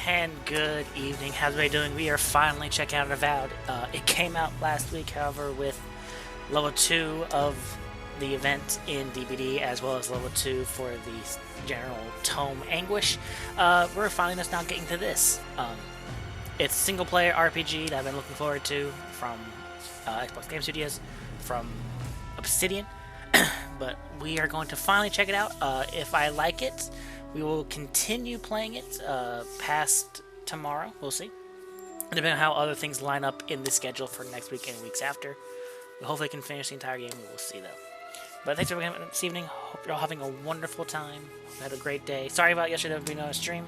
And good evening. How's everybody doing? We are finally checking out Avowed. It came out last week, however, with level 2 of the event in DBD, as well as level 2 for the general Tome Anguish. We're finally just now getting to this. It's a single-player RPG that I've been looking forward to from Xbox Game Studios, from Obsidian. But we are going to finally check it out. If I like it, we will continue playing it past tomorrow. We'll see. Depending on how other things line up in the schedule for next week and weeks after. We hopefully can finish the entire game. We will see, though. But thanks for coming this evening. Hope you're all having a wonderful time. Hope you had a great day. Sorry about yesterday being on a stream.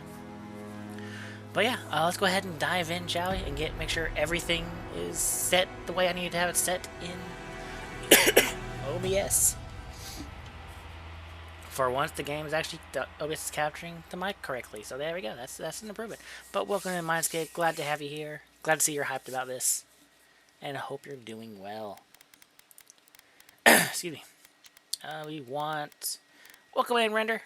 But yeah, let's go ahead and dive in, shall we? And make sure everything is set the way I need to have it set in OBS. For once, the game is actually, OBS is capturing the mic correctly. So there we go. That's an improvement. But welcome to Mindscape. Glad to have you here. Glad to see you're hyped about this. And I hope you're doing well. Excuse me. We want... Welcome in, Render.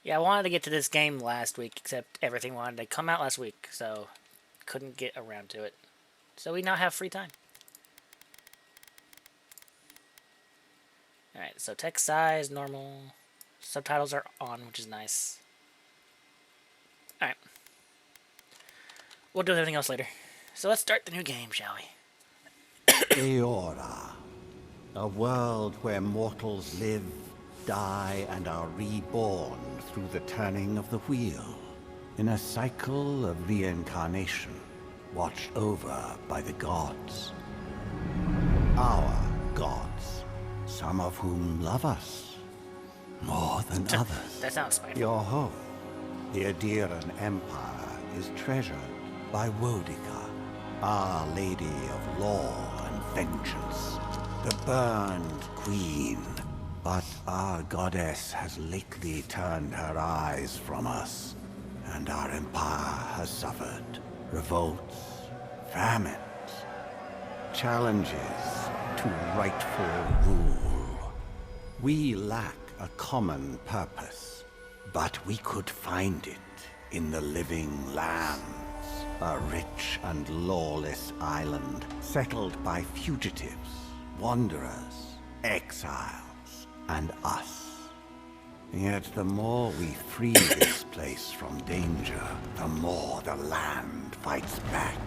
Yeah, I wanted to get to this game last week, except everything wanted to come out last week. So, couldn't get around to it. So we now have free time. Alright, so text size, normal. Subtitles are on, which is nice. Alright. We'll do everything else later. So let's start the new game, shall we? Eora, a world where mortals live, die, and are reborn through the turning of the wheel, in a cycle of reincarnation, watched over by the gods. Our gods, some of whom love us more than others. That sounds spiteful. Your home, the Adiran Empire, is treasured by Wodica, Our Lady of Law and Vengeance, the burned queen. But our goddess has lately turned her eyes from us, and our empire has suffered revolts, famines, challenges to rightful rule. We lack a common purpose, but we could find it in the living lands, a rich and lawless island settled by fugitives, wanderers, exiles, and us. Yet the more we free this place from danger, the more the land fights back.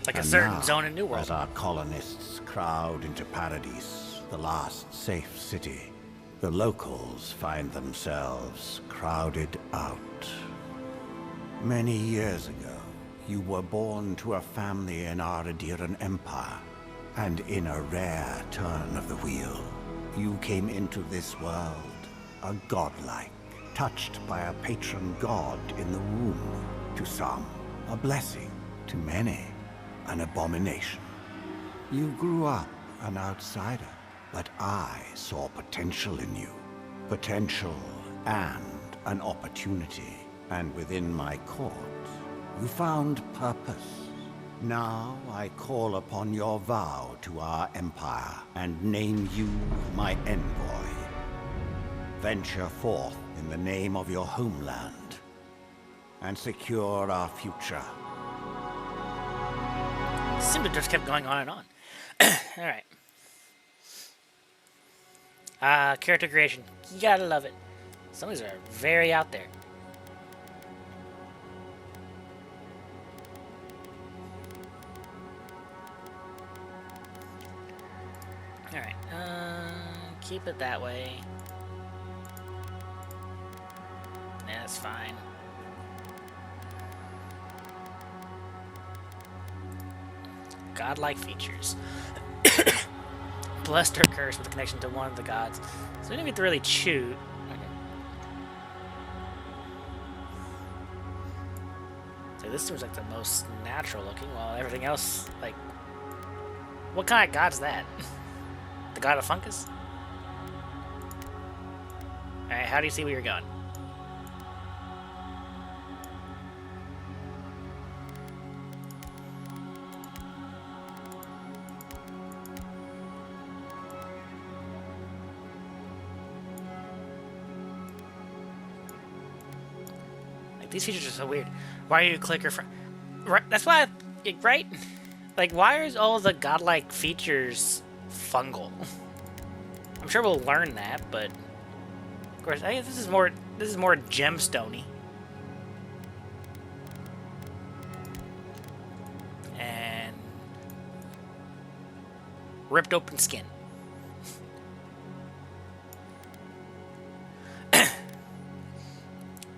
Like a And certain now, zone in New World. as our colonists crowd into Paradise, the last safe city, the locals find themselves crowded out. Many years ago, you were born to a family in our Adiran Empire, and in a rare turn of the wheel, you came into this world a godlike, touched by a patron god in the womb. To some, a blessing. To many, an abomination. You grew up an outsider, but I saw potential in you. Potential and an opportunity. And within my court, you found purpose. Now I call upon your vow to our empire and name you my envoy. Venture forth in the name of your homeland and secure our future. Seemed to just kept going on and on. Alright. Character creation. You gotta love it. Some of these are very out there. Alright, keep it that way. Yeah, that's fine. Godlike features. Blessed or cursed with a connection to one of the gods. So we don't get to really choose. Okay. So this seems like the most natural looking, while everything else, like... What kind of god is that? The god of fungus? Alright, how do you see where you're going? These features are so weird. Why are you a clicker from... Right, that's why... Right? Like, why is all the godlike features fungal? I'm sure we'll learn that, but... Of course, I guess this is more gemstone-y. And... ripped open skin.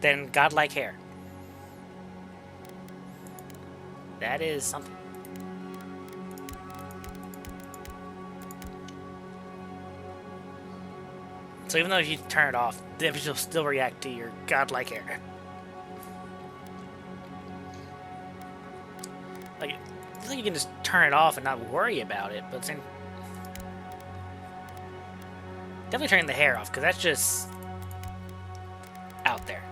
Then godlike hair. That is something. So even though if you turn it off, the image will still react to your godlike hair. Like, I think you can just turn it off and not worry about it, but then definitely turning the hair off, because that's just out there.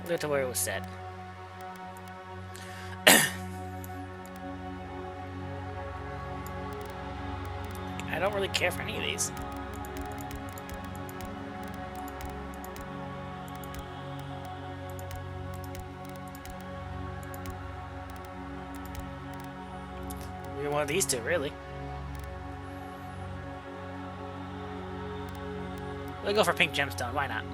Look at where it was set. I don't really care for any of these. Maybe one of these two, really. We'll go for pink gemstone, why not?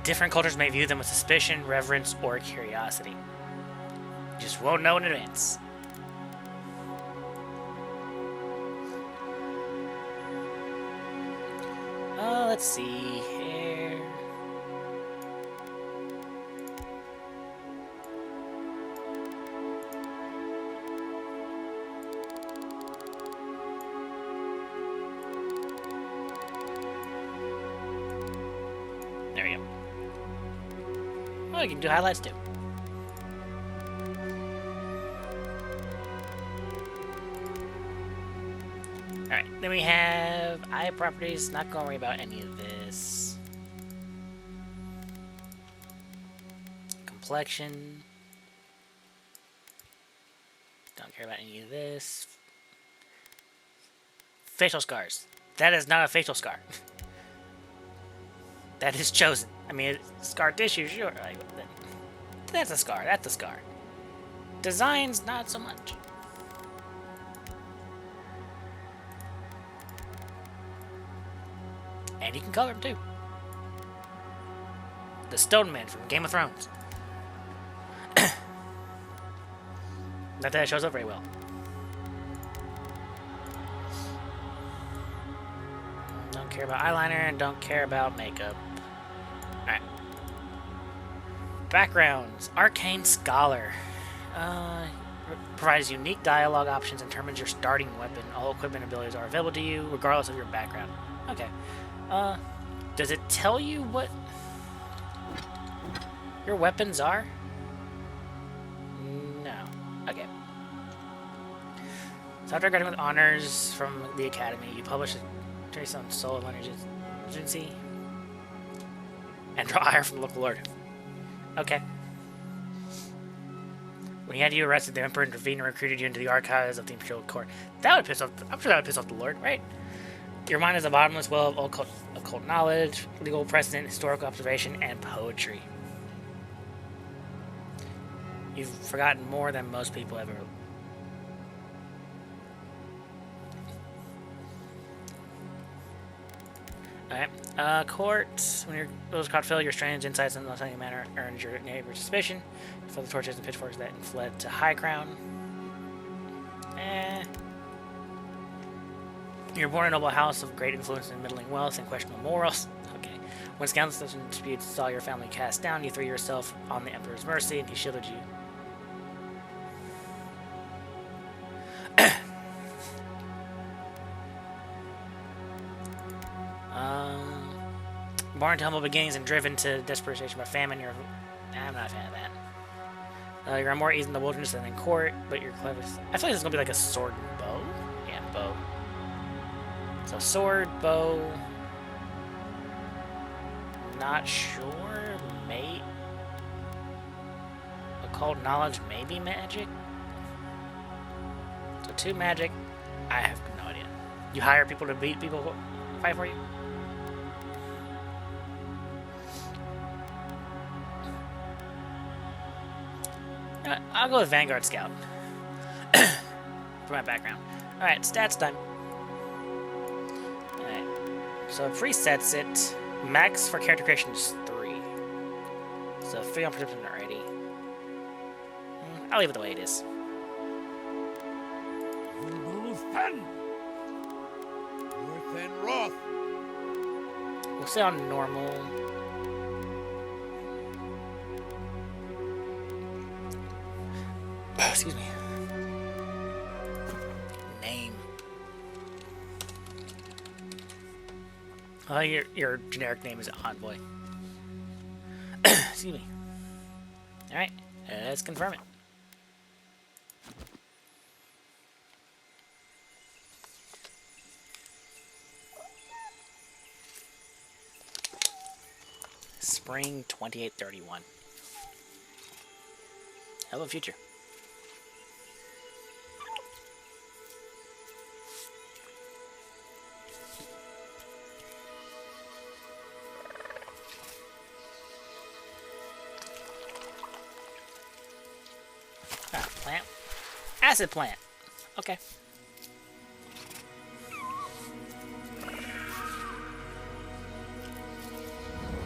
Different cultures may view them with suspicion, reverence, or curiosity. You just won't know in advance. Let's see here. There we go. Oh, you can do highlights too. Alright, then we have eye properties. Not going to worry about any of this. Complexion. Don't care about any of this. Facial scars. That is not a facial scar. That is chosen. I mean, scar tissue, sure. That's a scar. That's a scar. Designs, not so much. And you can color them too. The Stone Man from Game of Thrones. Not that it shows up very well. Don't care about eyeliner and don't care about makeup. Alright. Backgrounds. Arcane Scholar. Provides unique dialogue options and determines your starting weapon. All equipment and abilities are available to you, regardless of your background. Okay. Does it tell you what your weapons are? No. Okay. So after graduating with honors from the academy, you publish a trace on Soul of Agency and draw hire from the local lord. Okay. When he had you arrested, the Emperor intervened and recruited you into the archives of the Imperial Court. That would piss off. I'm sure that would piss off the Lord, right? Your mind is a bottomless well of occult knowledge, legal precedent, historical observation, and poetry. You've forgotten more than most people ever. Alright. Court. When your those caught fail, your strange insights in the authentic manner earned your neighbor's suspicion. For the torches and pitchforks that fled to High Crown. You're born in a noble house of great influence and middling wealth and questionable morals. Okay. When scandalous and disputes saw your family cast down, you threw yourself on the Emperor's mercy and he shielded you. Born to humble beginnings and driven to desperation by famine, I'm not a fan of that. You're more easy in the wilderness than in court, but you're clever. I feel like this is going to be like a sword and bow. Yeah, bow. So sword, bow. Not sure. Mate. Occult knowledge, maybe magic. So 2 magic. I have no idea. You hire people to beat people who fight for you? I'll go with Vanguard Scout for my background. Alright, stats time. Alright, so it presets it. Max for character creation is 3. So 3 on perception already. I'll leave it the way it is. We'll stay on normal. Excuse me. Name. Oh, your generic name is Envoy. Excuse me. Alright, let's confirm it. Spring 2831. Hello, future. Plant. Acid plant. Okay.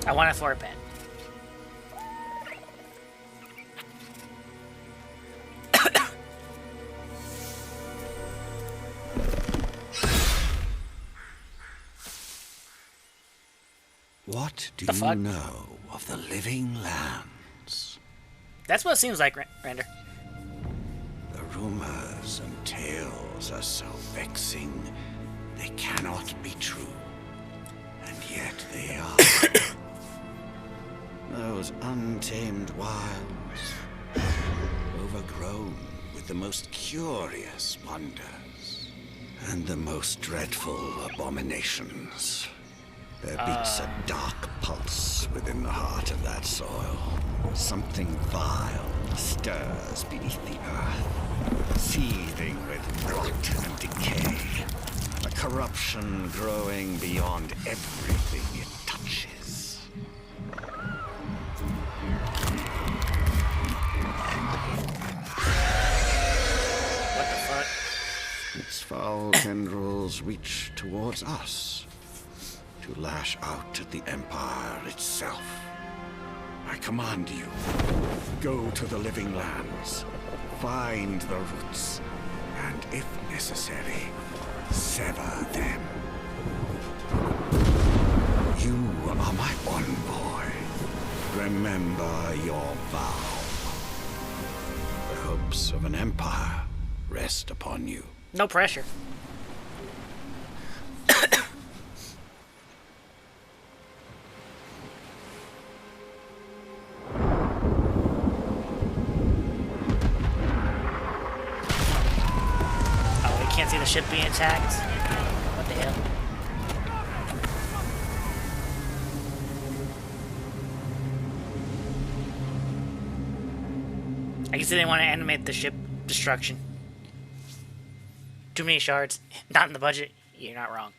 I want it for a pet. What do The you fuck? know of the living lands? That's what it seems like, Render. The rumors and tales are so vexing, they cannot be true. And yet they are. Those untamed wilds, overgrown with the most curious wonders and the most dreadful abominations. There beats a dark pulse within the heart of that soil. Something vile stirs beneath the earth, seething with rot and decay. A corruption growing beyond everything it touches. What the fuck? Its foul tendrils reach towards us, to lash out at the Empire itself. I command you, go to the living lands, find the roots, and if necessary, sever them. You are my envoy. Remember your vow. The hopes of an empire rest upon you. No pressure. See the ship being attacked? What the hell? I guess they didn't want to animate the ship destruction. Too many shards. Not in the budget. You're not wrong.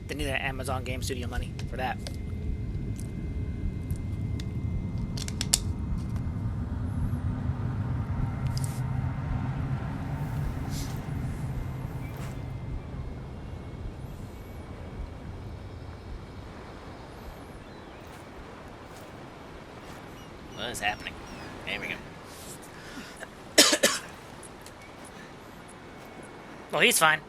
They need that Amazon Game Studio money for that. What is happening? There we go. Well, he's fine.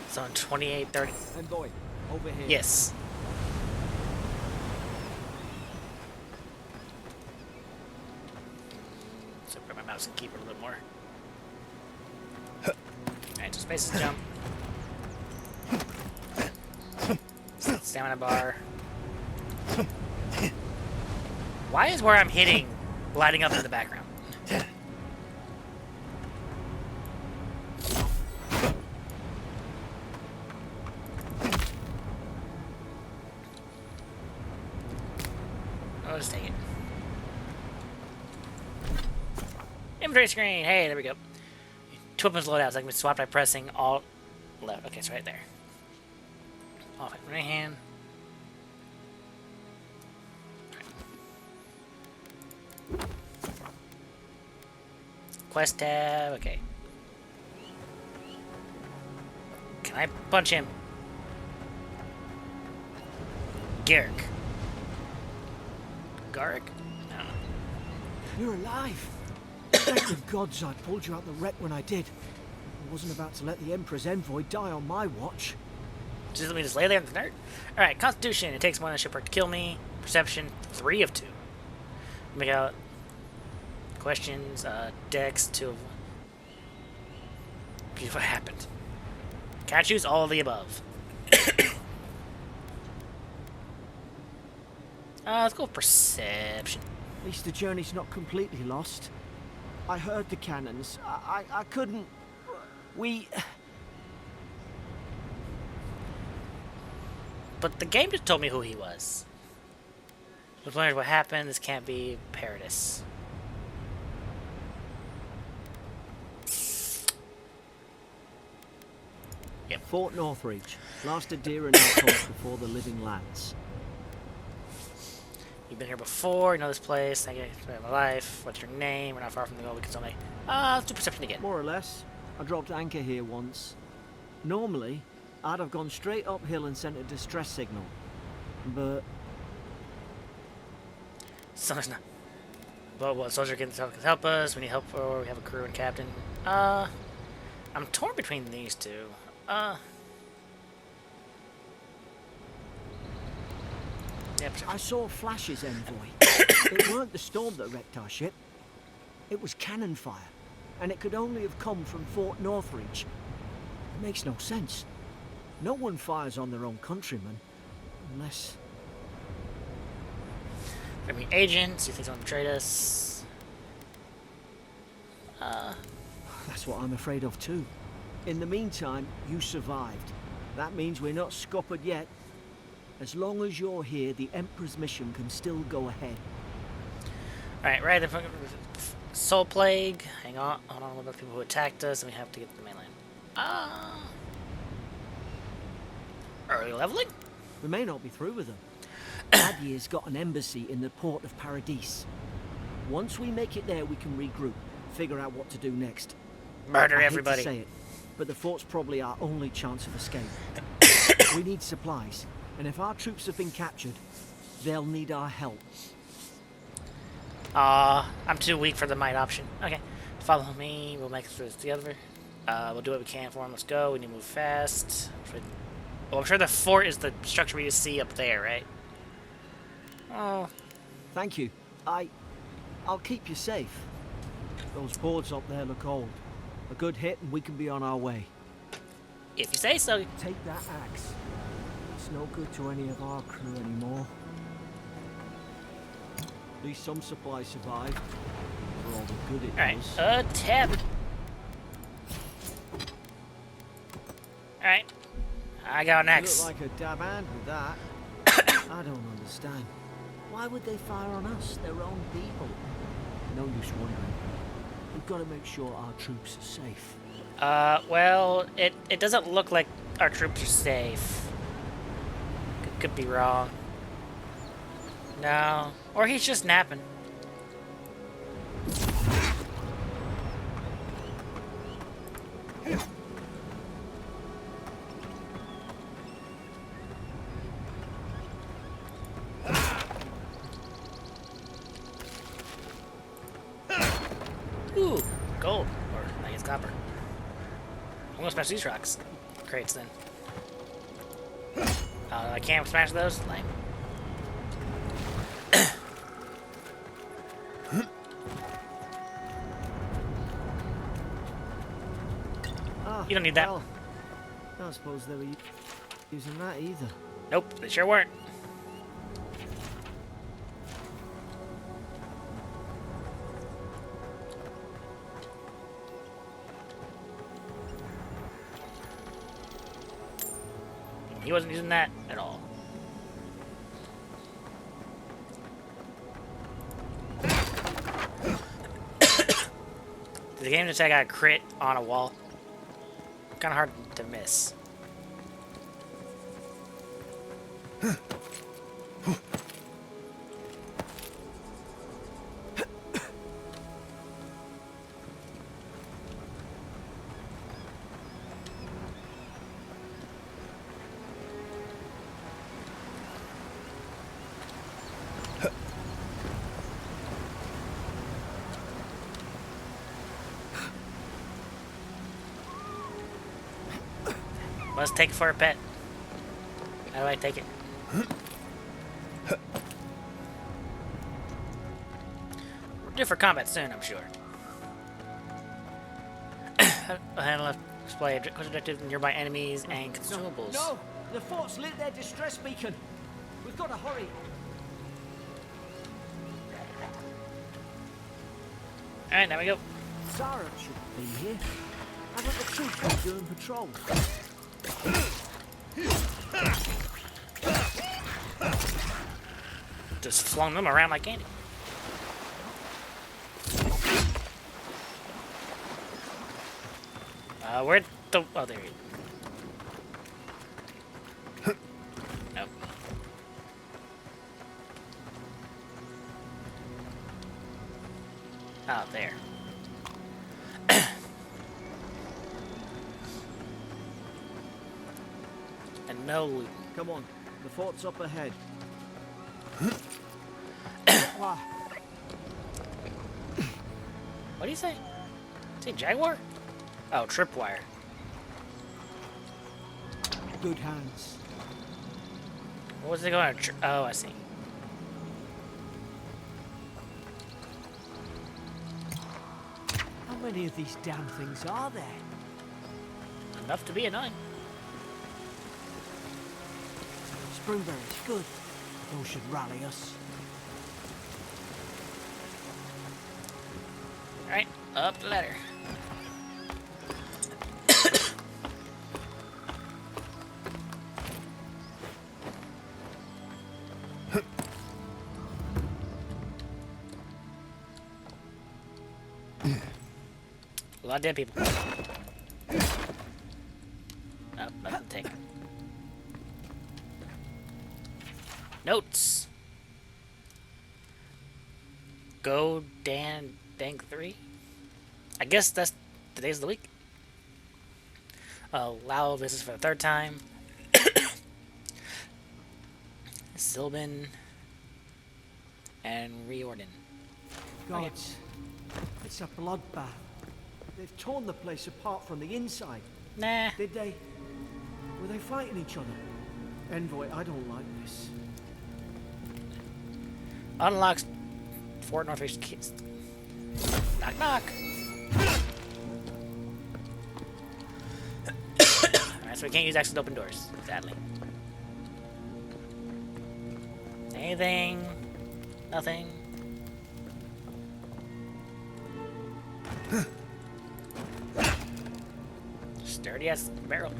It's on 2830. Envoy, over here. Yes. So grab my mouse and keep it a little more. Alright, so space is jump. Stamina bar. Why is where I'm hitting lighting up in the background? I'll just take it. Inventory screen. Hey, there we go. Two weapons loadouts. I can be swapped by pressing Alt left. Okay, it's right there. Off my right hand. Quest tab. Okay. Can I punch him? Garrick. Garrick? I don't know. You're alive. Thank the gods I pulled you out the wreck when I did. I wasn't about to let the Emperor's envoy die on my watch. Just let me just lay there in the dirt? Alright, Constitution. It takes more than a shipwreck to kill me. Perception, 3 of 2. Make out questions, Dex, 2 of 1. What happened? Can I choose all of the above? Let's go with Perception. At least the journey's not completely lost. I heard the cannons. I couldn't... But the game just told me who he was. Just wondered what happened. This can't be Paradis. Yep. Fort Northreach. Last Adira outpost before the living lands. You've been here before. You know this place. Thank you for my life. What's your name? We're not far from the goal. We can still make... let's do Perception again. More or less. I dropped anchor here once. Normally, I'd have gone straight uphill and sent a distress signal. But... Something's not... But what soldier can help us? We need help, or we have a crew and captain. I'm torn between these two. Yeah, I saw Flash's envoy. It weren't the storm that wrecked our ship. It was cannon fire, and it could only have come from Fort Northreach. It makes no sense. No one fires on their own countrymen, unless... I mean, agents. You think someone betrayed us? That's what I'm afraid of too. In the meantime, you survived. That means we're not scuppered yet. As long as you're here, the Emperor's mission can still go ahead. Alright, right. Soul Plague. Hang on. Hold on. What about people who attacked us? And we have to get to the mainland. Early leveling? We may not be through with them. Adier's got an embassy in the port of Paradis. Once we make it there, we can regroup, figure out what to do next. Murder I everybody. hate to say it, but the fort's probably our only chance of escape. We need supplies, and if our troops have been captured, they'll need our help. I'm too weak for the might option. Okay, follow me. We'll make it through this together. We'll do what we can for him. Let's go. We need to move fast. Well, I'm sure the fort is the structure we see up there, right? Oh. Thank you. I'll keep you safe. Those boards up there look old. A good hit and we can be on our way. If you say so. Take that axe. It's no good to any of our crew anymore. At least some supplies survived. For all the good it does. Alright, tab. Alright. I got an axe. You look like a dab hand with that. I don't understand. Why would they fire on us, their own people? No use wondering. We've got to make sure our troops are safe. Well, it doesn't look like our troops are safe. Could be wrong. No. Or he's just napping. Ooh, gold. Or I guess copper. I'm gonna smash these rocks. Crates then. I can't smash those? Lame. You don't need that. Well, I don't suppose they were using that either. Nope, they sure weren't. He wasn't using that at all. The game just said I got a crit on a wall. Kind of hard to miss. Let's take it for a pet. How do I take it? We're due for combat soon, I'm sure. Handle display objective nearby enemies and consumables. No! The fort's lit their distress beacon. We've got to hurry. Alright, there we go. Zara should be here. Haven't the troops been doing patrol? Just flung them around like candy. Where'd the... Oh, there he is. Nope. Oh, there. And no loot. Come on, the fort's up ahead. Wow. What do you say? Say Jaguar? Oh, tripwire. Good hands. What was it going to... Oh, I see. How many of these damn things are there? Enough to be annoying. Springberries, good. Those should rally us. Alright, up the ladder. A lot of dead people. Oh, nothing to take. Notes. Go Dan Dang 3. I guess that's the days of the week. Allow business for the third time. Sylvan and Riordan. Gods, it's a bloodbath. They've torn the place apart from the inside. Nah. Did they? Were they fighting each other? Envoy, I don't like this. Unlocks Fort Northwich keys. Knock knock. Alright, so we can't use X to open doors, sadly. Anything? Nothing. Sturdy as barrel.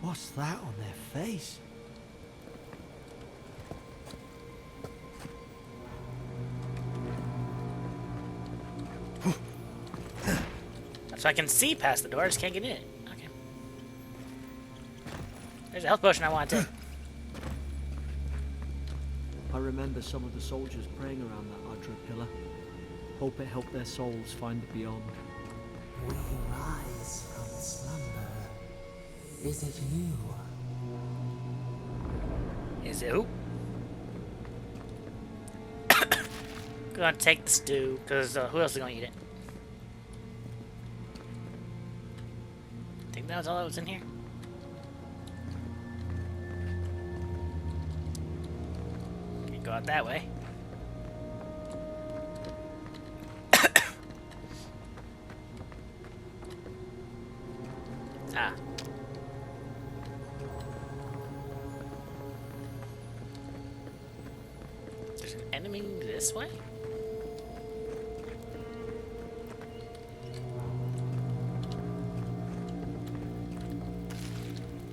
What's that on their face? So I can see past the door, I just can't get in it. Okay. There's a health potion I want to take. I remember some of the soldiers praying around that Adra pillar. Hope it helped their souls find the beyond. We rise from slumber. Is it you? Is it who? Gonna take the stew, because who else is gonna eat it? Think that was all that was in here? Can't go out that way. Ah. There's an enemy this way?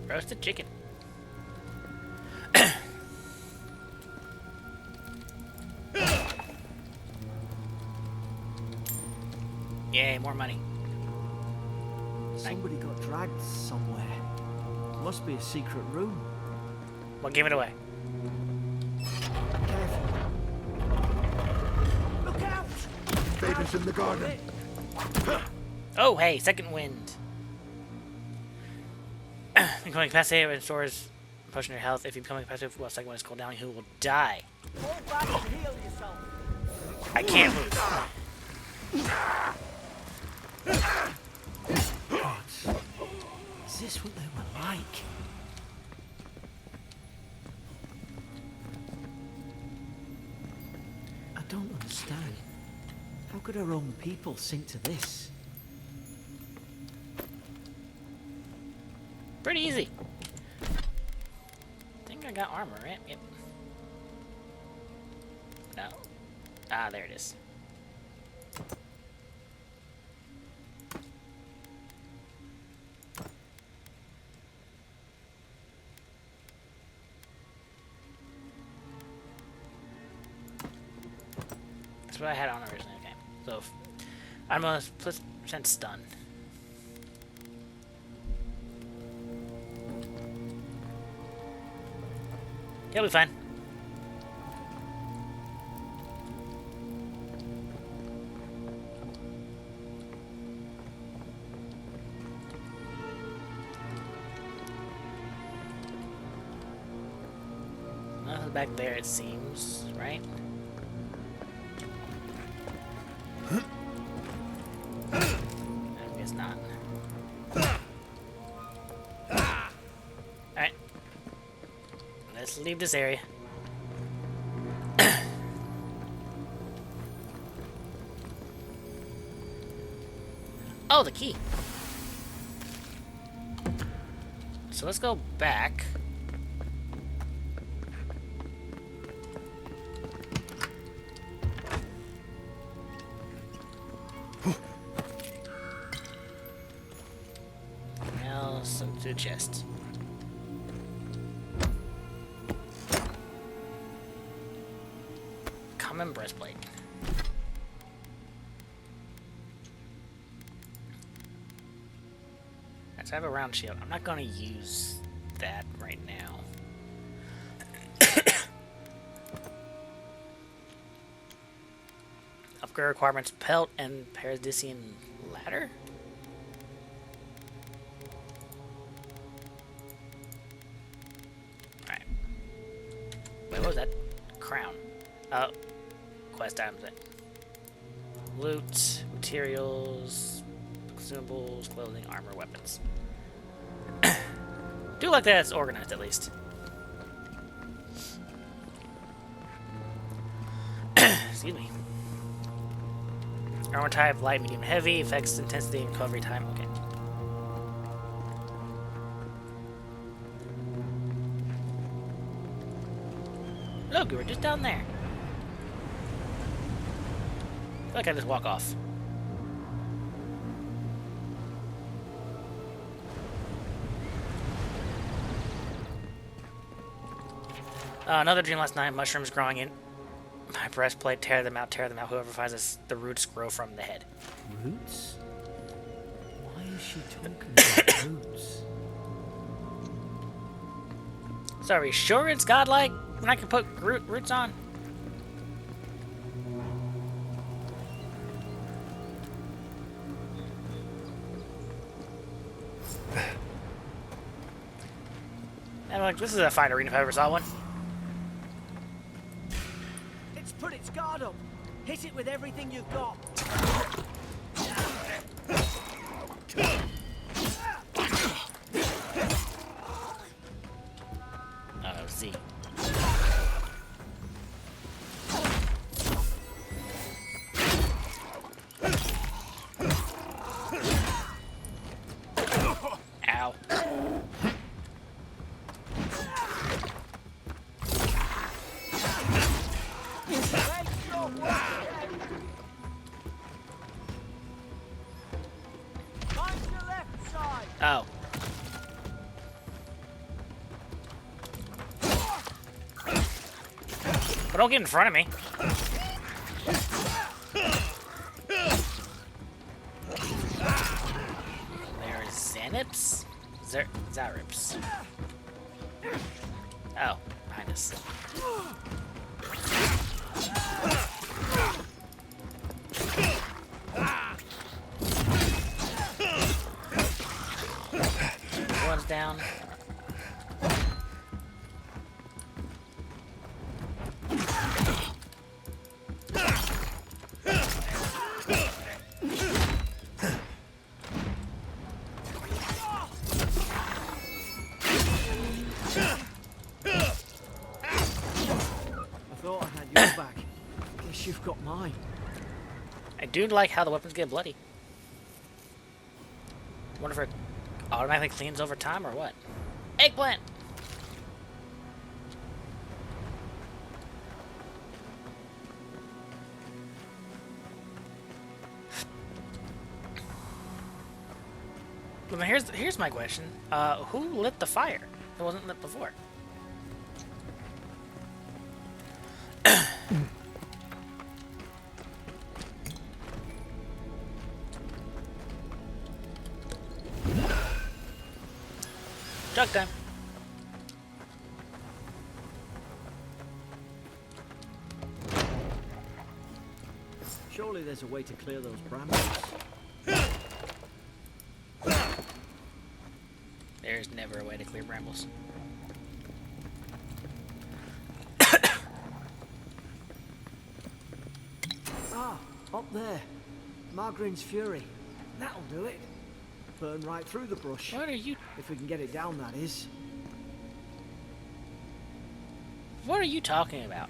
Roasted chicken. Yay, more money. Somebody got dragged somewhere. Must be a secret room. Well, give it away. Careful. Look out! Babies in the garden. Oh, hey, second wind. Becoming capacity restores a potion of your health. If you become capacity while second wind is cooled down, you will die. Fall back and heal yourself. I can't move. Gods. Is this what they were like? I don't understand. How could our own people sink to this? Pretty easy. I think I got armor, right? Yep. No. Ah, there it is. That's what I had on originally. Okay. So, I'm a +% stun. He'll be fine. Nothing back there, it seems, right? I guess not. Alright. Let's leave this area. Oh, the key. So let's go back. Now, some to the chest. Common breastplate. Let's have a round shield. I'm not going to use that right now. Upgrade requirements: pelt and Paradisian ladder. All right. Wait, what was that? Crown. Oh. Quest items. Loot, materials, consumables, clothing, armor, weapons. Do like that it's organized at least. Excuse me. Armor type: light, medium, heavy. Effects: intensity, and recovery time. Okay. Look, we were just down there. I feel like I just walk off. Another dream last night. Mushrooms growing in my breastplate. Tear them out, tear them out. Whoever finds us, the roots grow from the head. Roots? Why is she talking about roots? So are you sure it's godlike when I can put roots on? And like, this is a fight arena if I ever saw one. It's put its guard up. Hit it with everything you've got. Oh, Z. Ow. Oh. But don't get in front of me. Zarips. Oh, behind us. One's down. Back. Guess you've got mine. I do like how the weapons get bloody. Wonder if it automatically cleans over time or what. Eggplant! Well, then here's my question. Who lit the fire? It wasn't lit before. Duck time. Surely there's a way to clear those brambles. There's never a way to clear brambles. Ah, up there. Margarine's Fury. That'll do it. Burn right through the brush. What are you? If we can get it down, that is. What are you talking about?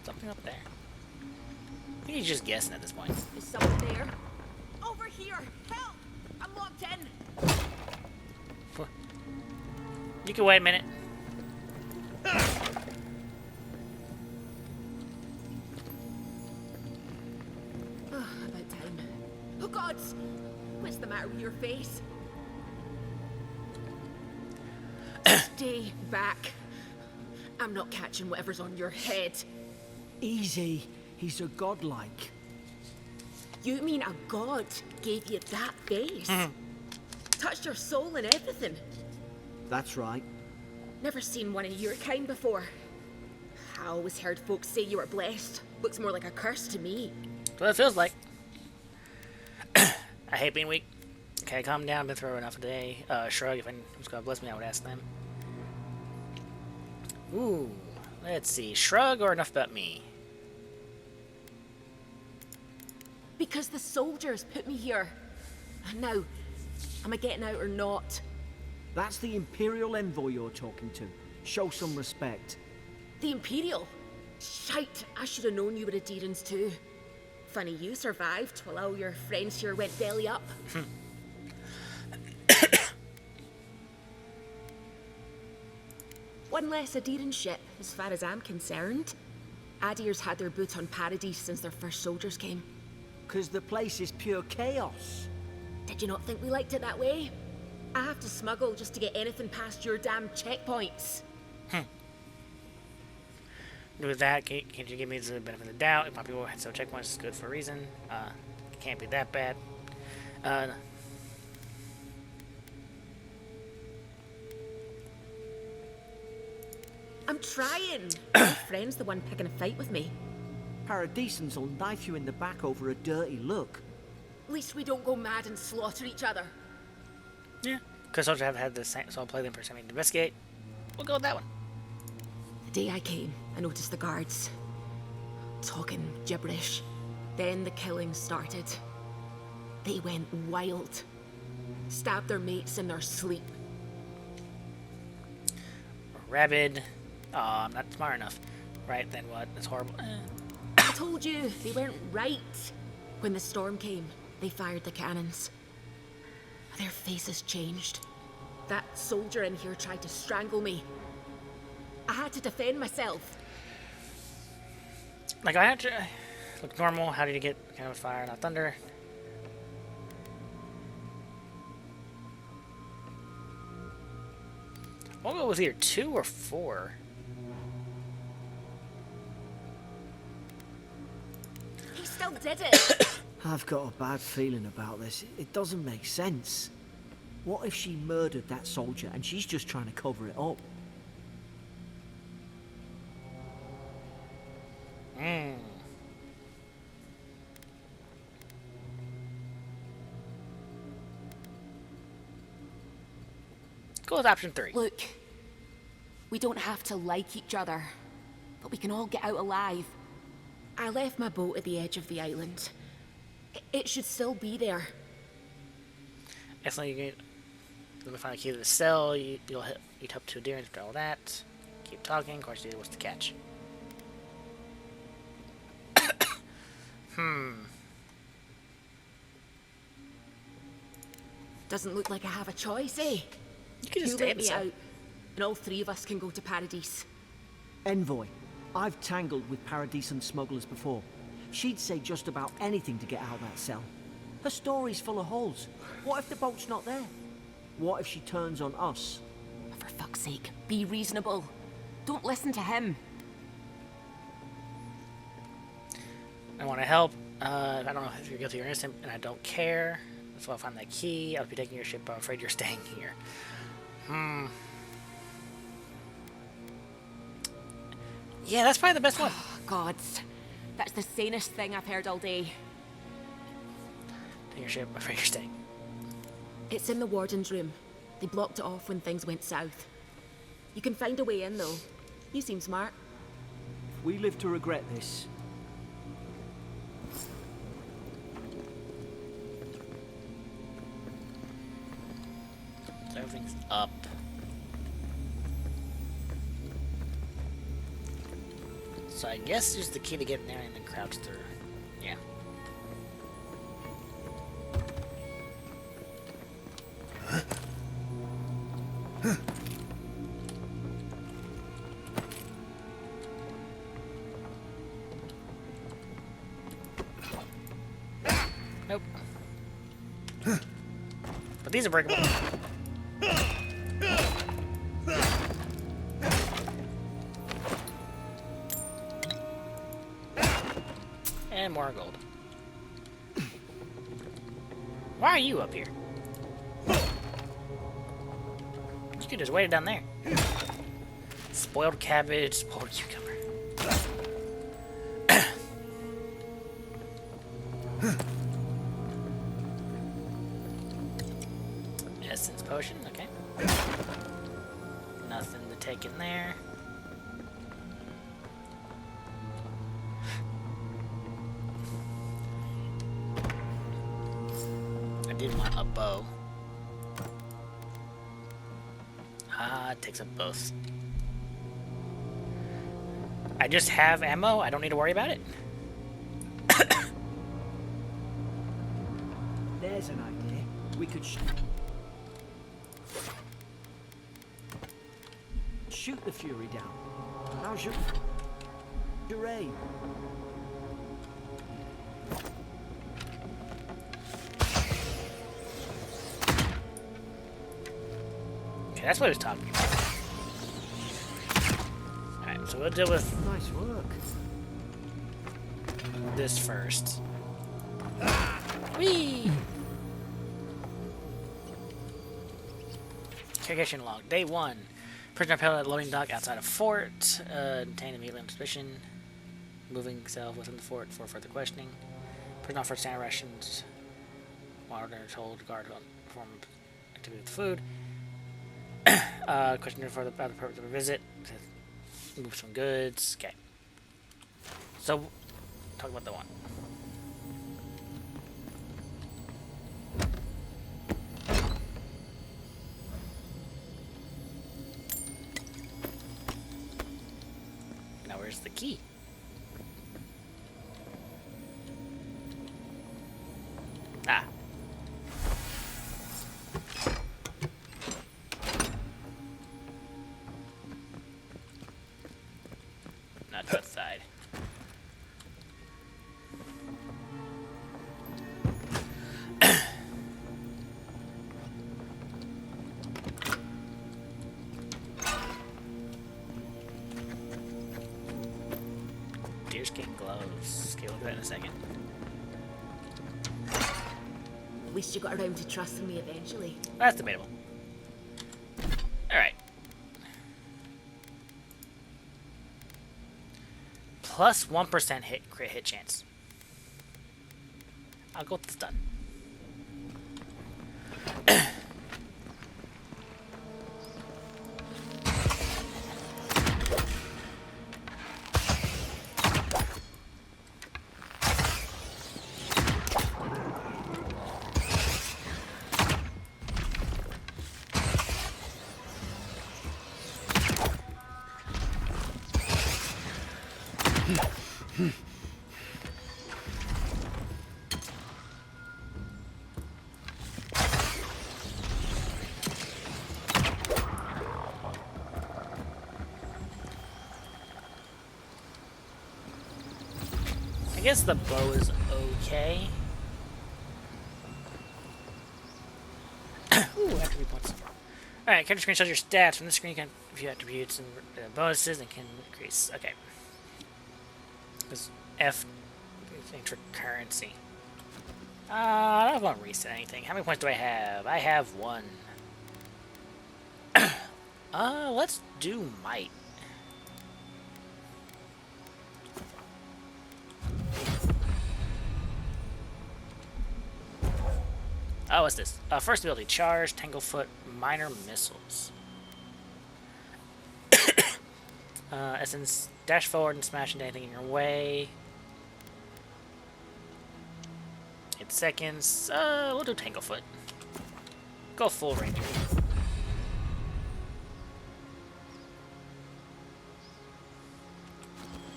Something up there. I think he's just guessing at this point. Is someone there? Over here! Help! I'm locked in! You can wait a minute. About time. Oh God! What's the matter with your face? Stay back. I'm not catching whatever's on your head. Easy. He's a godlike. You mean a god gave you that face? Touched your soul and everything? That's right. Never seen one of your kind before. I always heard folks say you were blessed. Looks more like a curse to me. That's what it feels like. I hate being weak. Okay, calm down. Been through enough today. Shrug. If anyone was gonna bless me, I would ask them. Ooh, let's see. Shrug or enough about me? Because the soldiers put me here. Now, am I getting out or not? That's the Imperial envoy you're talking to. Show some respect. The Imperial? Shite, I should have known you were a Deerans too. Funny you survived while all your friends here went belly up. One less Aderan ship, as far as I'm concerned. Adir's had their boot on Paradise since their first soldiers came. 'Cause the place is pure chaos. Did you not think we liked it that way? I have to smuggle just to get anything past your damn checkpoints. With that, can you give me the benefit of the doubt? If my people had some checkpoints, it's good for a reason. It can't be that bad. I'm trying. My friend's the one picking a fight with me. Paradisans will knife you in the back over a dirty look. At least we don't go mad and slaughter each other. Yeah. Because soldiers have had the same, so I'll play them for something to investigate. We'll go with that one. The day I came, I noticed the guards talking gibberish. Then the killing started. They went wild. Stabbed their mates in their sleep. Rabid. Oh, I'm not smart enough. Right, then what? That's horrible. I told you, they weren't right. When the storm came, they fired the cannons. Their faces changed. That soldier in here tried to strangle me. I had to defend myself. Like, I had to look normal. How did you get kind of fire, not thunder? I'll go with either 2 or 4. He still did it. I've got a bad feeling about this. It doesn't make sense. What if she murdered that soldier and she's just trying to cover it up? Go with option 3. Look, we don't have to like each other, but we can all get out alive. I left my boat at the edge of the island. It should still be there. Definitely, let me find the key to the cell. You'd help to deer after all that. Keep talking. Of course, you what's the catch? Doesn't look like I have a choice, eh? You can just You stay let in the me cell. out, and all 3 of us can go to Paradise. Envoy, I've tangled with Paradisian smugglers before. She'd say just about anything to get out of that cell. Her story's full of holes. What if the boat's not there? What if she turns on us? For fuck's sake, be reasonable. Don't listen to him. I want to help. I don't know if you're guilty or innocent, and I don't care. That's why I'll find that key. I'll be taking your ship, but I'm afraid you're staying here. Yeah, that's probably the best one. Gods, that's the sanest thing I've heard all day. Take your ship, I'm afraid you're staying. It's in the warden's room. They blocked it off when things went south. You can find a way in, though. You seem smart. If we live to regret this, So everything's up. So I guess there's the key to get in there and then crouch through. Yeah. Nope. But these are breakable. And more gold. Why are you up here? You could just wait it down there. Spoiled cabbage, spoiled cucumber. Essence potion, okay. Nothing to take in there. I did want a bow. Ah, it takes up both. I just have ammo. I don't need to worry about it. there's an idea. We could shoot the Fury down. How's your aim? Okay, that's what he was talking about. Alright, so we'll deal with Nice work. this first. Whee! Interrogation log. Day 1. Prisoner held at loading dock outside of fort. Detained immediately on suspicion. Moving himself within the fort for further questioning. Prisoner offered standard rations. Warden told guard to perform activity with food. Questioner for the purpose of a visit. Move some goods. Okay. So, talk about the one. Now, where's the key? Ah. Not that side. Deerskin gloves. Okay, we'll do that in a second. least you got around to trusting me eventually. That's debatable. Alright. Plus 1% crit hit chance. I'll go with the stun. I guess the bow is okay. Ooh, attribute points. Alright, character screen shows your stats. From the screen, you can view attributes and bonuses and can increase. Okay. Because F is for currency. I don't want to reset anything. How many points do I have? I have 1. Let's do might. Oh, what's this? First ability, charge, Tanglefoot, minor missiles. Essence, dash forward and smash into anything in your way. 8 seconds. We'll do Tanglefoot. Go full ranger.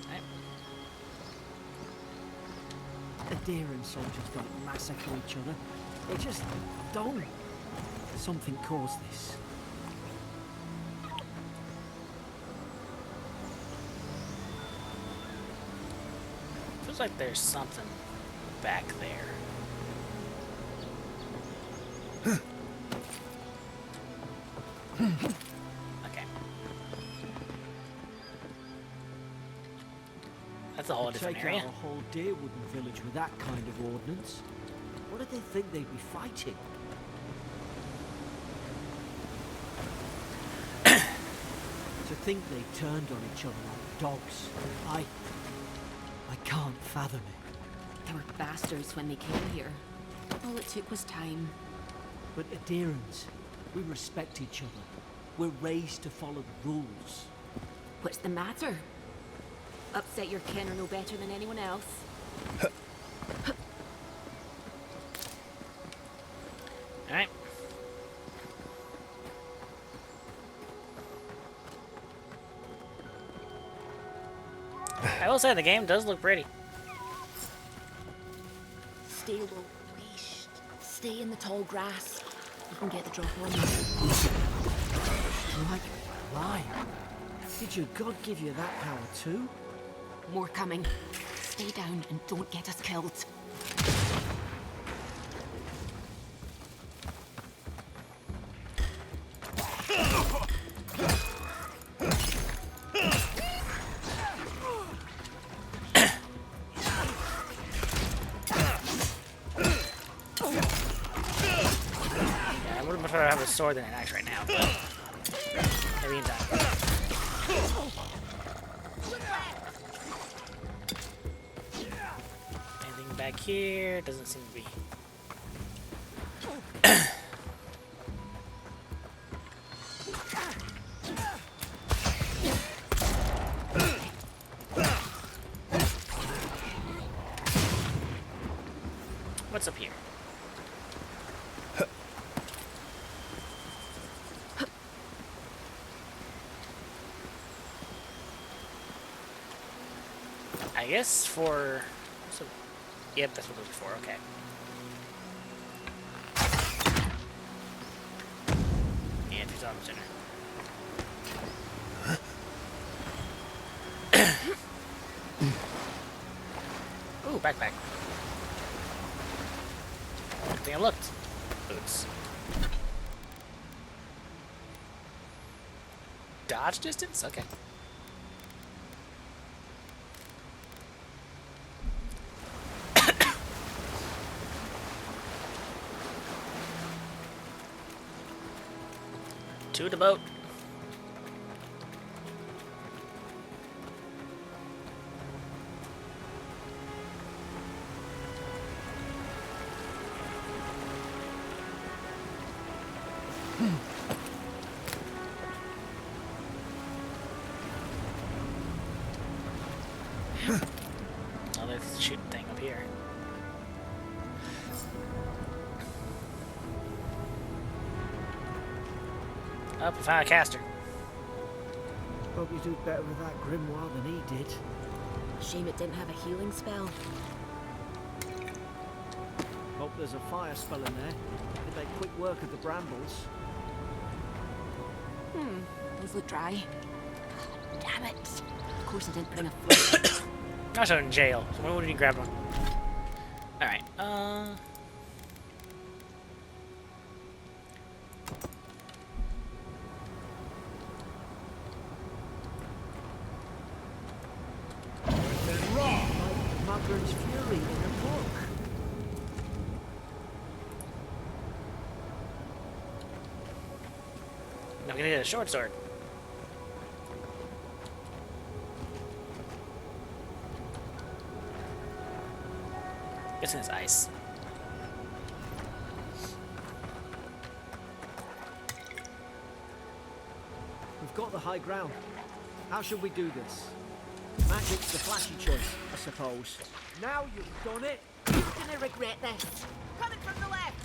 Right. Adherent soldiers don't massacre each other. They just don't. Something caused this. Feels like there's something back there. Okay. That's a whole different Take area. out a whole Deerwood village with that kind of ordnance. What did they think they'd be fighting? To think they turned on each other like dogs. I can't fathom it. They were bastards when they came here. All it took was time. But adherents, we respect each other. We're raised to follow the rules. What's the matter? Upset your kin are no better than anyone else. Alright. I will say the game does look pretty. Stay low leashed. Stay in the tall grass. You can get the drop on you. Like a lion. Did your god give you that power too? More coming. Stay down and don't get us killed. I would prefer to have a sword than an axe right now. Maybe in time. Anything back here? Doesn't seem to be. What's up here? I guess for... So, yep, that's what it was for, okay. And 2,000 center. Ooh, backpack. Good thing I looked. Boots. Dodge distance? Okay. To the boat. Oh, there's a shooting thing up here. Up, we found a caster. Hope you do better with that grimoire than he did. Shame it didn't have a healing spell. Hope there's a fire spell in there. Did make quick work of the brambles. Those look dry. Damn it. Of course I didn't bring a flashlight. I was in jail, so when would you grab one? Alright, Like Margaret's Fury in a book. I'm gonna get a short sword. Guessing it's ice. We've got the high ground. How should we do this? Magic's the flashy choice, I suppose. Now you've done it! You're gonna regret this. Coming from the left.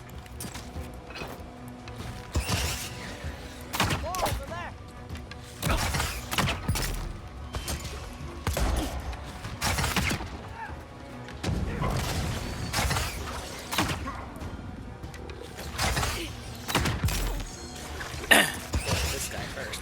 More on the left! This guy first.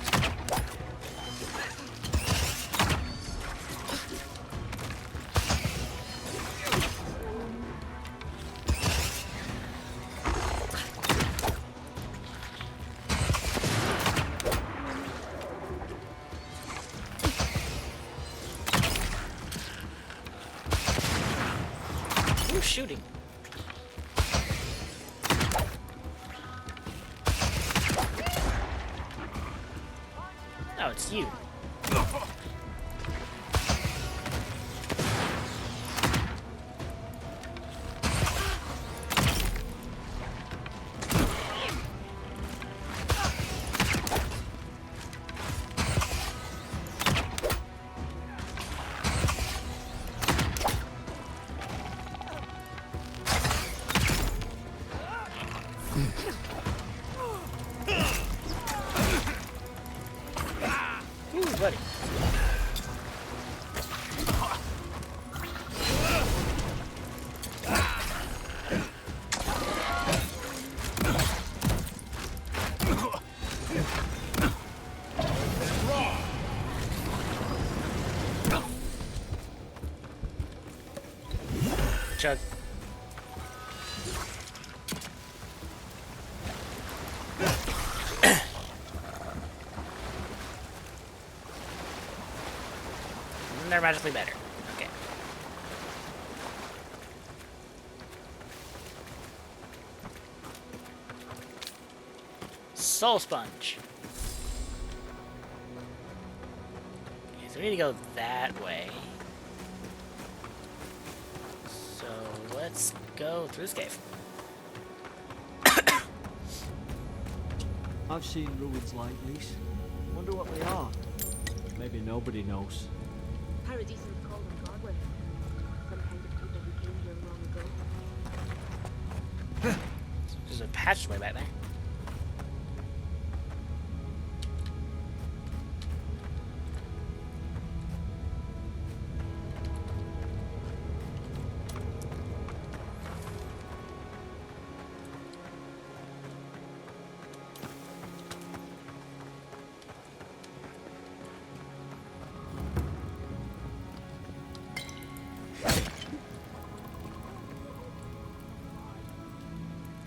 Who's shooting? Oh, it's you. Ooh, buddy. Chug. They're magically better. Okay. Soul Sponge. Okay, so we need to go that way. So let's go through this cave. I've seen ruins like these. Wonder what they are. Maybe nobody knows. Paradise is called in Broadway. Some kind of people who came here long ago. There's a passageway back there.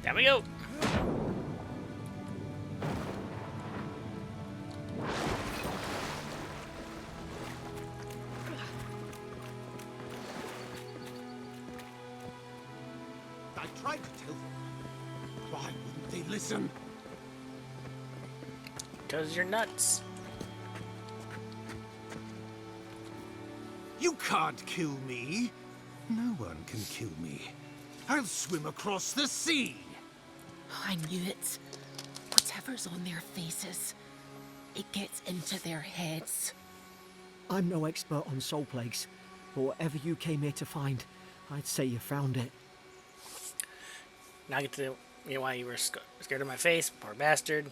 There we go. I tried to tell them. Why wouldn't they listen? Because you're nuts. You can't kill me. No one can kill me. I'll swim across the sea. I knew it. Whatever's on their faces, it gets into their heads. I'm no expert on soul plagues, but whatever you came here to find, I'd say you found it. Now I get to why you were scared of my face, poor bastard.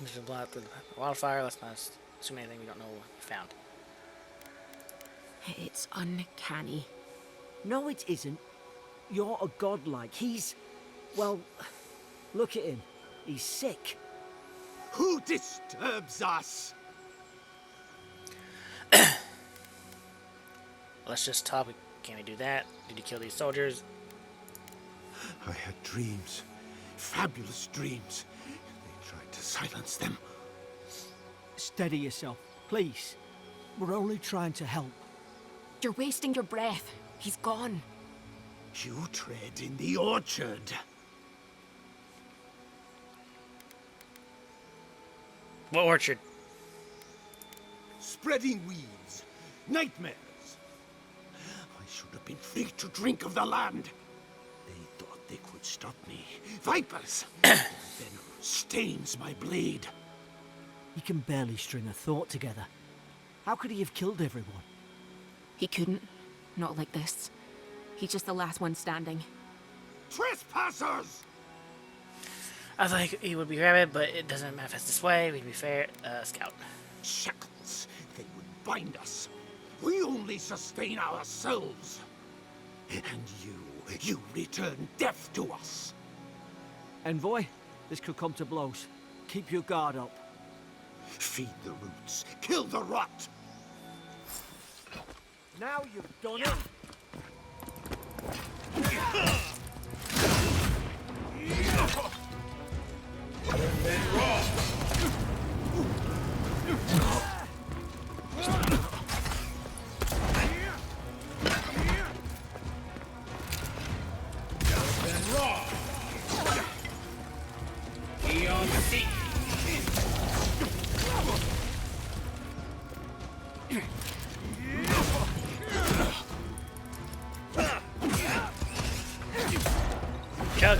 This is blow out the wildfire. Let's not assume anything we don't know what we found. It's uncanny. No, it isn't. You're a godlike. He's... well, look at him. He's sick. Who disturbs us? Let's just talk. Can we do that? Did you kill these soldiers? I had dreams. Fabulous dreams. They tried to silence them. Steady yourself, please. We're only trying to help. You're wasting your breath. He's gone. You tread in the orchard. What orchard? Spreading weeds. Nightmares. I should have been free to drink of the land. They thought they could stop me. Vipers! Then stains my blade. He can barely string a thought together. How could he have killed everyone? He couldn't. Not like this. He's just the last one standing. Trespassers! I thought he would be rabbit, but it doesn't manifest this way. We'd be fair. Scout. Shackles. They would bind us. We only sustain ourselves. And you return death to us. Envoy, this could come to blows. Keep your guard up. Feed the roots. Kill the rot. Now you've done it. Chug.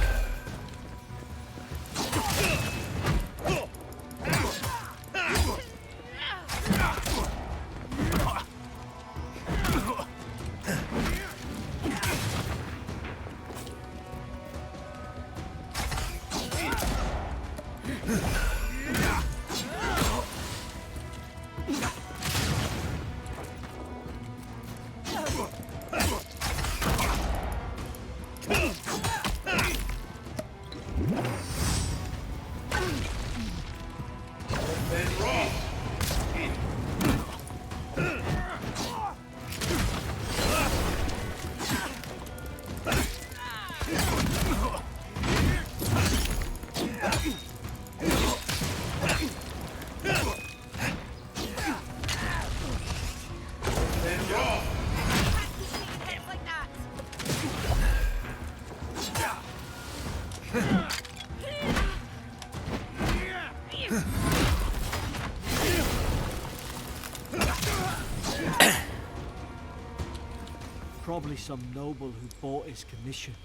Probably some noble who bought his commission.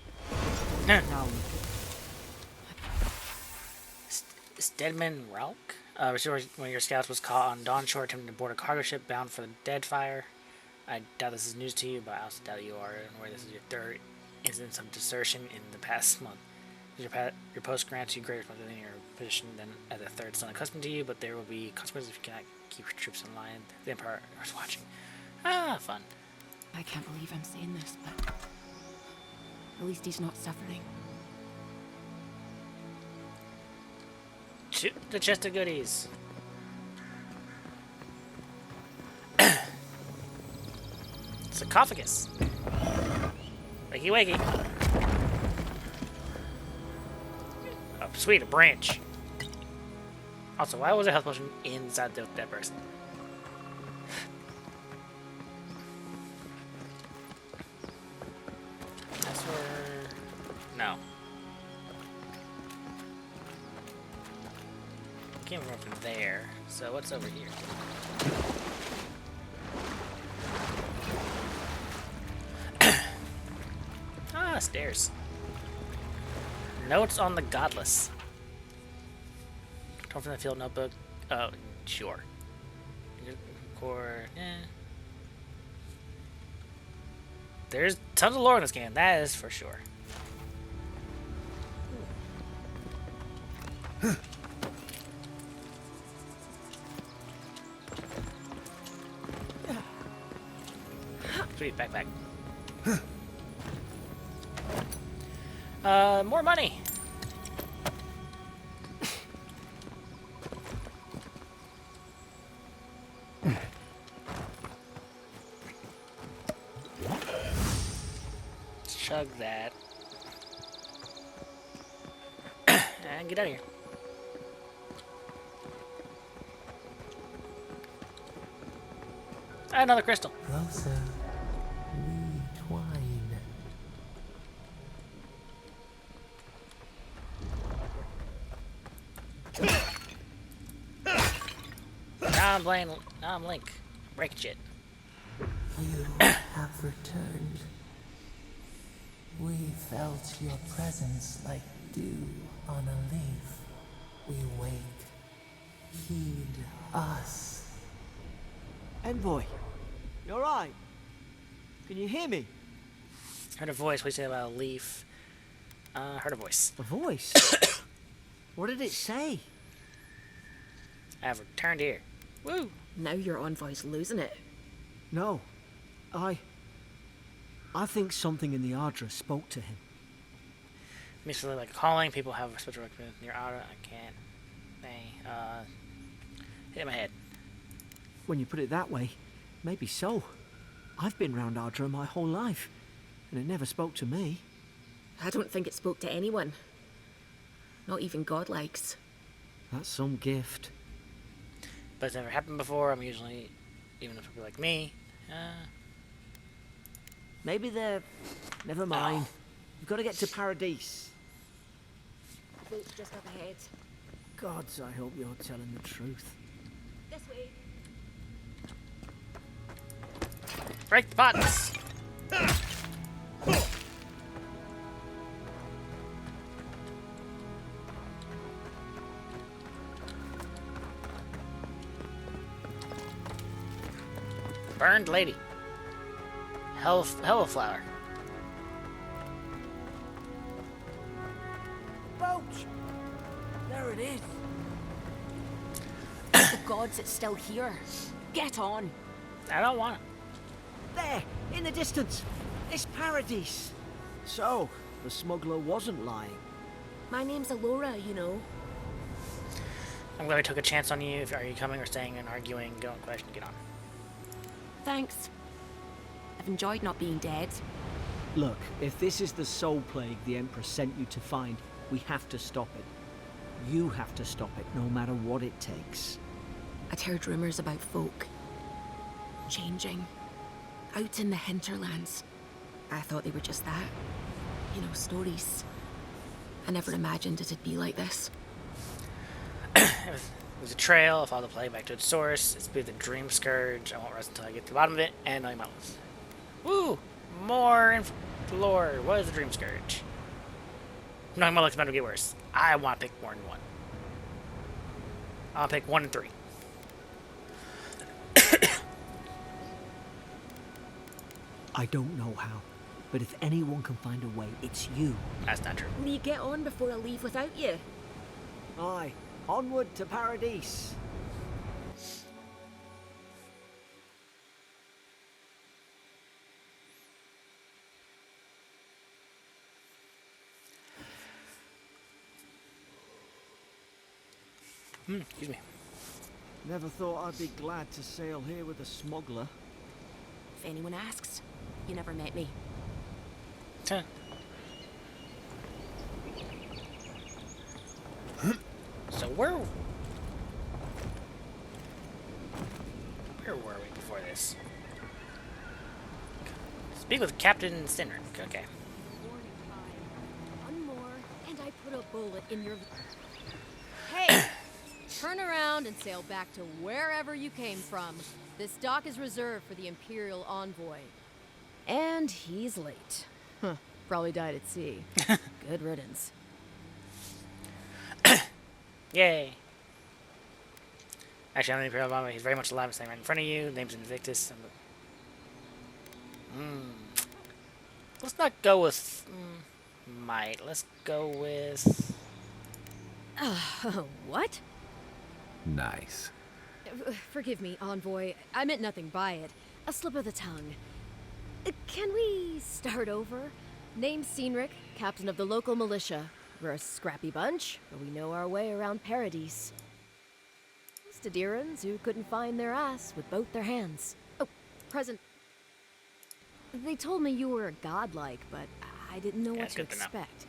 Huh. Now look Stedman Ralk? Restore one of your scouts was caught on Dawn Shore attempting to board a cargo ship bound for the Deadfire. I doubt this is news to you, but I also doubt you are aware this is your third instance of desertion in the past month. Your post grants you greater responsibility in your position than as a third son accustomed to you, but there will be consequences if you cannot keep your troops in line. The Emperor is watching. Ah, fun. I can't believe I'm saying this, but at least he's not suffering. Shoot the chest of goodies. Sarcophagus. Wakey wakey. Oh, sweet, a branch. Also, why was a health potion inside that person? That's where... No. came from there. So what's over here? Ah, stairs. Notes on the godless. Torn from the field notebook. Oh, sure. Core. There's tons of lore in this game. That is for sure. Sweet backpack. More money. Chug that. And get out of here. Another crystal. Closer, we twine. Now I'm playing. Now I'm Link. Break shit. You have returned. We felt your presence like dew on a leaf. We wake. Heed us. Envoy, you alright? Can you hear me? Heard a voice. What do you say about a leaf? Heard a voice. A voice? What did it say? I've returned here. Woo! Now your envoy's losing it. No. I think something in the Ardra spoke to him. Makes it look like a calling. People have a special recommend near Aura. I can't. They, hit my head. When you put it that way, maybe so. I've been round Ardra my whole life, and it never spoke to me. I don't think it spoke to anyone. Not even godlikes. That's some gift. But it's never happened before. I'm usually, even if people like me, Maybe they're... Never mind. You've got to get to Paradise. Boat's just up ahead. Gods, I hope you're telling the truth. This way. break the pots. Burned lady. Hell flower. Boat! There it is. The gods, it's still here. Get on. I don't want it. There, in the distance. It's Paradise. So, the smuggler wasn't lying. My name's Alora, you know. I'm glad I took a chance on you. Are you coming or staying and arguing? Don't question. Get on. Thanks. I've enjoyed not being dead. Look, if this is the soul plague the Emperor sent you to find, we have to stop it. You have to stop it, no matter what it takes. I'd heard rumors about folk changing out in the hinterlands. I thought they were just that. You know, stories. I never imagined it'd be like this. It was a trail. Follow the plague back to its source. It's been the dream scourge. I won't rest until I get to the bottom of it and know my mountains. Woo! More lore. What is the dream scourge? Knowing my luck's about to get worse. I want to pick more than one. I'll pick 1 and 3. I don't know how, but if anyone can find a way, it's you. That's not true. Will you get on before I leave without you? Aye, onward to Paradise. Excuse me. Never thought I'd be glad to sail here with a smuggler. If anyone asks, you never met me. Huh. So where were we before this? Speak with Captain Sinrick. Okay. One more, and I put a bullet in your... Hey! Turn around and sail back to wherever you came from. This dock is reserved for the Imperial envoy. And he's late. Huh. Probably died at sea. Good riddance. Yay. Actually, I'm the Imperial Envoy. He's very much alive and standing right in front of you. Name's Invictus. Let's not go with might. Let's go with... What? Nice. Forgive me, envoy. I meant nothing by it. A slip of the tongue. Can we start over? Name's Cynric, captain of the local militia. We're a scrappy bunch, but we know our way around Paradise. Stadirans who couldn't find their ass with both their hands. Oh, present. They told me you were godlike, but I didn't know what to expect.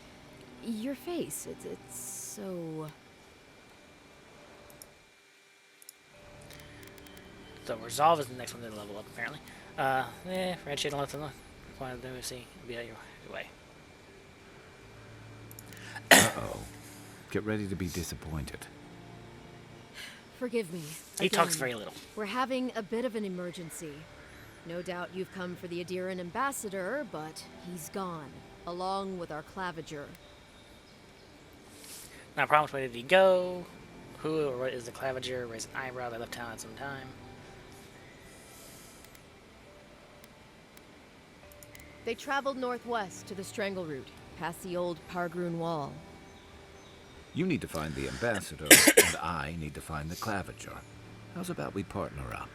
Your face, it's so... So Resolve is the next one to level up, apparently. Red shade left on the point of the see. Be out your way. Uh-oh. Get ready to be disappointed. Forgive me. He talks very little. We're having a bit of an emergency. No doubt you've come for the Adiran ambassador, but he's gone, along with our claviger. Not a problem. Where did he go? Who or what is the claviger? Raise an eyebrow. They left town at some time. They traveled northwest to the Strangle Route, past the old Pargroon Wall. You need to find the ambassador, and I need to find the claviger. How's about we partner up?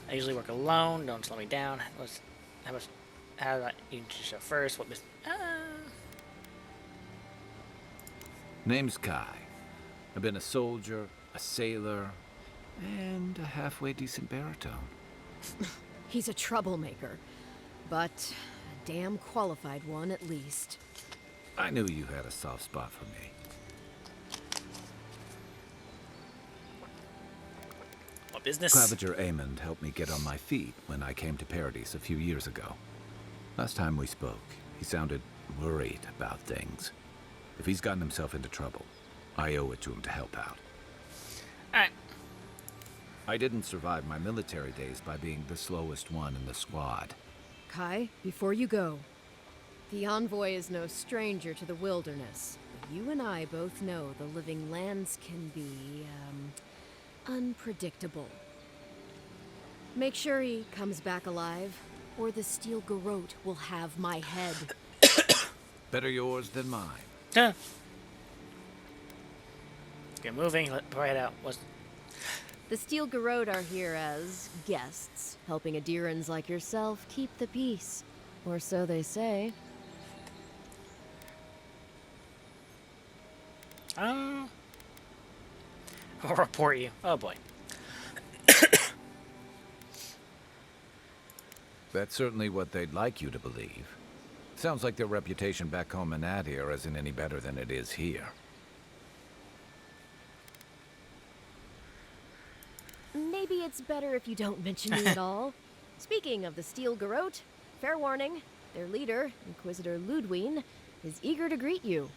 I usually work alone. Don't slow me down. How do I introduce yourself first? What mis... Name's Kai. I've been a soldier, a sailor, and a halfway decent baritone. He's a troublemaker, but a damn qualified one at least. I knew you had a soft spot for me. What business? Claviger Amond helped me get on my feet when I came to Paradise a few years ago. Last time we spoke, he sounded worried about things. If he's gotten himself into trouble, I owe it to him to help out. Alright. I didn't survive my military days by being the slowest one in the squad. Kai, before you go, the envoy is no stranger to the wilderness. But you and I both know the living lands can be, unpredictable. Make sure he comes back alive, or the steel garrote will have my head. Better yours than mine. Huh. Get moving. Before I head out. The steel garrote are here as guests, helping Adirans like yourself keep the peace. Or so they say. I'll report you. Oh boy. That's certainly what they'd like you to believe. Sounds like their reputation back home in Adir isn't any better than it is here. Maybe it's better if you don't mention me at all. Speaking of the steel garrote, fair warning, their leader, Inquisitor Ludwine, is eager to greet you.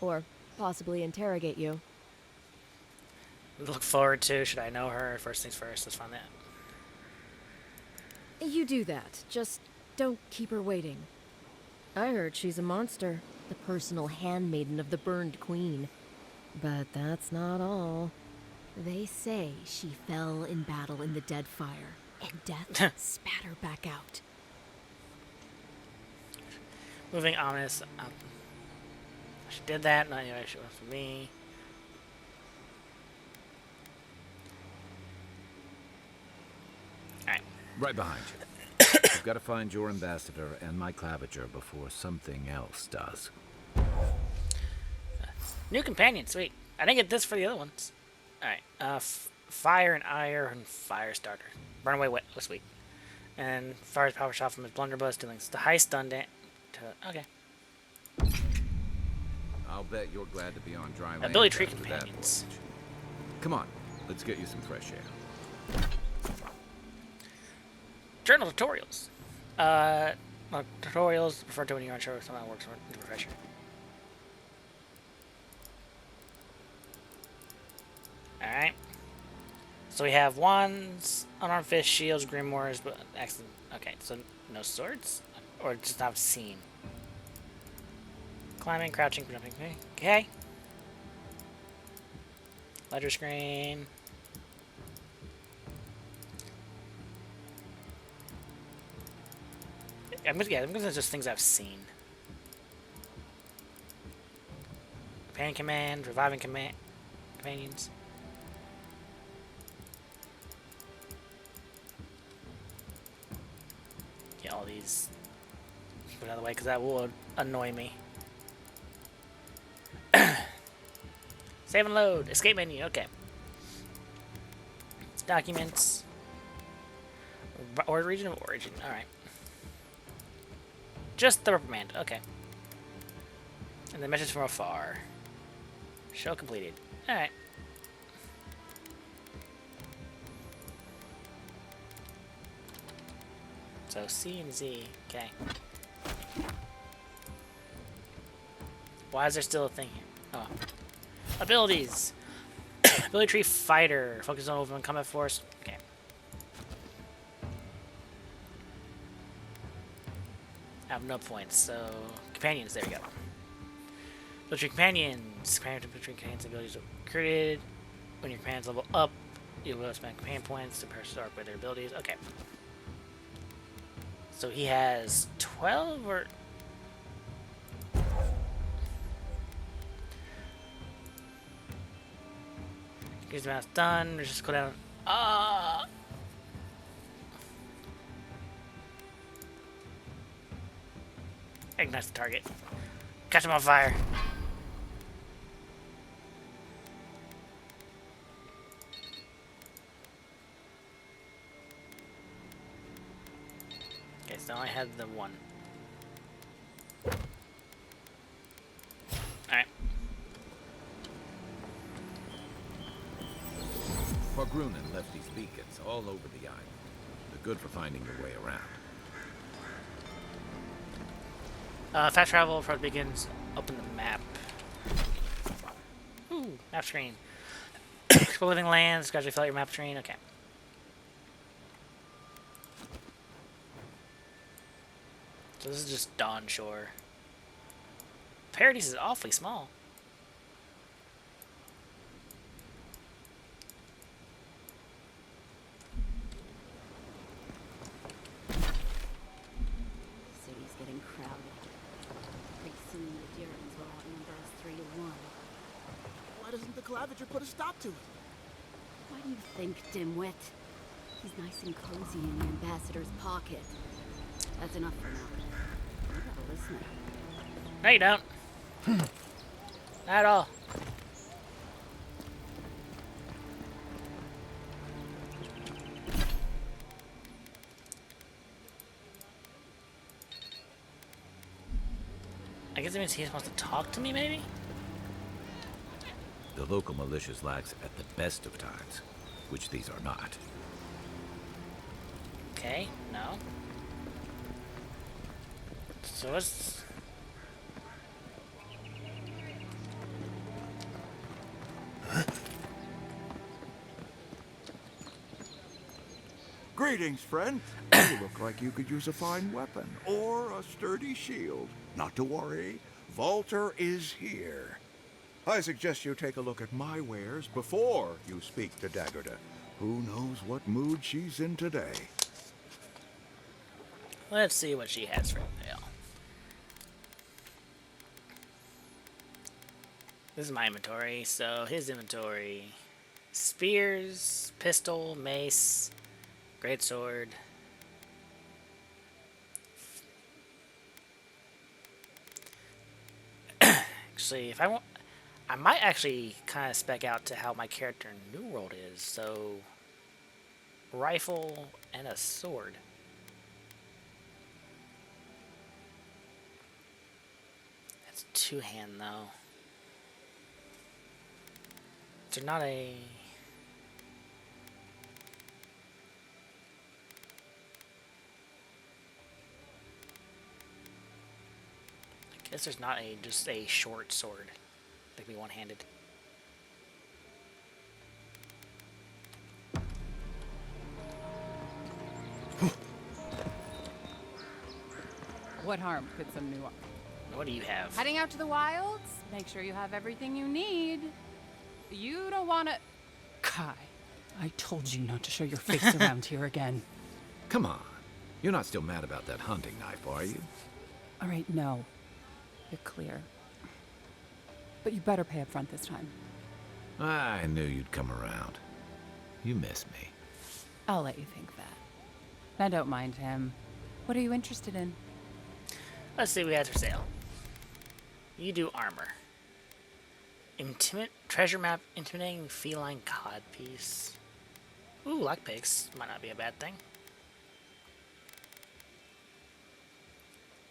Or possibly interrogate you. Look forward to. Should I know her? First things first. Let's find that. You do that. Just don't keep her waiting. I heard she's a monster. The personal handmaiden of the Burned Queen. But that's not all. They say she fell in battle in the Dead Fire, and death spat her back out. Moving ominous. She did that. Not anyway. She was for me. Alright. Right behind you. You've got to find your ambassador and my claviger before something else does. New companion. Sweet. I didn't get this for the other ones. Alright. Fire and ire and fire starter. Burn away wet. Oh, sweet. And fires power shot from his blunderbuss, dealing the high stun to... Okay. I'll bet you're glad to be on dry land. Ability tree after that companions. voyage. Come on, let's get you some fresh air. Journal tutorials. Tutorials refer to when you're unsure if somehow works with refresher. Alright. So we have wands, unarmed fists, shields, grimoires, but excellent. Okay, so no swords? Or just not seen? Climbing, crouching, jumping. Okay. Ledger screen. I'm gonna just things I've seen. Companion command, reviving companions. Get all these put out of the way because that will annoy me. Save and load. Escape menu. Okay. Documents. Or region of origin. Alright. Just the reprimand. Okay. And the message from afar. Show completed. Alright. So C and Z. Okay. Why is there still a thing here? Oh. Abilities. Ability tree fighter. Focus on overwhelming combat force. Okay. I have no points, so companions, there we go. Ability tree companions. Ability tree companions abilities are created. When your companions level up, you will spend companion points to start with their abilities. Okay. So he has 12 or here's the mouse done. Let's just go down. Ignite the target. Catch him on fire. Okay, so I had the one. Alright. Grunin left these beacons all over the island. They're good for finding your way around. Fast travel for the beacons. Open the map. Ooh, map screen. Explore living lands. Gradually fill out your map screen. Okay. So this is just Dawn Shore. Paradise is awfully small. City's getting crowded. Pretty soon the Durans will outnumber us 3 to 1. Why doesn't the Clavager put a stop to it? Why do you think, dimwit? He's nice and cozy in the ambassador's pocket. That's enough for now. You gotta listen. No, you don't. Not at all. I guess it means he wants to talk to me, maybe? The local militia's lax at the best of times, which these are not. Okay, no. So it's... Greetings, friend. You look like you could use a fine weapon or a sturdy shield. Not to worry, Volter is here. I suggest you take a look at my wares before you speak to Daggerda. Who knows what mood she's in today? Let's see what she has for sale. This is my inventory, so his inventory. Spears, pistol, mace, greatsword. Actually, if I want... I might actually kind of spec out to how my character in New World is, so... Rifle and a sword. That's two-hand, though. Is there not a... I guess there's not just a short sword that can be one-handed. What harm could some new... What do you have? Heading out to the wilds? Make sure you have everything you need. You don't want to... Kai, I told you not to show your face around here again. Come on. You're not still mad about that hunting knife, are you? All right, no. You're clear. But you better pay up front this time. I knew you'd come around. You miss me. I'll let you think that. I don't mind him. What are you interested in? Let's see what we have for sale. You do armor. Treasure map, intimidating feline codpiece. Ooh, lockpicks. Might not be a bad thing.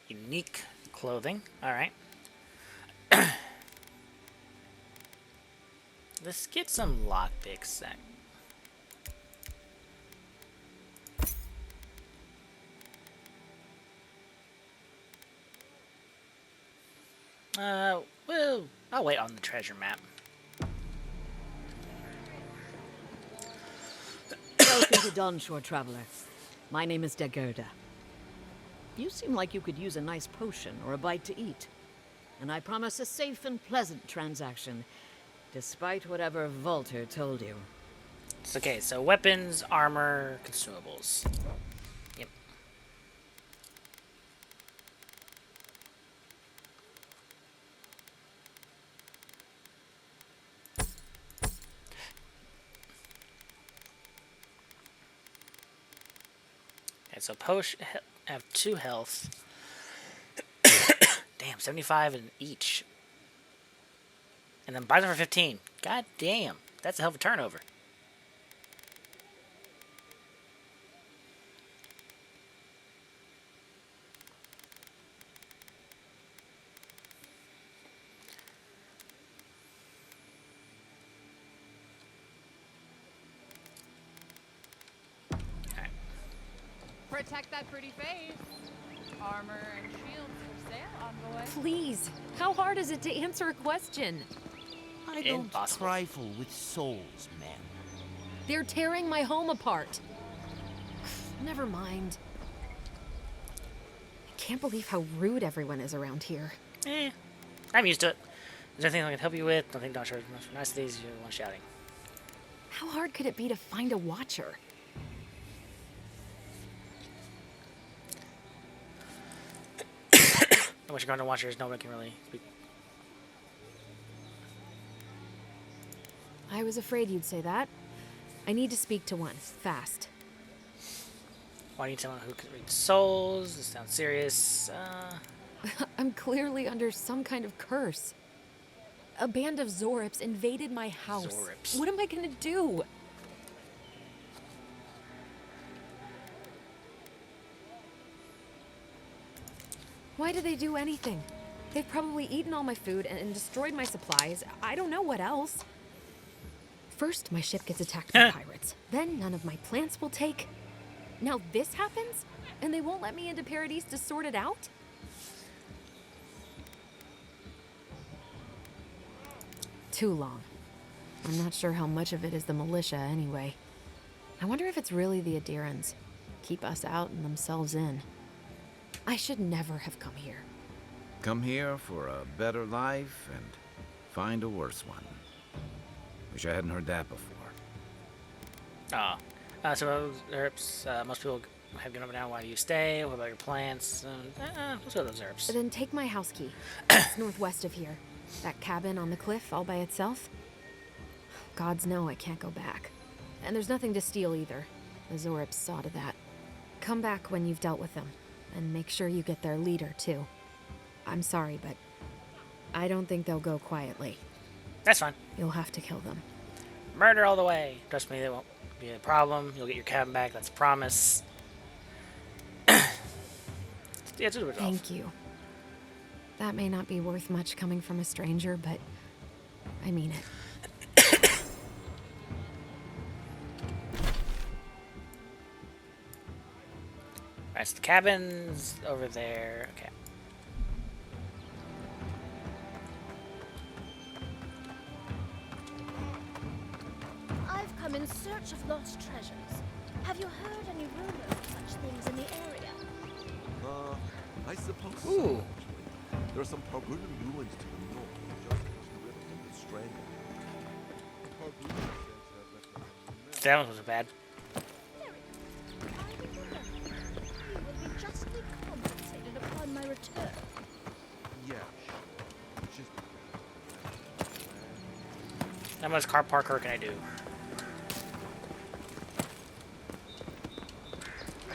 Unique clothing. Alright. Let's get some lockpicks then. Well, I'll wait on the treasure map. Welcome to Dawnshore, traveler. My name is Dagerda. You seem like you could use a nice potion or a bite to eat. And I promise a safe and pleasant transaction, despite whatever Volter told you. It's okay, so weapons, armor, consumables. Yep. Okay, so potion, I have 2 health. Damn, 75 in each. And then buy them for 15. God damn, that's a hell of a turnover. Protect that pretty face. Armor and shields for sale, envoy. Please, how hard is it to answer a question? I don't Impossible. trifle with souls, man. They're tearing my home apart. Never mind. I can't believe how rude everyone is around here. I'm used to it. Is there anything I can help you with? Nothing, not sure. Niceties, you're the one shouting. How hard could it be to find a watcher? Once you're going to watchers, no one can really speak. I was afraid you'd say that. I need to speak to one, fast. Why do you need someone who can read souls? This sounds serious. I'm clearly under some kind of curse. A band of Zorips invaded my house. Zorips. What am I gonna do? Why did they do anything? They've probably eaten all my food and destroyed my supplies. I don't know what else. First, my ship gets attacked by pirates. Then none of my plants will take. Now this happens? And they won't let me into Paradise to sort it out? Too long. I'm not sure how much of it is the militia anyway. I wonder if it's really the Adirans. Keep us out and themselves in. I should never have come here. Come here for a better life and find a worse one. Wish I hadn't heard that before. So herbs, most people have given up now. Why do you stay? What about your plants? Let's go to those herbs. Then take my house key. It's northwest of here. That cabin on the cliff all by itself. Gods know I can't go back. And there's nothing to steal either. The Zorips saw to that. Come back when you've dealt with them. And make sure you get their leader, too. I'm sorry, but I don't think they'll go quietly. That's fine. You'll have to kill them. Murder all the way. Trust me, that won't be a problem. You'll get your cabin back. That's a promise. Yeah, it's a Thank you. That may not be worth much coming from a stranger, but I mean it. Alright, so the cabin's over there. Okay. I've come in search of lost treasures. Have you heard any rumors of such things in the area? I suppose Ooh. so, actually. There are some Tarbunan ruins to the north, just across the river from the strand. Tarbunan said to have left behind That one wasn't bad. You will be justly compensated upon my return. Yeah, sure. Just How much car parkour can I do?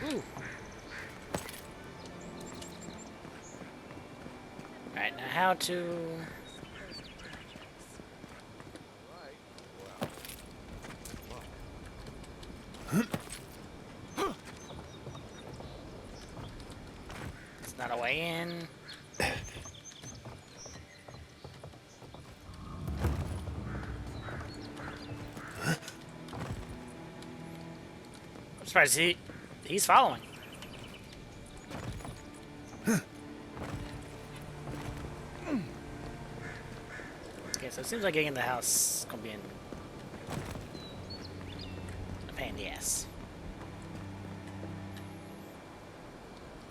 Ooh. Alright, now how to... It's not a way in. I'm surprised he's following. Okay, so it seems like getting in the house is gonna be a pain in the ass.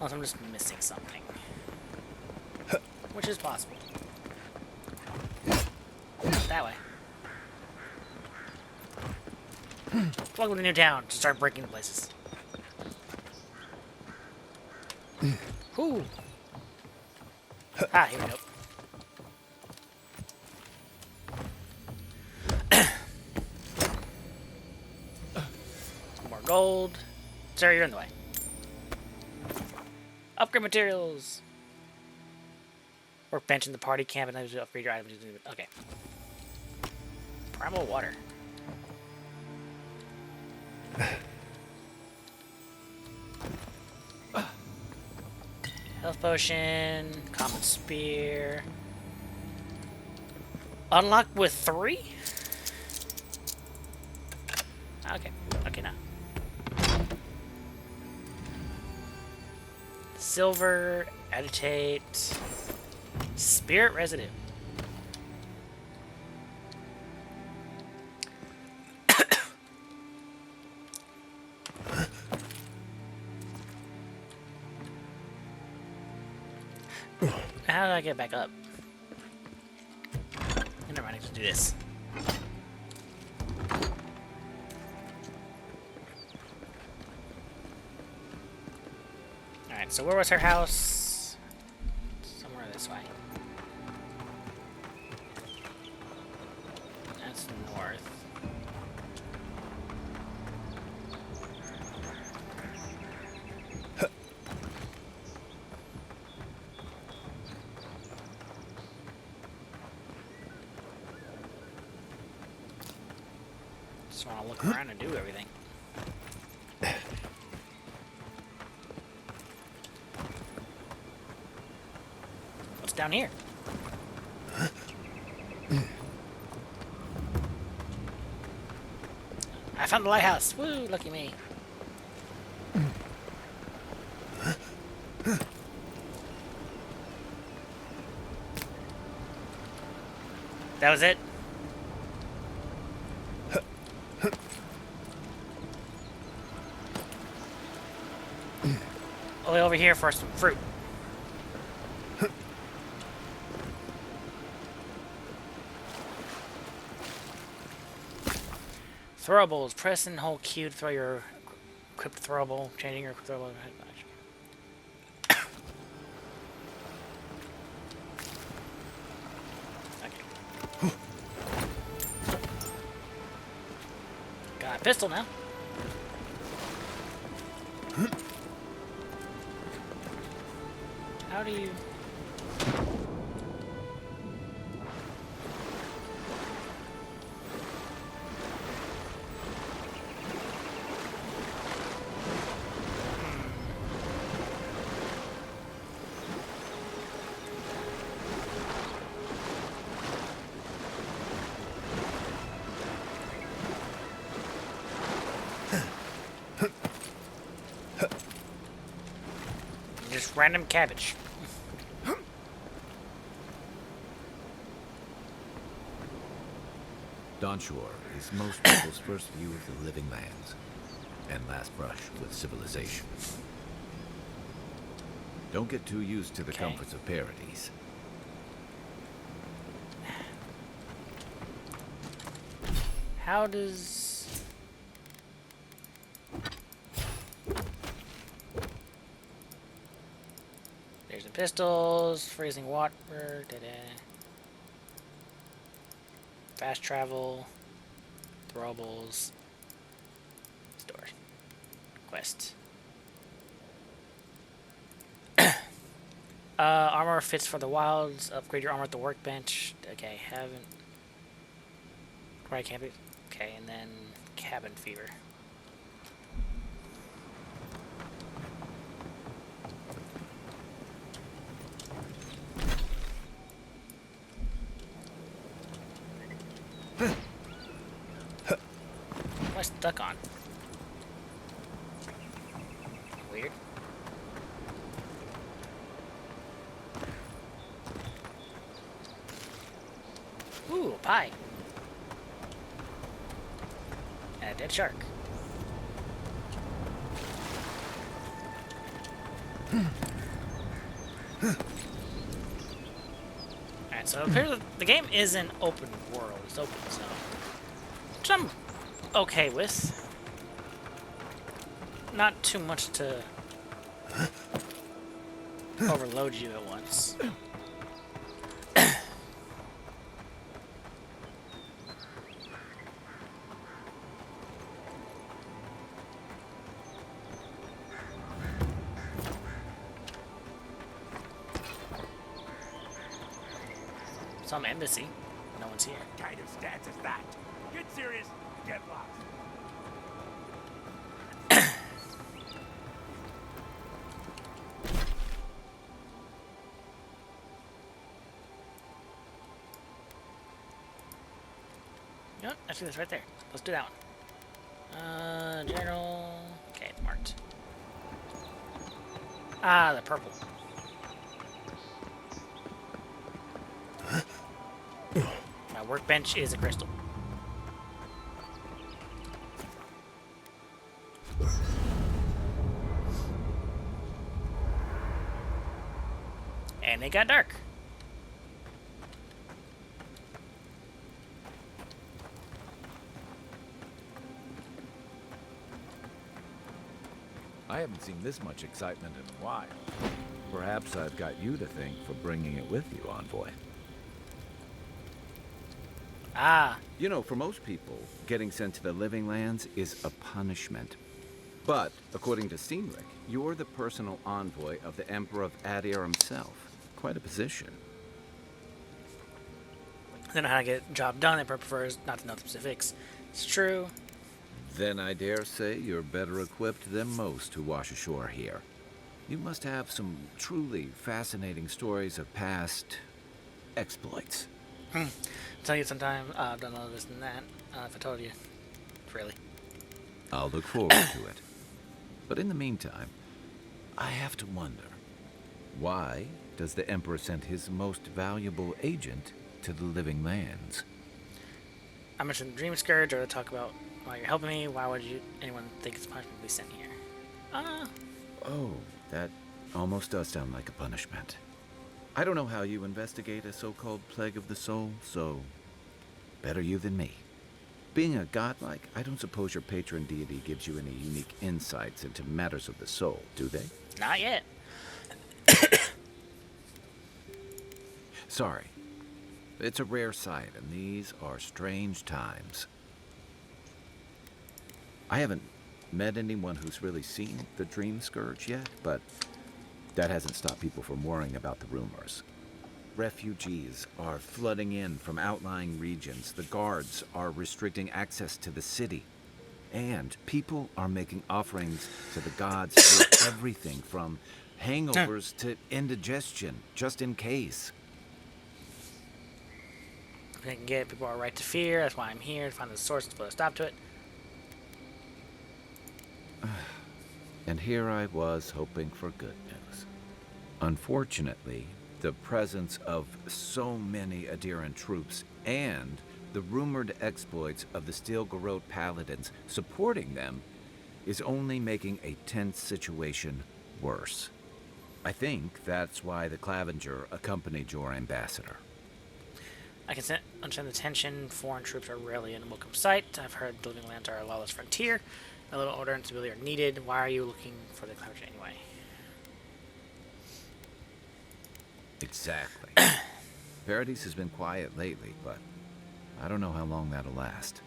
Unless I'm just missing something. Which is possible. That way. Welcome to New Town to start breaking the places. Ooh. Ah, here we go. Some more gold. Sorry, you're in the way. Upgrade materials. Workbench in the party camp and then upgrade your items. Okay. Primal water. Health potion, common spear. Unlocked with 3? Okay, okay now. Silver, agitate, spirit residue. How did I get back up? Never mind, I can do this. Alright, so where was her house? Somewhere this way. That's north. Just want to look around and do everything. What's down here? I found the lighthouse. Woo, lucky me. That was it? All the way over here for some fruit. Throwables. Press and hold Q to throw your equipped throwable. Changing your equipped throwable. Okay. Got a pistol now. How do you... Just random cabbage. Dawnshore is most people's first view of the living lands. and last brush with civilization. Don't get too used to the comforts of Paradise. How does... There's the pistols, freezing water, fast travel, throwables, store, quest. Armor fits for the wilds, upgrade your armor at the workbench. Okay, haven't... Right, can't be... Okay, and then cabin fever. What am I stuck on? Weird. Ooh, a pie. And a dead shark. Alright, so apparently the game is an open world. It's open zone. Which I'm okay with. Not too much to overload you at once. Some embassy. No one's here. What kind of stance is that? Get serious, get lost. You know what? Actually, that's right there. Let's do that one. General. Okay, marked. Ah, the purple. My workbench is a crystal. And it got dark. I haven't seen this much excitement in a while. Perhaps I've got you to thank for bringing it with you, Envoy. Ah. You know, for most people, getting sent to the Living Lands is a punishment. But, according to Steenrick, you're the personal envoy of the Emperor of Adir himself. Quite a position. I don't know how to get the job done. Emperor prefers not to know the specifics. It's true. Then I dare say you're better equipped than most who wash ashore here. You must have some truly fascinating stories of past exploits. Tell you sometime. I've done all this and that. If I told you. Really. I'll look forward to it. But in the meantime, I have to wonder, why does the Emperor send his most valuable agent to the Living Lands? I mentioned Dream Scourge, or to talk about why you're helping me. Why would anyone think it's punishment to be sent here? Oh, that almost does sound like a punishment. I don't know how you investigate a so-called plague of the soul, so better you than me. Being a godlike, I don't suppose your patron deity gives you any unique insights into matters of the soul, do they? Not yet. Sorry. It's a rare sight, and these are strange times. I haven't met anyone who's really seen the Dream Scourge yet, but that hasn't stopped people from worrying about the rumors. Refugees are flooding in from outlying regions. The guards are restricting access to the city. And people are making offerings to the gods for everything from hangovers to indigestion, just in case. I can get people are right to fear. That's why I'm here, to find the source and put a stop to it. And here I was hoping for good news. Unfortunately, the presence of so many Adiran troops and the rumored exploits of the Steel Garrote paladins supporting them is only making a tense situation worse. I think that's why the Clavenger accompanied your ambassador. I can understand the tension. Foreign troops are rarely in a welcome sight. I've heard the Living Lands are a lawless frontier. A little order and stability are needed. Why are you looking for the Clavenger anyway? Exactly. Paradise has been quiet lately, but I don't know how long that'll last.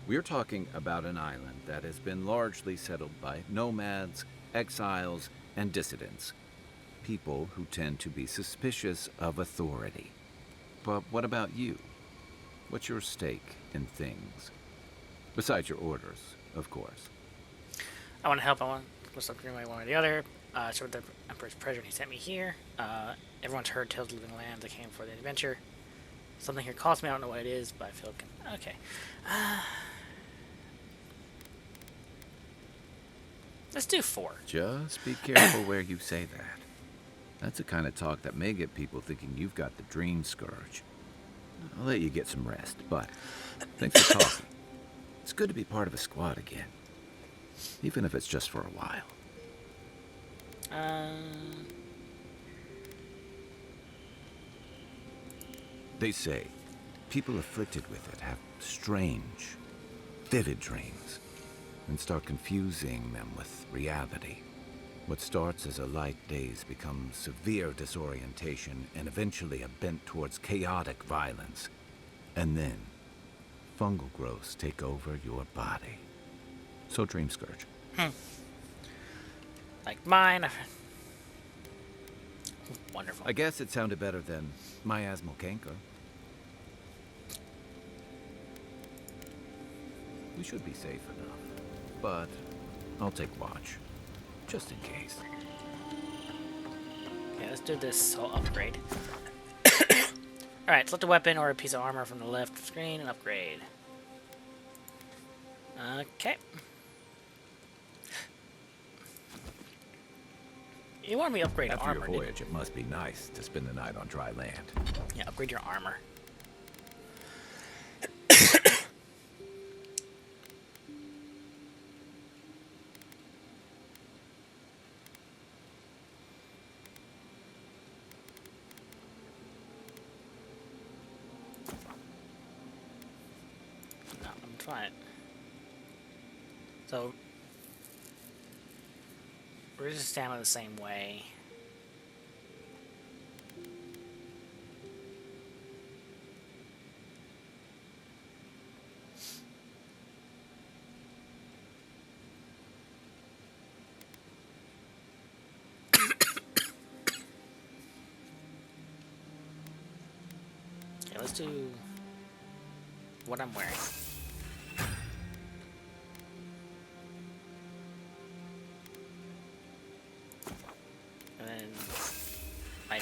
We're talking about an island that has been largely settled by nomads, exiles, and dissidents. People who tend to be suspicious of authority. But what about you? What's your stake in things? Besides your orders, of course. I want to help. I want to stop doing one or the other. Serve the Emperor's pleasure, and he sent me here. Everyone's heard tales of Living Lands. I came for the adventure. Something here calls me. I don't know what it is, but I feel okay. Let's do 4. Just be careful where you say that. That's the kind of talk that may get people thinking you've got the dream scourge. I'll let you get some rest, but thanks for talking. It's good to be part of a squad again. Even if it's just for a while. They say people afflicted with it have strange, vivid dreams and start confusing them with reality. What starts as a light daze becomes severe disorientation and eventually a bent towards chaotic violence. And then, fungal growths take over your body. So dream scourge. Like mine. Wonderful. I guess it sounded better than miasmal canker. We should be safe enough, but I'll take watch, just in case. Okay, let's do this soul upgrade. Alright, select a weapon or a piece of armor from the left screen and upgrade. Okay. You want me to upgrade After armor, your voyage, it must be nice to spend the night on dry land. Yeah, upgrade your armor. No, I'm trying. So we're just stamina the same way. Okay, let's do what I'm wearing. And then my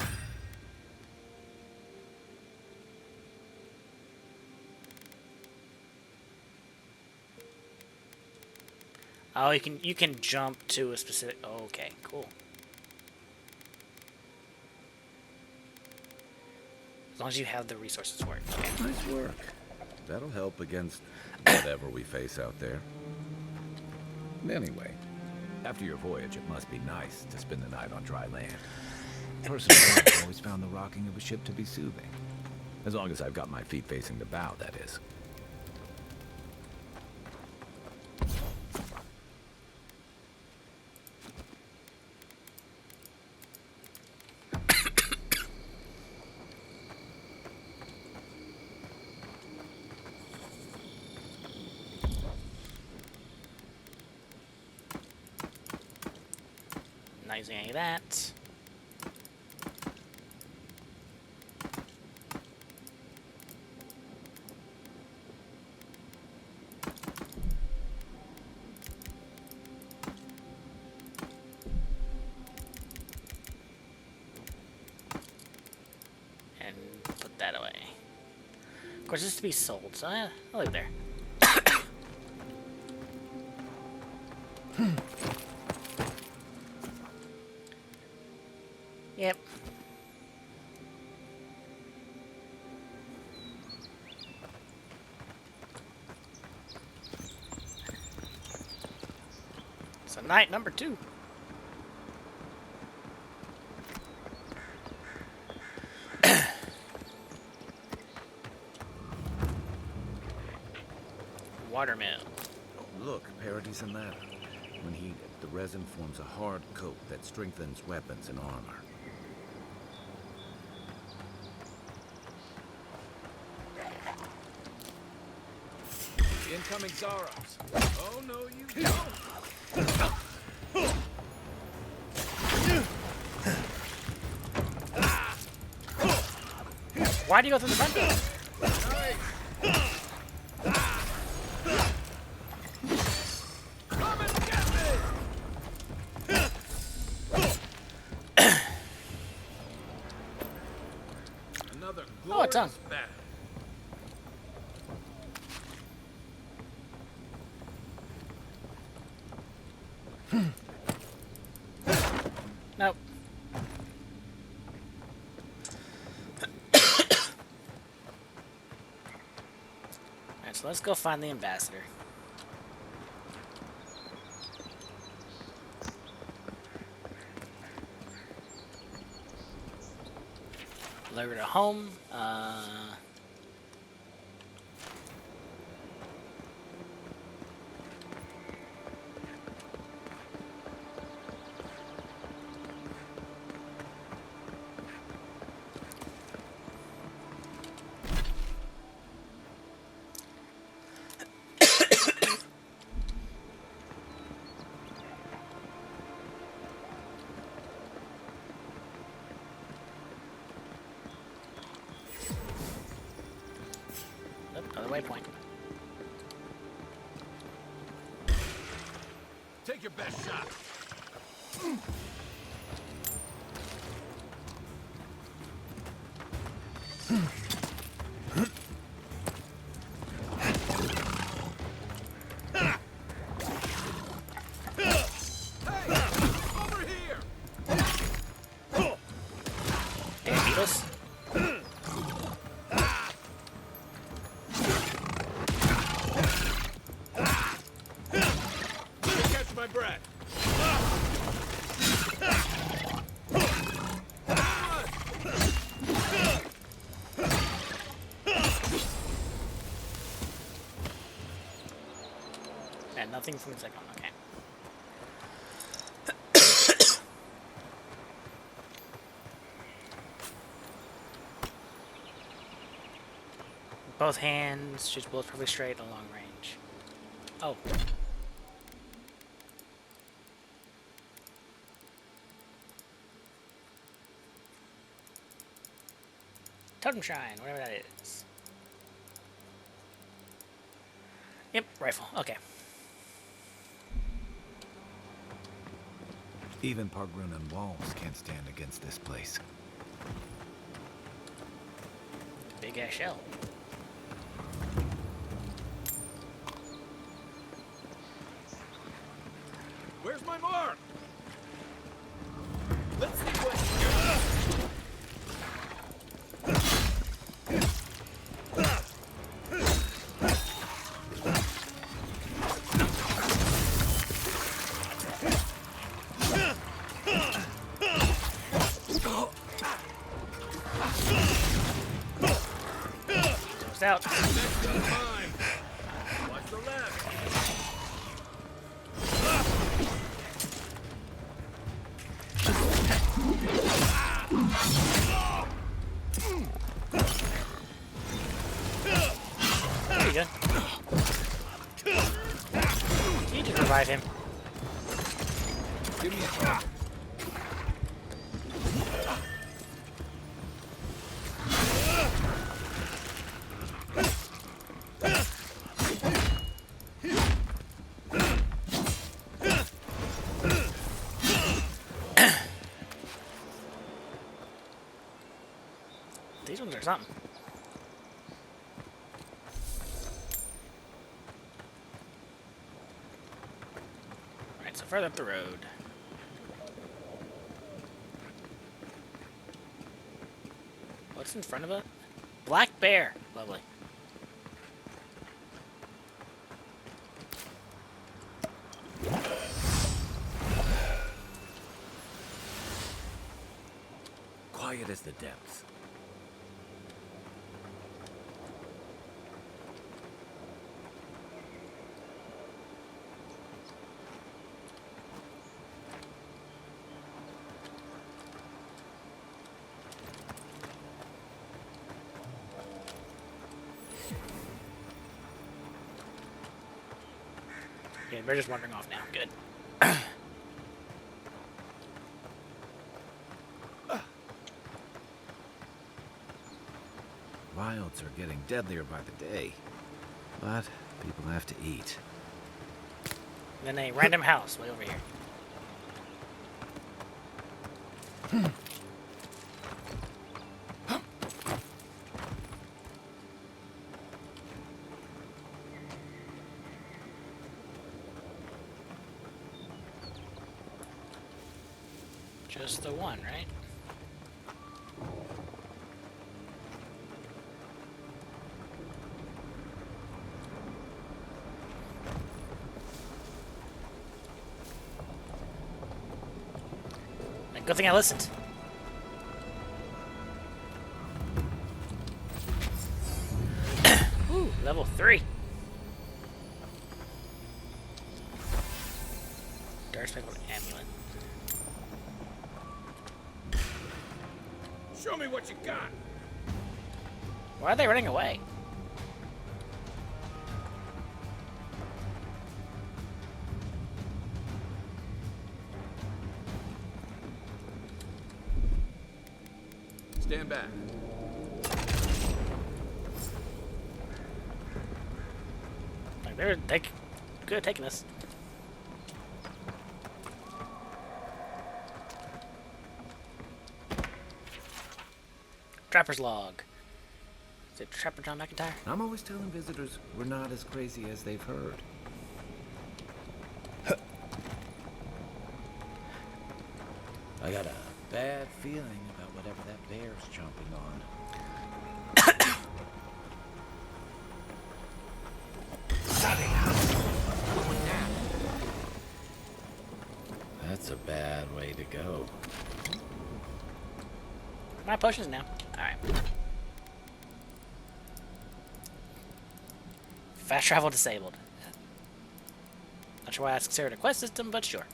oh, you can jump to a specific. Oh, okay, cool. As long as you have the resources for it. Okay. Nice work. That'll help against whatever we face out there. Anyway, after your voyage, it must be nice to spend the night on dry land. Personally, I've always found the rocking of a ship to be soothing. As long as I've got my feet facing the bow, that is. Not using any of that. And put that away. Of course, this is to be sold, so I'll leave it there. Yep. Night number 2. Watermill. Oh, look, Parady's in that. When heated, the resin forms a hard coat that strengthens weapons and armor. Incoming Zaros. Oh, no, you don't. Why do you go through the front door? Another Oh, a tongue. battle. Nope. Alright, so let's go find the ambassador. Lure her to home. Another waypoint. Take your best shot. And nothing from the second one, okay. Both hands, shoots bullets perfectly straight and long range. Oh. Totem Shrine, whatever that is. Yep, rifle, okay. Even Pargrunan walls can't stand against this place. Big ass shell. Where's my mark? Let's see what... Out. Watch the left. There you go. You need to revive him. Give me a shot. These ones are something. Alright, so further up the road. What's in front of it? Black bear. Lovely. the depths. Yeah, they're just wandering off now. Good. Wilds are getting deadlier by the day, but people have to eat. And then a random house way over here. Just the one, right? Good thing I listened. Ooh, level 3. Dark Speckled Amulet. Show me what you got. Why are they running away? Stand back. Like they could have taken us. Trapper's log. Is it Trapper John McIntyre? I'm always telling visitors we're not as crazy as they've heard. I got a bad feeling about whatever that bear's chomping on. That's a bad way to go. My potions now. Alright. Fast travel disabled. Not sure why that's considered a quest system, but sure.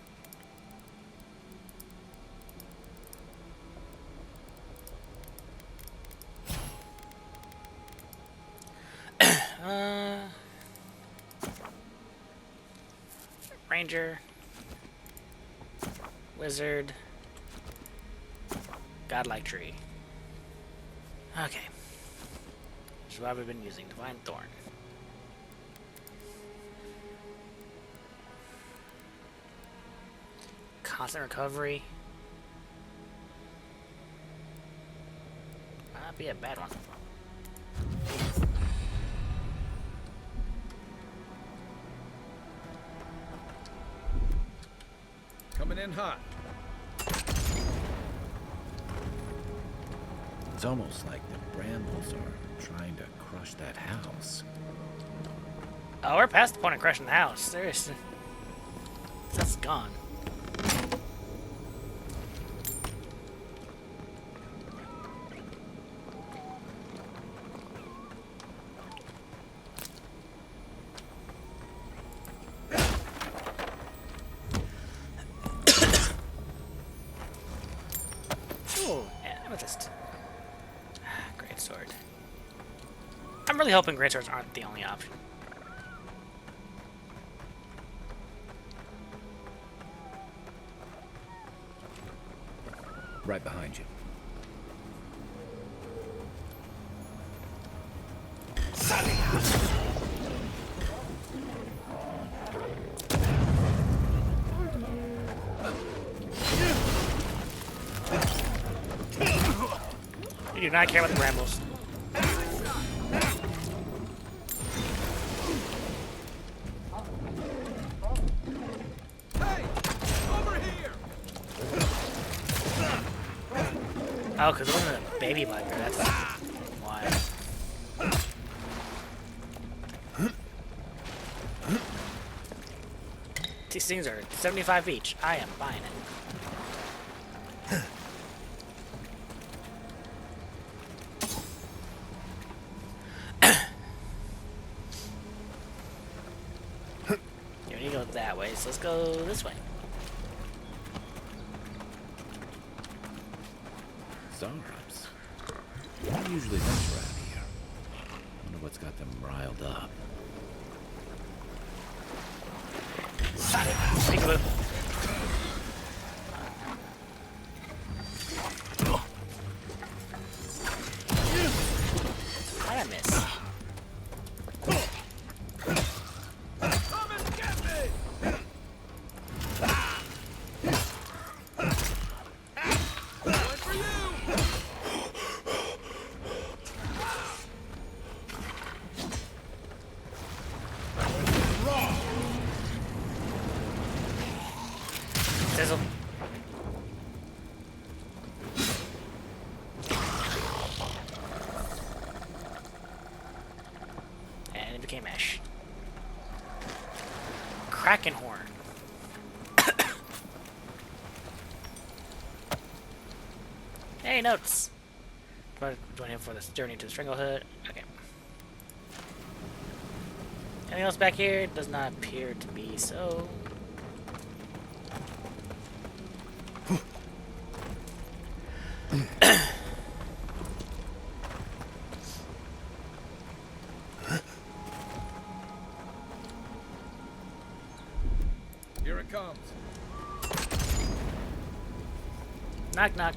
Ranger. Wizard. Godlike tree. Okay. This is what we've been using. Divine Thorn. Constant recovery. Might not be a bad one. Coming in hot. It's almost like the brambles are trying to crush that house. Oh, we're past the point of crushing the house. Seriously. That's gone. Oh, amethyst. Great sword. I'm really hoping great swords aren't the only option. Right behind you. You do not care about the brambles. Oh, because it wasn't a baby viper. That's why. These things are 75 each. I am buying it. So let's go this way. Startups. They don't usually venture out here. Wonder what's got them riled up. Peekaboo. How'd I miss? Sizzle. And it became ash. Kraken horn. Hey, notes. Join him for this journey to the Stranglehood. Okay. Anything else back here? It does not appear to be so. Here it comes. Knock, knock.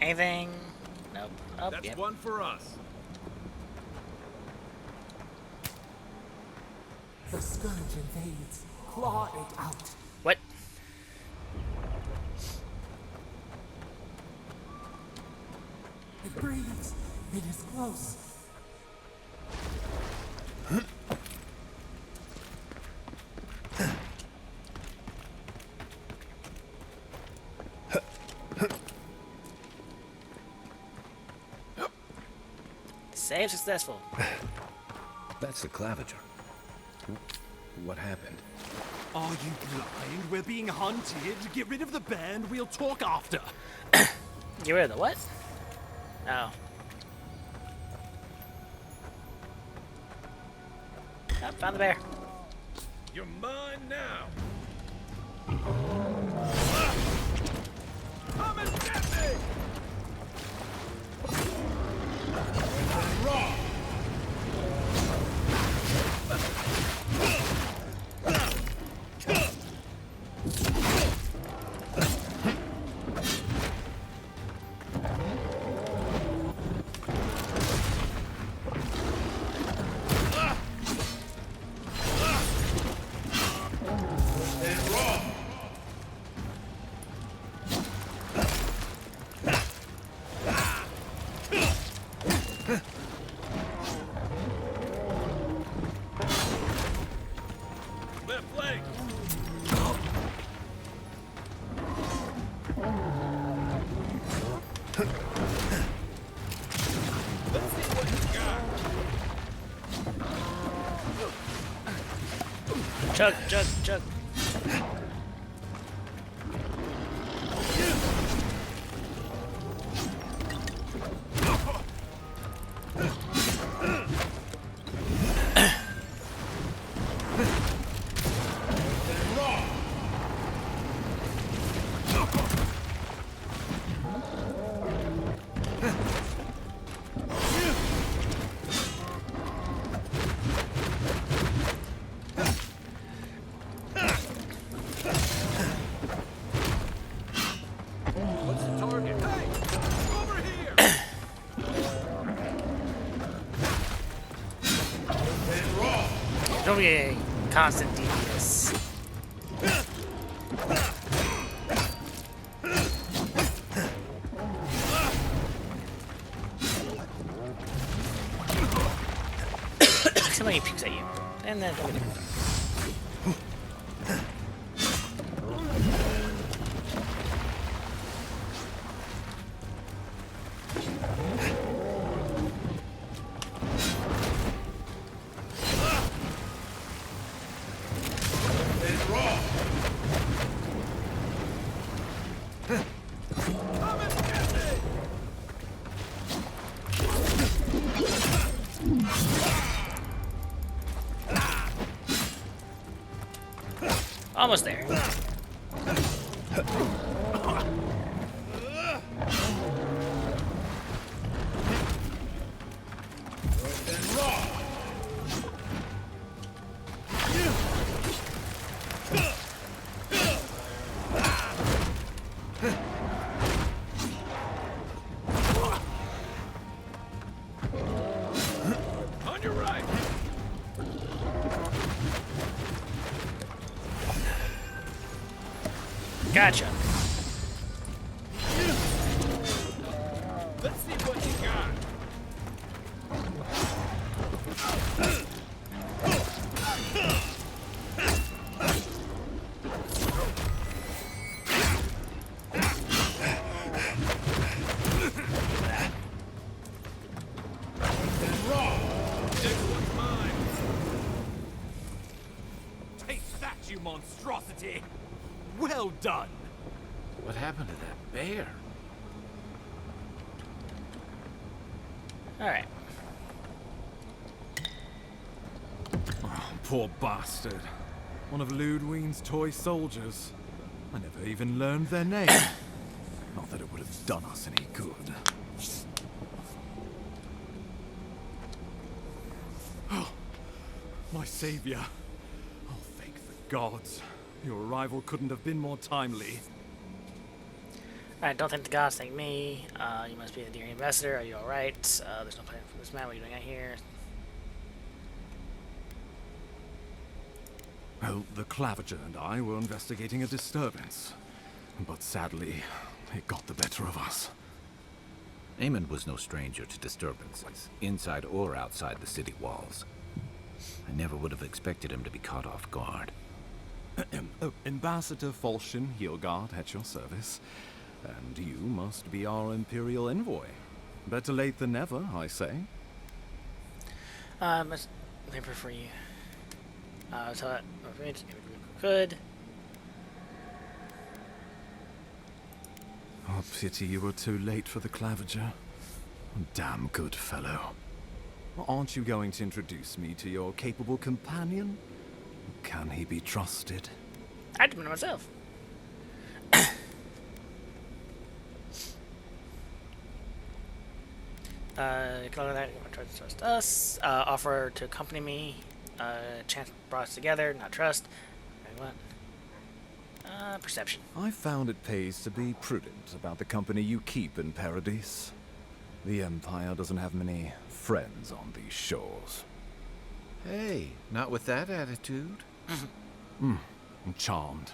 Anything? Nope. Oh, That's yep. one for us. The scourge invades. Claw it out. What? It breathes. It is close. Save successful. That's the claviger. What happened? Are you blind? We're being hunted. Get rid of the band. We'll talk after. Get rid of the what? Oh. Oh, found the bear. You're mine now. Come and get me! Raw! Left leg. Let's see what you got. Chug, chug, chug. What's the target? Hey! Over here! Don't be a constant DPS. Somebody pukes at you. And then Almost there. On your right. Gotcha. Let's see what you got. Taste that, you monstrosity! Well done! What happened to that bear? Alright. Oh, poor bastard. One of Ludwine's toy soldiers. I never even learned their name. Not that it would have done us any good. Oh, my savior. Oh, thank the gods. Your arrival couldn't have been more timely. Alright, don't thank the gods, thank me. You must be the dear ambassador. Are you alright? There's no plan for this man. What are you doing out here? Well, the Clavager and I were investigating a disturbance. But sadly, it got the better of us. Eamon was no stranger to disturbances, inside or outside the city walls. I never would have expected him to be caught off guard. Oh, Ambassador Falchion Heelguard at your service. And you must be our Imperial envoy. Better late than never, I say. Must paper for you. So that could. Oh, pity you were too late for the Clavager. Damn good fellow. Aren't you going to introduce me to your capable companion? Can he be trusted? I did it myself. Color that. Try to trust us. Offer to accompany me. Chance brought us together. Not trust. What? Perception. I found it pays to be prudent about the company you keep in Paradise. The Empire doesn't have many friends on these shores. Hey, not with that attitude. I'm charmed.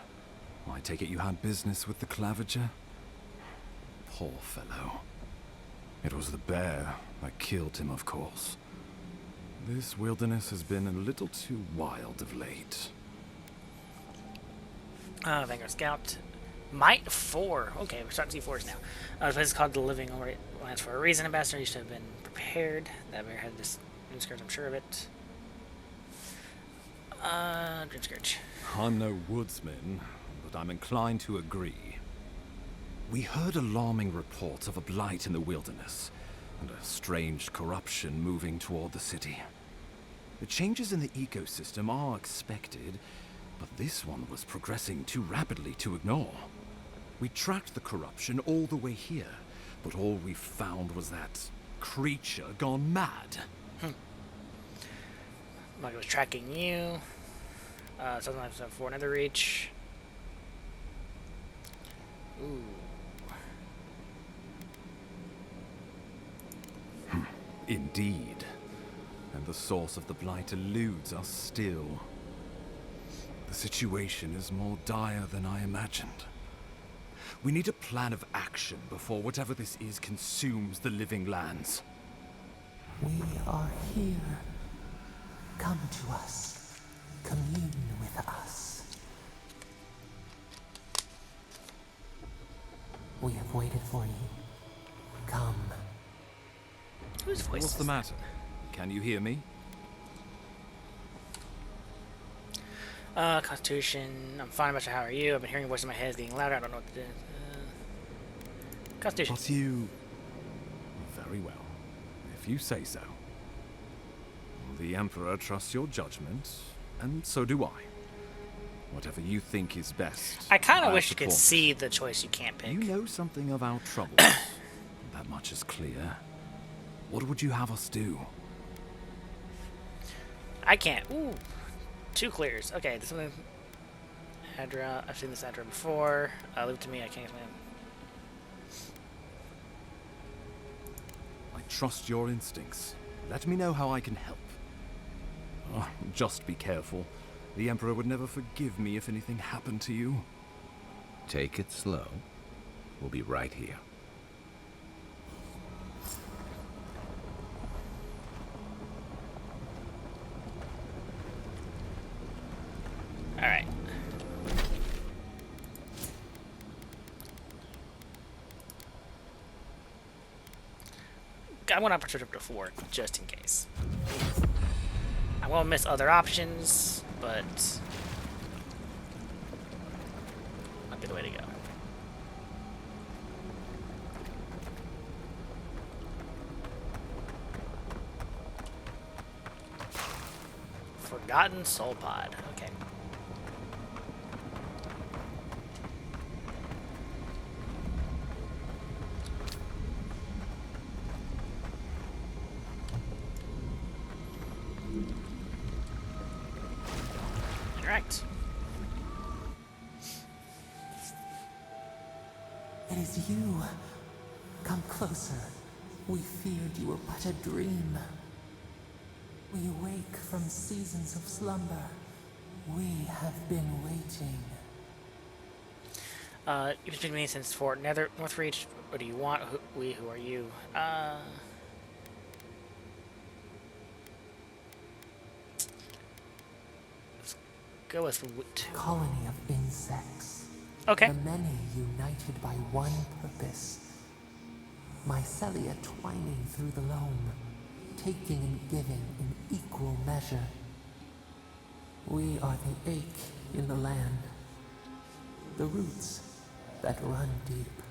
I take it you had business with the Clavager? Poor fellow. It was the bear that killed him, of course. This wilderness has been a little too wild of late. Vanguard Scout. Might 4. Okay, we're starting to see 4s now. This place is called the Living Alliance for a reason. Ambassador, you should have been prepared. That bear had this Dream Scourge, I'm sure of it. Dream Scourge. I'm no woodsman, but I'm inclined to agree. We heard alarming reports of a blight in the wilderness, and a strange corruption moving toward the city. The changes in the ecosystem are expected, but this one was progressing too rapidly to ignore. We tracked the corruption all the way here, but all we found was that creature gone mad. Like it was tracking you. Sometimes for another reach. Ooh. Indeed. And the source of the blight eludes us still. The situation is more dire than I imagined. We need a plan of action before whatever this is consumes the living lands. We are here. Come to us. Commune with us. We have waited for you. Come. Whose voice What's the matter? Can you hear me? Constitution. I'm fine, much. How are you? I've been hearing your voice in my head. It's getting louder. I don't know what to do. Constitution. But you... Very well. If you say so. The Emperor trusts your judgment, and so do I. Whatever you think is best. I kind of I'll wish you could support. see the choice you can't pick. You know something of our troubles. That much is clear. What would you have us do? I can't. Ooh, 2 clears. Okay, this one. Adra. I've seen this Adra before. Leave it to me. I can't explain. I trust your instincts. Let me know how I can help. Oh, just be careful. The Emperor would never forgive me if anything happened to you. Take it slow. We'll be right here. Alright. I want to put it up to 4, just in case. I won't miss other options, but might be the way to go. Forgotten Soul Pod. Okay. Right. It is you. Come closer. We feared you were but a dream. We awake from seasons of slumber. We have been waiting. You've been with me since Fort Northreach. What do you want? Who are you? Let's go with Colony of insects. Okay. The many united by one purpose. Mycelia twining through the loam, taking and giving in equal measure. We are the ache in the land, the roots that run deep.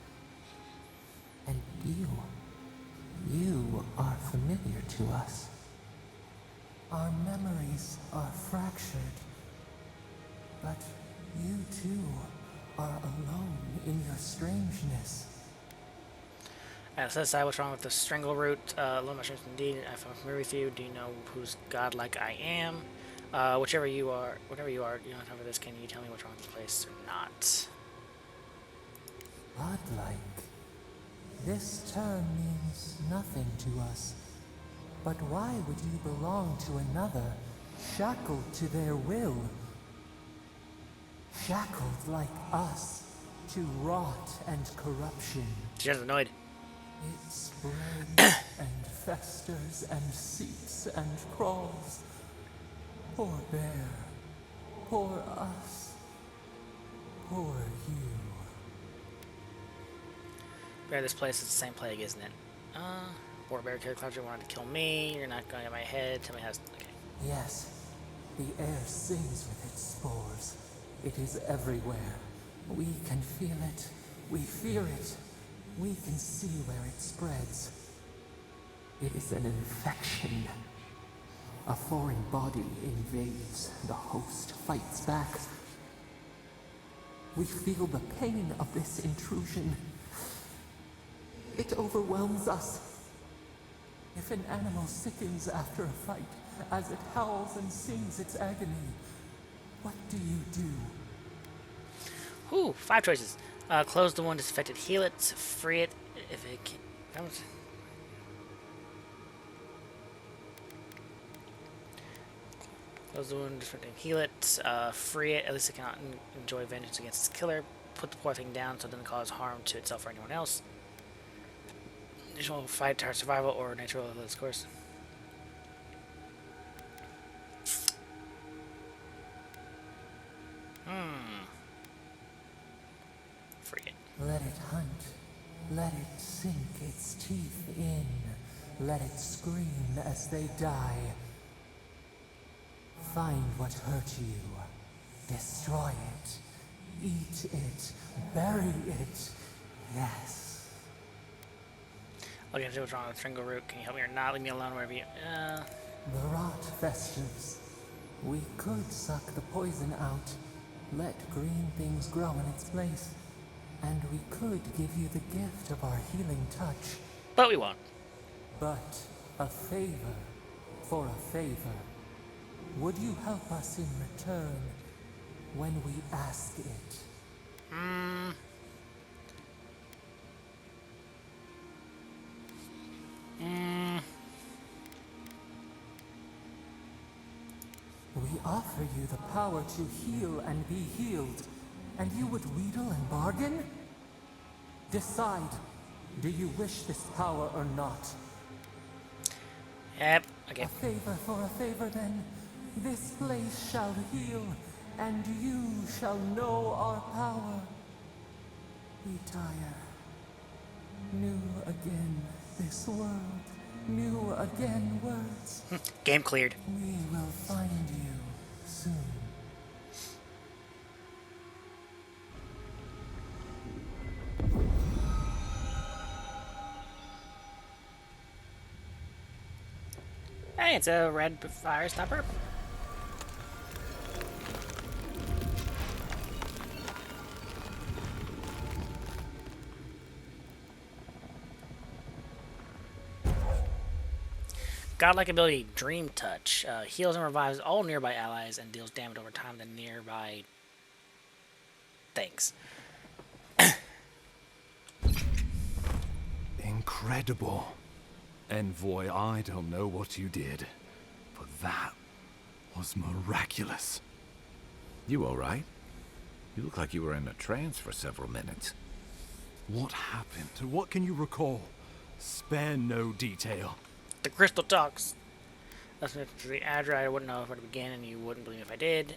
And you are familiar to us. Our memories are fractured, but you too are alone in your strangeness. Says I, what's wrong with the strangle root? Low mushrooms indeed. I'm familiar with you. Do you know who's godlike I am? Whatever you are, you don't have time for this. Can you tell me what's wrong with this place or not? Godlike. This term means nothing to us. But why would you belong to another, shackled to their will? Shackled like us to rot and corruption. She's annoyed. It spreads and festers and seeps and crawls. Poor bear. Poor us. Poor you. Bear, this place is the same plague, isn't it? Poor bear killer clouds wanted to kill me. You're not going to my head. Tell me how. Okay. Yes. The air sings with its spores. It is everywhere. We can feel it. We fear it. We can see where it spreads. It is an infection. A foreign body invades. The host fights back. We feel the pain of this intrusion. It overwhelms us. If an animal sickens after a fight, as it howls and sings its agony, what do you do? Ooh, 5 choices. Close the wound disinfect it, heal it, free it if it comes. Close the wound, disinfect it, heal it, free it. At least it cannot enjoy vengeance against its killer. Put the poor thing down so it doesn't cause harm to itself or anyone else. Additional fight to survival or natural its course. Free it. Let it hunt. Let it sink its teeth in. Let it scream as they die. Find what hurt you. Destroy it. Eat it. Bury it. Yes. Okay, so what's wrong with Tringle Root? Can you help me or not? Leave me alone wherever you... The rot festers. We could suck the poison out, Let green things grow in its place, and we could give you the gift of our healing touch. But we won't. But a favor for a favor. Would you help us in return when we ask it? We offer you the power to heal and be healed, and you would wheedle and bargain? Decide. Do you wish this power or not? Yep, okay. A favor for a favor then. This place shall heal, and you shall know our power. Retire. New again this world. New again words. Game cleared. We will find you soon. Hey, it's a red fire stopper. Godlike ability, Dream Touch. Heals and revives all nearby allies and deals damage over time to nearby things. Incredible. Envoy, I don't know what you did, but that was miraculous. You all right? You look like you were in a trance for several minutes. What happened? What can you recall? Spare no detail. The crystal talks. That's the address. I wouldn't know where to begin, and you wouldn't believe me if I did.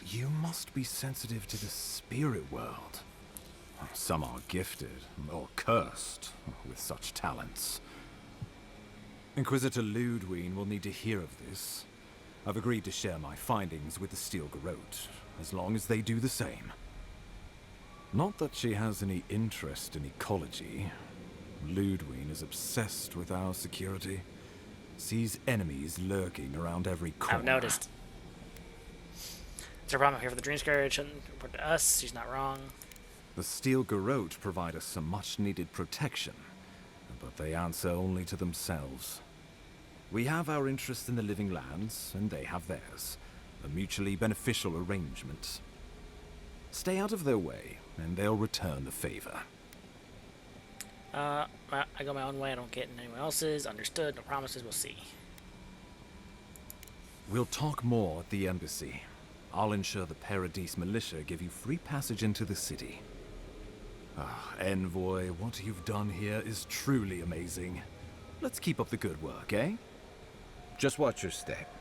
You must be sensitive to the spirit world. Some are gifted, or cursed, with such talents. Inquisitor Ludwig will need to hear of this. I've agreed to share my findings with the Steel Garrote, as long as they do the same. Not that she has any interest in ecology. Ludwig is obsessed with our security. Sees enemies lurking around every corner. I've noticed. It's a problem here for the Dream Scourge. Shouldn't report to us. She's not wrong. The Steel Garrote provide us some much-needed protection, but they answer only to themselves. We have our interest in the living lands, and they have theirs. A mutually beneficial arrangement. Stay out of their way, and they'll return the favor. I go my own way. I don't get in anyone else's. Understood. No promises. We'll see. We'll talk more at the embassy. I'll ensure the Paradise militia give you free passage into the city. Envoy, what you've done here is truly amazing. Let's keep up the good work, eh? Just watch your step.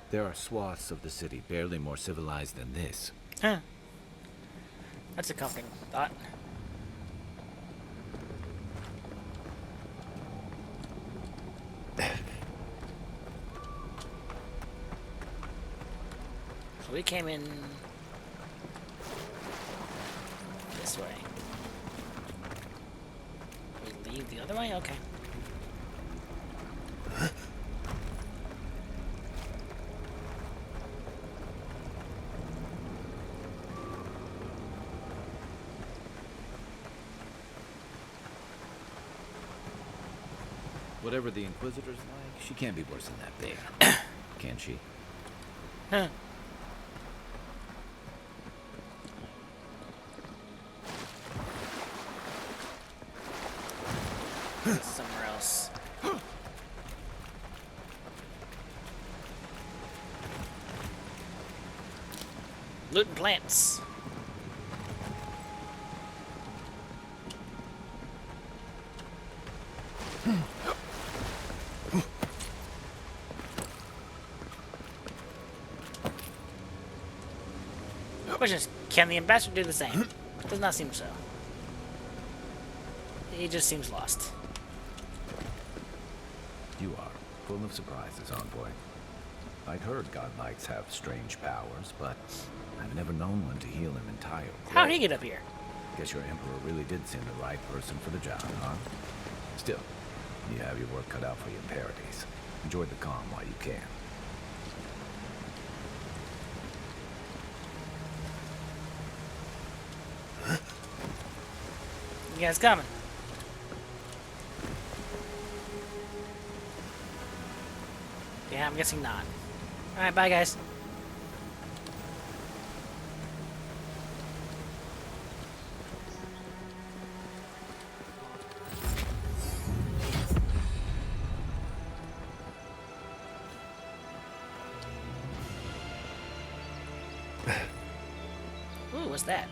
There are swaths of the city barely more civilized than this. Huh. That's a comforting thought. So we came in this way. We leave the other way? Okay. Whatever the Inquisitor's like, she can't be worse than that bear. Can she? Huh. Somewhere else. Loot and plants. Question is, can the ambassador do the same? Does not seem so. He just seems lost. You are full of surprises, envoy. I'd heard godlikes have strange powers, but I've never known one to heal him entirely. How'd he get up here? Guess your emperor really did send the right person for the job, huh? Still, you have your work cut out for you in Paradise. Enjoy the calm while you can. You guys coming? Yeah, I'm guessing not. Alright, bye guys. Ooh, what's that?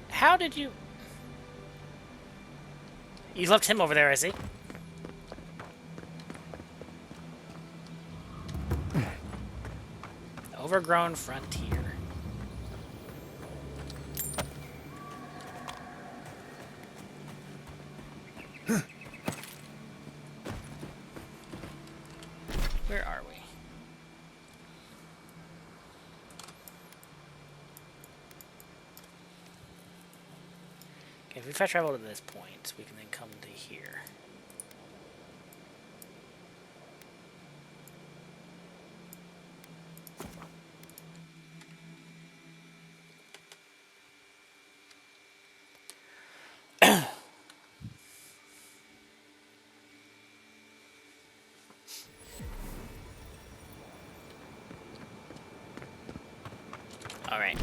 How did you... You left him over there, I see. Overgrown frontier. Where are we? Okay, if we fast travel to this point, we can then come to here. All right.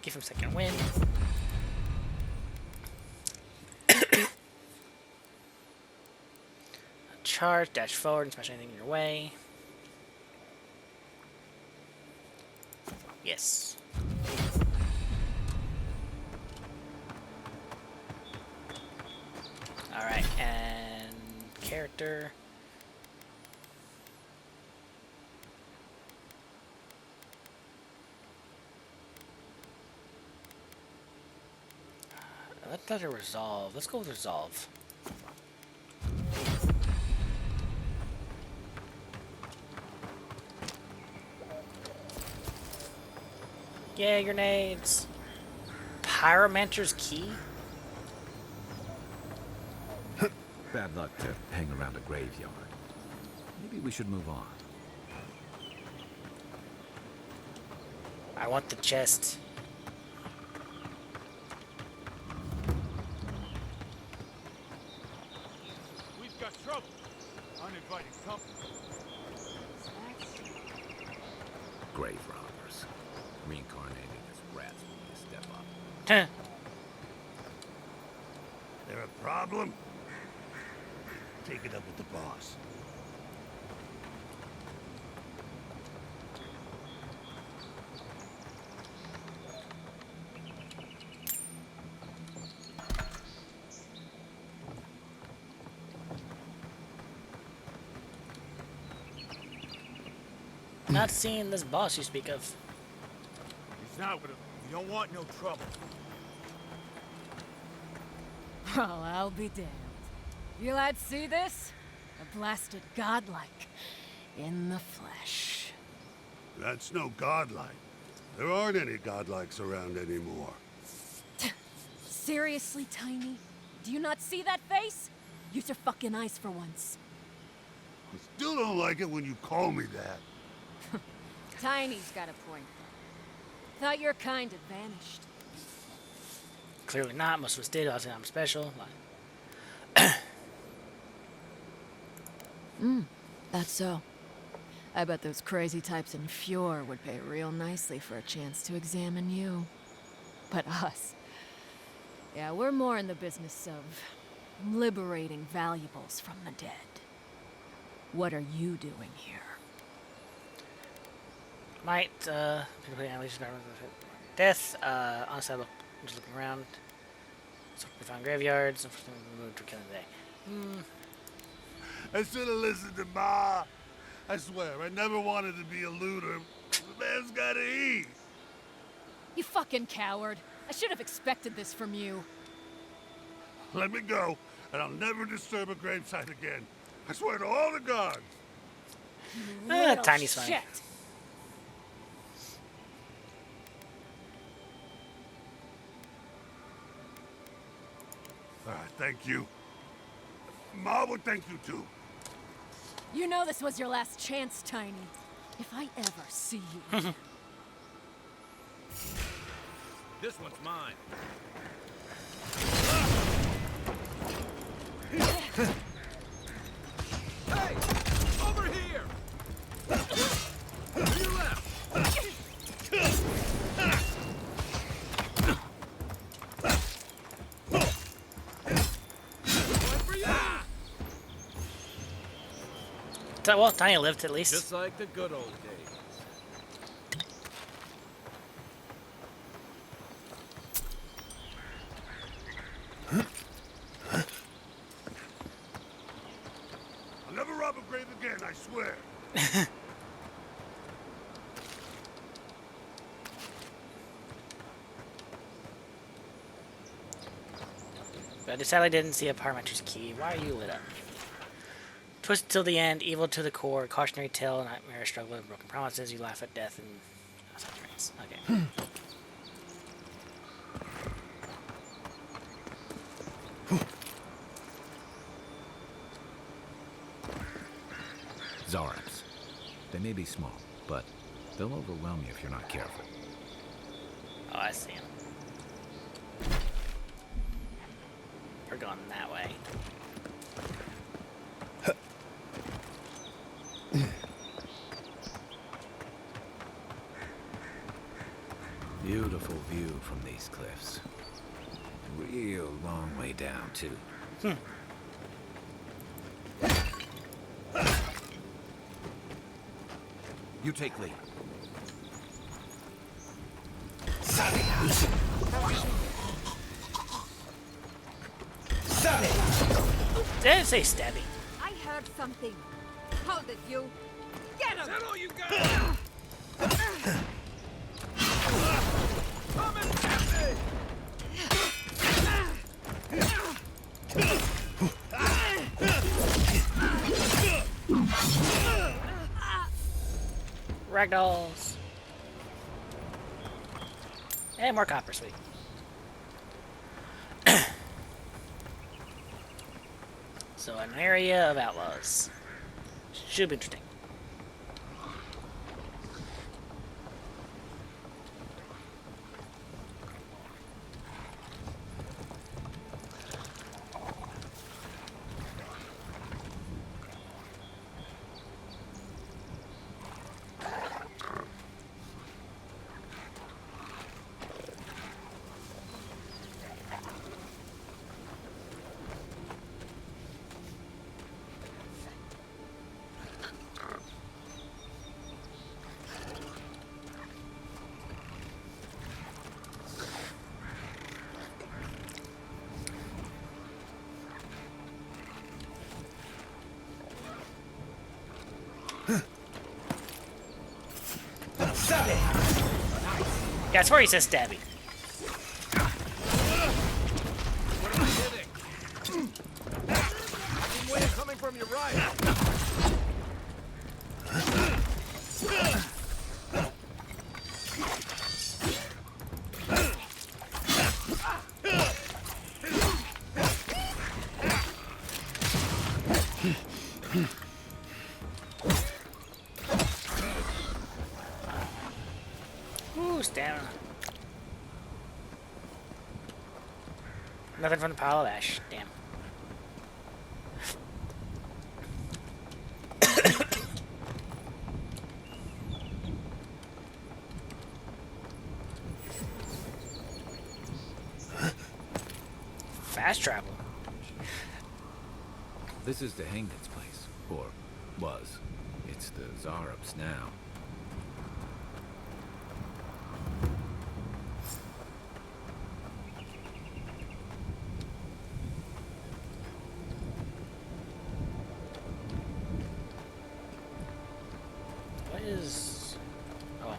Give him second wind. Charge, dash forward, and smash anything in your way. Yes. Alright, and character. Let's let her resolve. Let's go with resolve. Yay, grenades. Pyromancer's key? Bad luck to hang around a graveyard. Maybe we should move on. I want the chest. We've got trouble. Uninvited company. Grave robbers. Reincarnated as rats when you step up. Huh. There a problem? Take it up with the boss. Not seeing this boss you speak of. He's not with him. We don't want no trouble. Well, I'll be damned. You lads see this? A blasted godlike. In the flesh. That's no godlike. There aren't any godlikes around anymore. Seriously, Tiny? Do you not see that face? Use your fucking eyes for once. I still don't like it when you call me that. Tiny's got a point. Thought your kind had vanished. Clearly not. Most of us did. I was saying I'm special. That's so. I bet those crazy types in Fjord would pay real nicely for a chance to examine you. But us... yeah, we're more in the business of liberating valuables from the dead. What are you doing here? Might, death, honestly, I'm just looking around. So we found graveyards, and moved to killing today. I should have listened to Ma. I swear, I never wanted to be a looter. The man's gotta eat. You fucking coward. I should have expected this from you. Let me go, and I'll never disturb a gravesite again. I swear to all the gods. Tiny's fine. Shit. Thank you. Ma would thank you too. You know this was your last chance, Tiny. If I ever see you... This one's mine. Hey! Over here! To your left! Well, Tiny lived at least. Just like the good old days. I'll never rob a grave again, I swear. But I sadly didn't see a Parmetri's key. Why are you lit up? Twisted till the end, evil to the core, cautionary tale, nightmare, struggle with broken promises, you laugh at death and outside dreams. Okay. Zarabs. They may be small, but they'll overwhelm you if you're not careful. Oh, I see him. We're going that way. Beautiful view from these cliffs. Real long way down, too. You take lead. Did I say stabby? I heard something. Hold it, you. Get him! Is that all you got? Come and get me! Ragdolls. And more copper, sweet. So an area of outlaws. Should be interesting. Yeah, that's where he says stabby. What am I hitting? I mean, wind coming from your right. Ooh, stamina. Nothing from the pile of ash. Damn. Fast travel. This is the Hangman's place, or was. It's the Zarabs now. What is... Oh.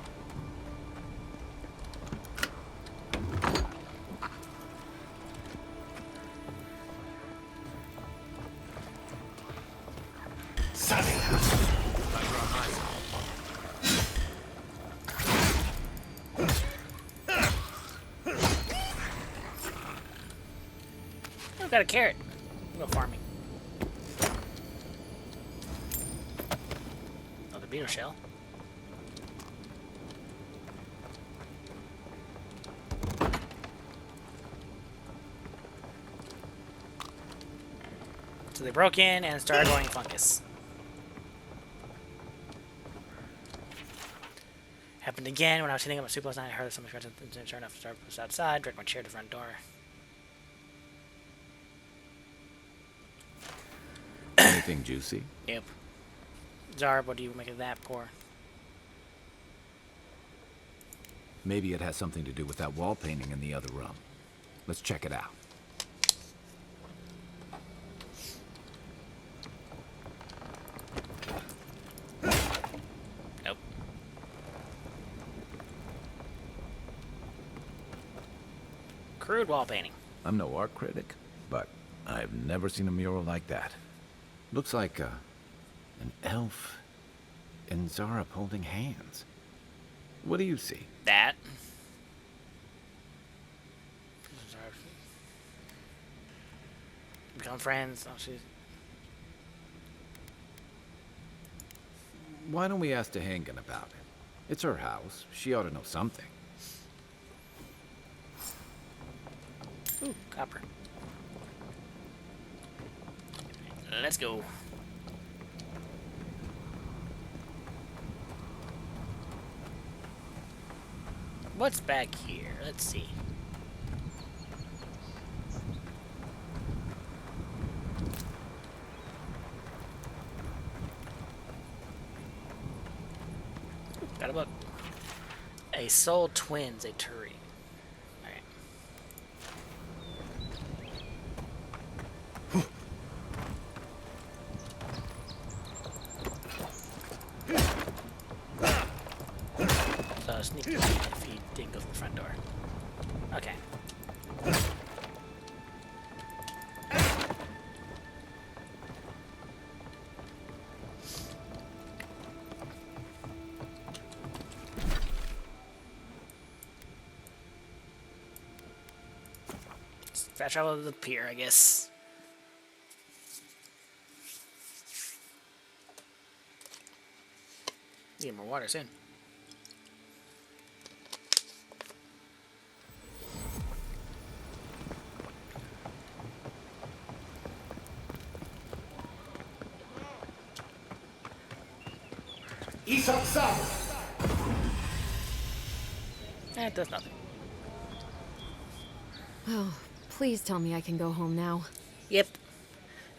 got a carrot. We'll go farming. Another beetle shell. So they broke in and started growing fungus. Happened again when I was sitting up at Super last night. I heard someone scratching, and sure enough, started outside, dragged my chair to the front door. Anything juicy? Yep. Zarb, what do you make of that pour? Maybe it has something to do with that wall painting in the other room. Let's check it out. Nope. Crude wall painting. I'm no art critic, but I've never seen a mural like that. Looks like an elf and Zarb holding hands. What do you see? That. Become friends. Oh, she's... Why don't we ask Tehangan about it? It's her house. She ought to know something. Ooh, copper. Let's go. What's back here? Let's see. Got a book. A soul twins, a Turi. Alright. So sneak peek if he didn't go through the front door. Okay. Fast travel to the pier, I guess. Need more water soon. East outside. It does nothing. Oh, please tell me I can go home now. Yep.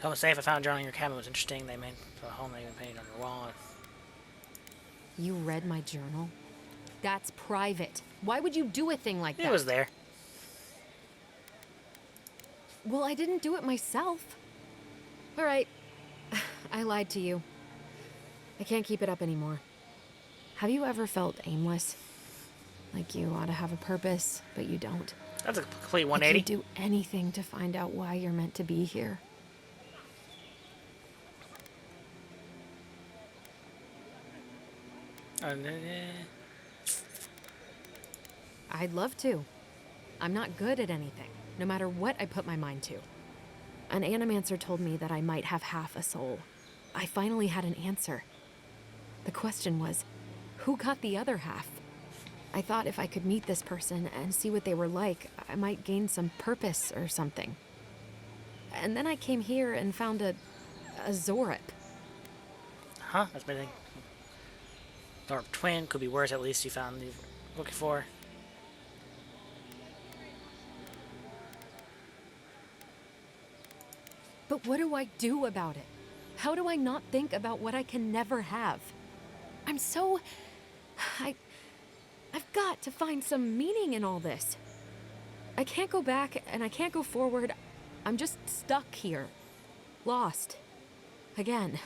Home safe. I found a journal in your cabin. It was interesting. They made a home they even painted on your wall. You read my journal? That's private. Why would you do a thing like that? It was there. Well, I didn't do it myself. All right. I lied to you. I can't keep it up anymore. Have you ever felt aimless? Like you ought to have a purpose, but you don't? That's a complete Like 180. you'd do anything to find out why you're meant to be here. I'd love to. I'm not good at anything, no matter what I put my mind to. An animancer told me that I might have half a soul. I finally had an answer. The question was, who got the other half? I thought if I could meet this person and see what they were like, I might gain some purpose or something. And then I came here and found a Zorip. Huh? That's my thing. Or twin. Could be worse. At least you found the looking for. But what do I do about it? How do I not think about what I can never have? I'm so... I've got to find some meaning in all this. I can't go back and I can't go forward. I'm just stuck here. Lost. Again.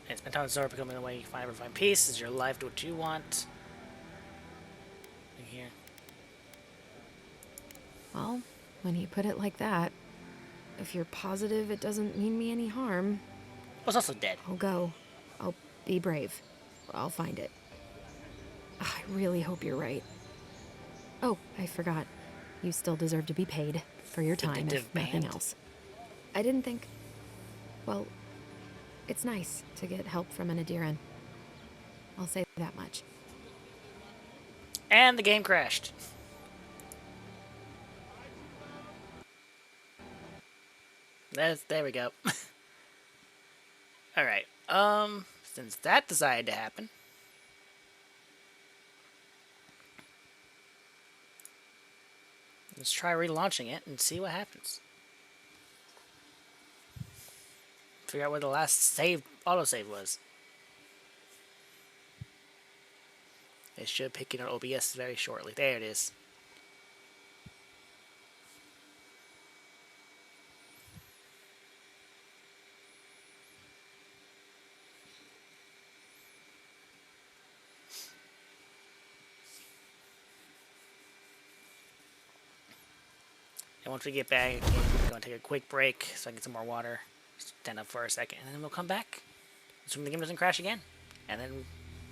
And spend time with Zora becoming the way you can ever find peace. Is your life what you want? Here. Well, when you put it like that, if you're positive it doesn't mean me any harm... I was also dead. I'll go. I'll be brave. I'll find it. I really hope you're right. Oh, I forgot. You still deserve to be paid for your time, if nothing else. I didn't think... Well, it's nice to get help from an Adiran. I'll say that much. And the game crashed. There we go. Alright, since that decided to happen, let's try relaunching it and see what happens. Figure out where the last save, autosave was. It should pick it on OBS very shortly. There it is. And once we get back, we're going to take a quick break so I can get some more water. Stand up for a second, and then we'll come back. Assuming the game doesn't crash again. And then,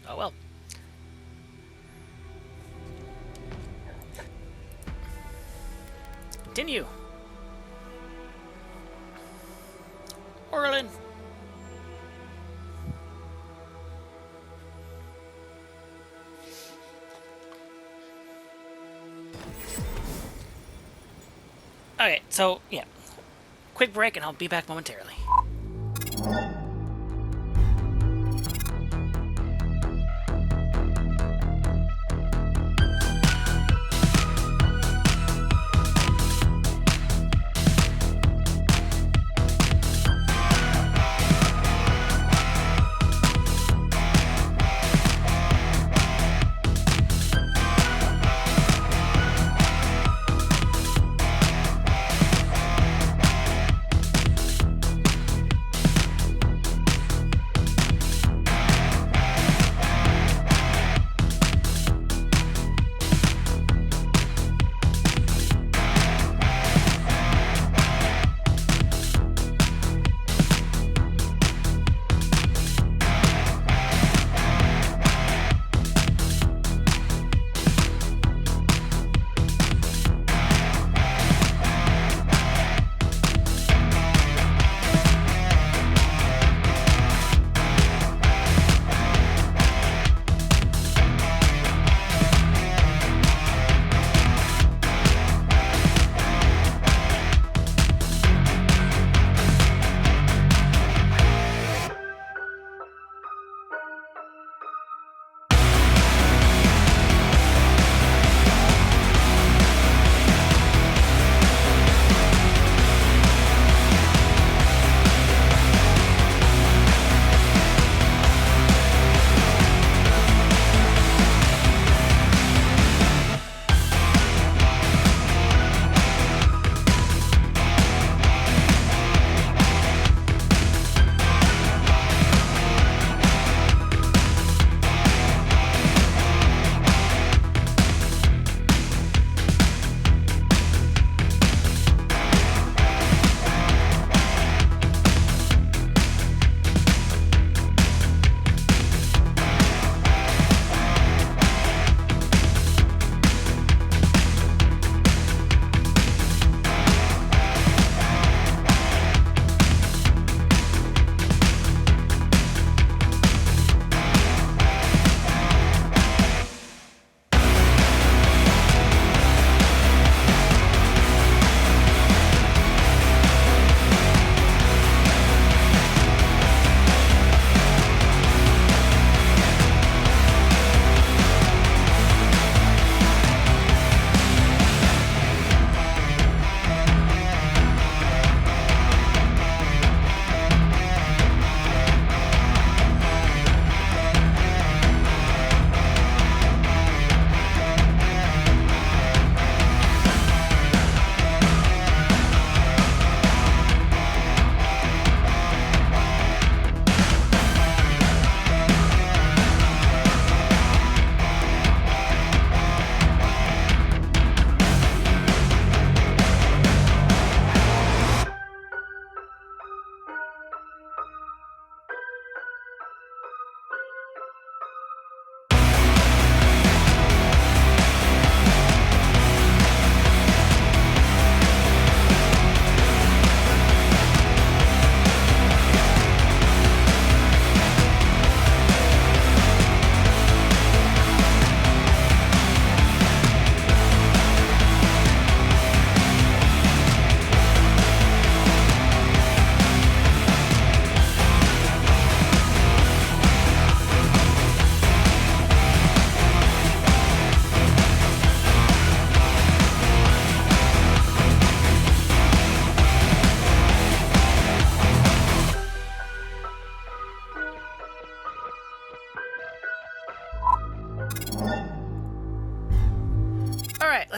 oh well. Continue. Orlin. Okay, so, yeah. Quick break, and I'll be back momentarily.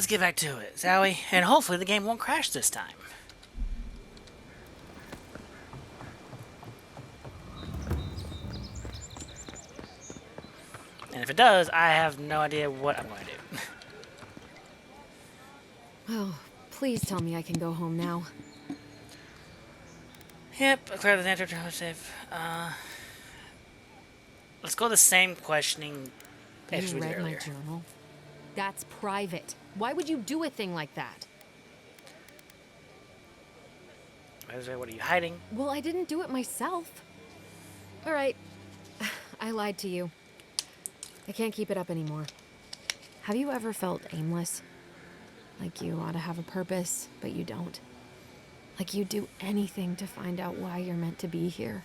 let's get back to it, shall we? And hopefully the game won't crash this time. And if it does, I have no idea what I'm going to do. Oh, please tell me I can go home now. Yep, clear the network to safe. Let's go the same questioning You as we did read my earlier. journal? That's private. Why would you do a thing like that? What are you hiding? Well, I didn't do it myself. All right. I lied to you. I can't keep it up anymore. Have you ever felt aimless? Like you ought to have a purpose, but you don't? Like you'd do anything to find out why you're meant to be here?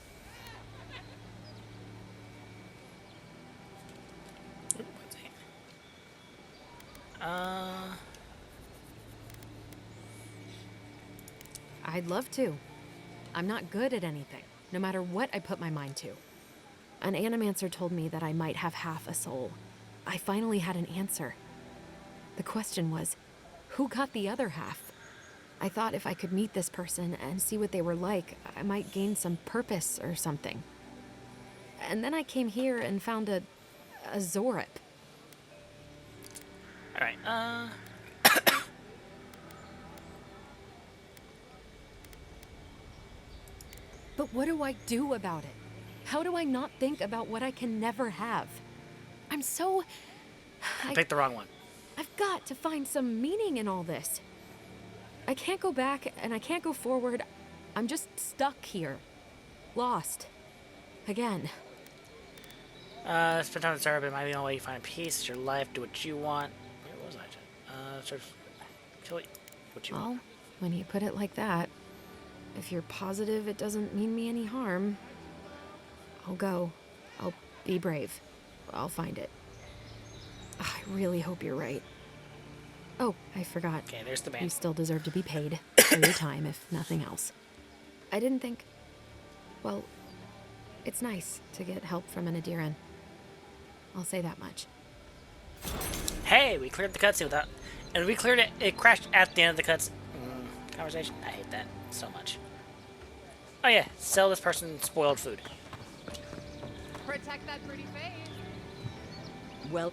I'd love to. I'm not good at anything, no matter what I put my mind to. An animancer told me that I might have half a soul. I finally had an answer. The question was, who got the other half? I thought if I could meet this person and see what they were like, I might gain some purpose or something. And then I came here and found a Zorip. Alright, But what do I do about it? How do I not think about what I can never have? I'm so... I picked the wrong one. I've got to find some meaning in all this. I can't go back and I can't go forward. I'm just stuck here. Lost. Again. Spend time with Sarah, but it might be the only way you find peace. It's your life. Do what you want. Where was I? Sort of kill what you want. Well, when you put it like that, if you're positive it doesn't mean me any harm, I'll go. I'll be brave. I'll find it. I really hope you're right. Oh, I forgot. Okay, there's the band. You still deserve to be paid for your time, if nothing else. I didn't think... Well, it's nice to get help from an Adiran. I'll say that much. Hey, we cleared the cutscene without... And we cleared it. It crashed at the end of the cutscene. Conversation. I hate that so much. Oh yeah, sell this person spoiled food. Protect that pretty face. Well...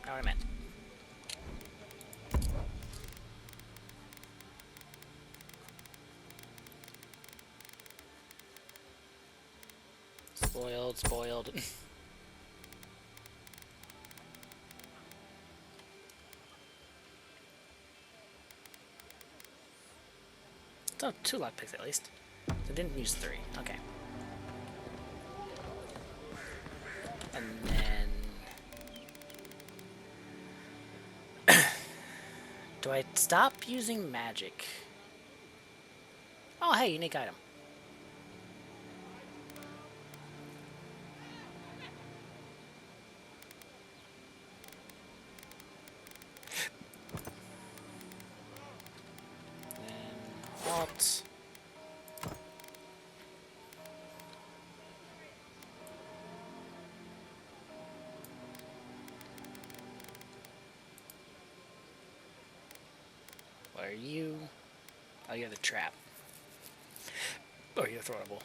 Not what I meant. Spoiled. Oh, 2 lockpicks at least. I didn't use 3. Okay. And then... Do I stop using magic? Oh, hey, unique item. Alt. What are you? Oh, you're the trap. Oh, you're throwable.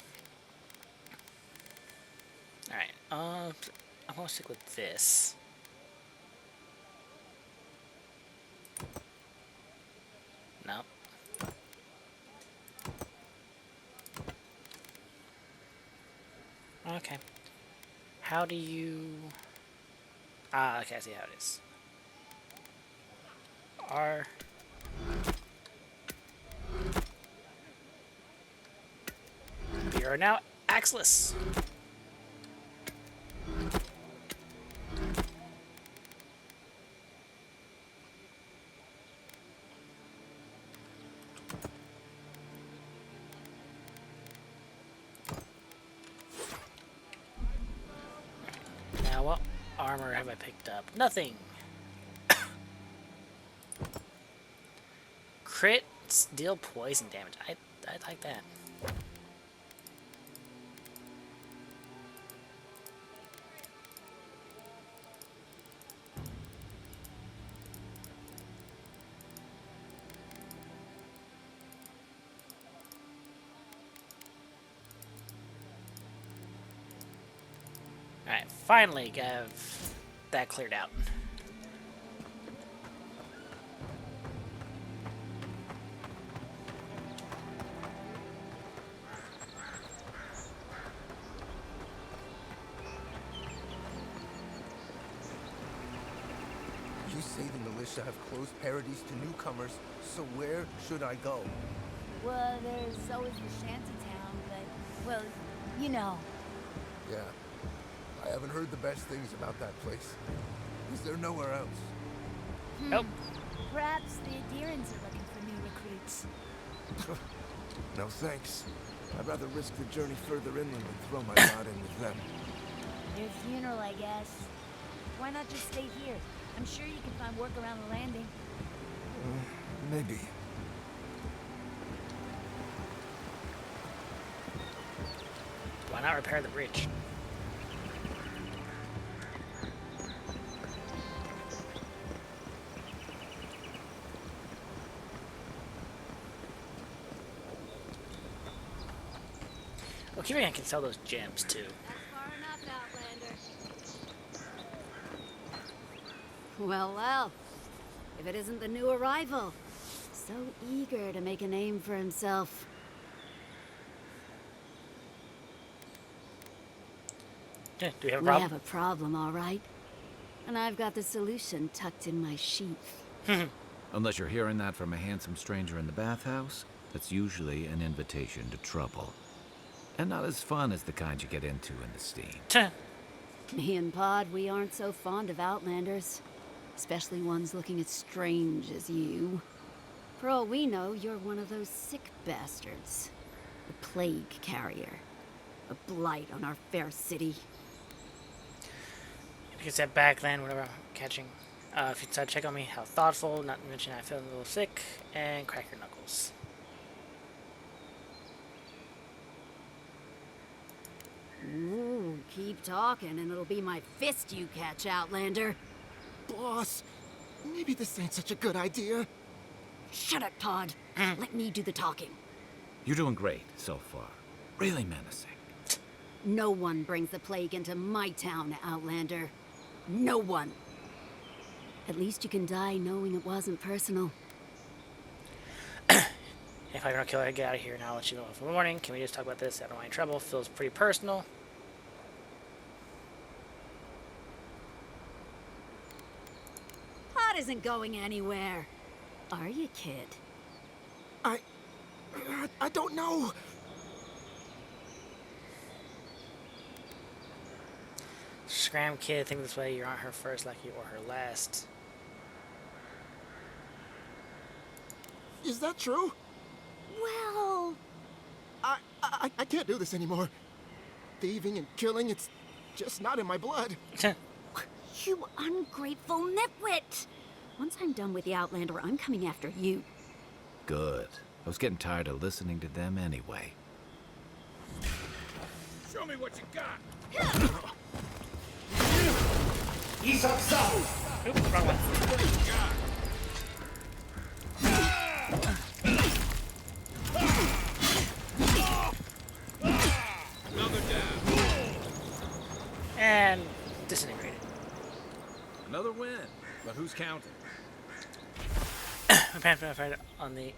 Alright, I'm gonna stick with this. Nope. Okay. How do you... Ah, okay, I see how it is. R... We are now axeless. Now what armor have I picked up? Nothing. Crit, deal poison damage. I like that. Alright, finally got that cleared out. You say the militia have closed Paradise to newcomers, so where should I go? Well, there's always the shanty town, but, well, you know. Yeah, I haven't heard the best things about that place. Is there nowhere else? Nope. Perhaps the Adherents are looking for new recruits. No thanks. I'd rather risk the journey further inland than throw my lot in with them. Your funeral, I guess. Why not just stay here? I'm sure you can find work around the landing. Maybe. Why not repair the bridge? Oh, Kieran, I can sell those gems too. Far enough, Outlander. Well, well. If it isn't the new arrival. So eager to make a name for himself. Yeah, do we have a We problem? have a problem, all right. And I've got the solution tucked in my sheath. Unless you're hearing that from a handsome stranger in the bathhouse, that's usually an invitation to trouble. And not as fun as the kind you get into in the steam. Me and Pod, we aren't so fond of Outlanders. Especially ones looking as strange as you. For all we know, you're one of those sick bastards. A plague carrier. A blight on our fair city. Like I said back then, whenever I'm catching, if you decide to check on me, how thoughtful, not to mention I feel a little sick, and crack your knuckles. Ooh, keep talking and it'll be my fist you catch, Outlander. Boss, maybe this ain't such a good idea. Shut up, Todd. Let me do the talking. You're doing great so far. Really menacing. No one brings the plague into my town, Outlander. No one. At least you can die knowing it wasn't personal. If I don't kill her, get out of here and I'll let you know in the morning. Can we just talk about this? I don't want any trouble. Feels pretty personal. Pod isn't going anywhere. Are you, kid? I don't know. Scram, kid, think this way. You aren't her first like you or her last. Is that true? Well... I can't do this anymore. Thieving and killing, it's just not in my blood. You ungrateful nitwit! Once I'm done with the Outlander, I'm coming after you. Good. I was getting tired of listening to them anyway. Show me what you got. He's up south. Oops, wrong one. Another down. And disintegrated. Another win. But who's counting? My parents fired on the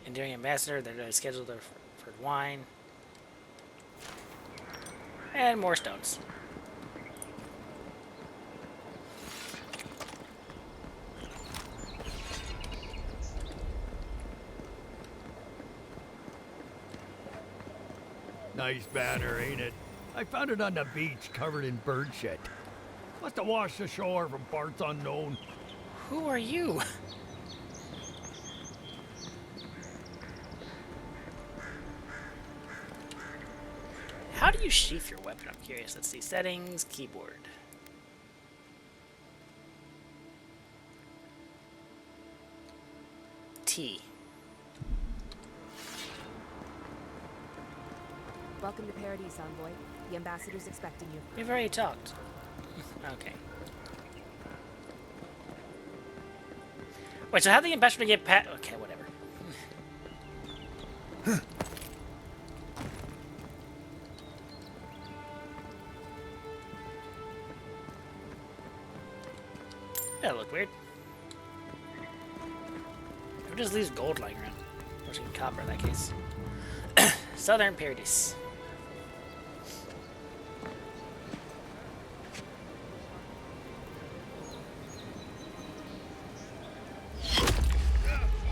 enduring ambassador. They're scheduled for wine. And more stones. Nice banner, ain't it? I found it on the beach, covered in bird shit. Must have washed ashore from parts unknown. Who are you? How do you sheath your weapon? I'm curious. Let's see. Settings, keyboard. T. Welcome to Paradise, Envoy. The ambassador's expecting you. We've already talked. Okay. Wait, so how did the ambassador get past? Okay, whatever. weird. Who just leaves gold lying around? Or some copper in that case. Southern Paradise.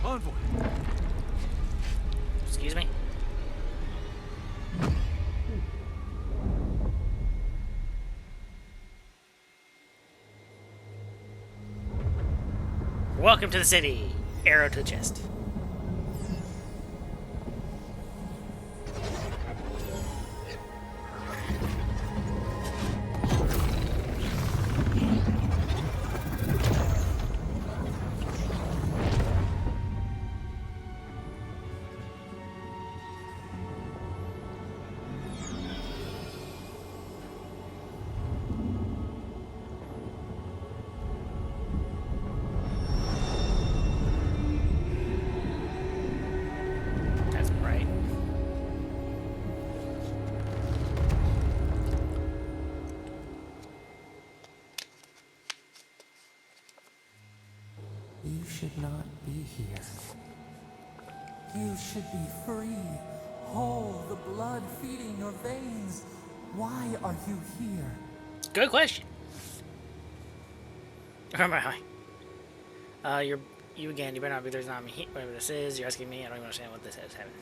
Envoy. Excuse me? Welcome to the city. Arrow to the chest. That's right. You should not be here. You should be free, whole, the blood feeding your veins. Why are you here? Good question. Where am I? You again. You better not be there's not me. Whatever this is, you're asking me. I don't even understand what this is happening.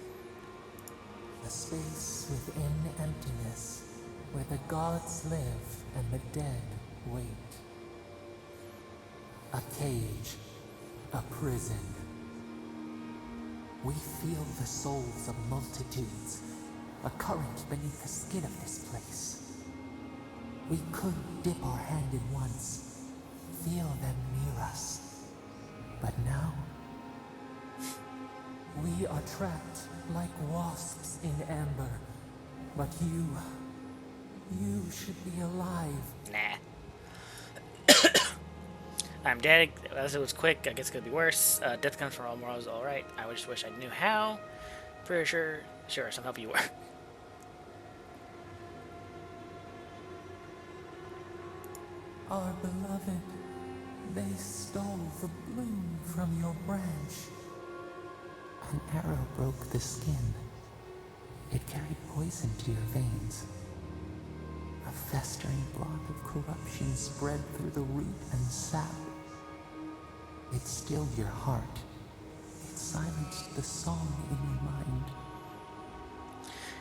A space within emptiness, where the gods live and the dead wait. A cage, a prison. We feel the souls of multitudes, a current beneath the skin of this place. We could dip our hand in once, feel them near us. But now, we are trapped like wasps in amber. But you should be alive. Nah. I'm dead. As it was quick, I guess it could be worse. Death comes from all morals, alright. I just wish I knew how. Pretty sure. Sure, some help you were. Our beloved, they stole the bloom from your branch. An arrow broke the skin. It carried poison to your veins. A festering blot of corruption spread through the root and sap. It stilled your heart. It silenced the song in your mind.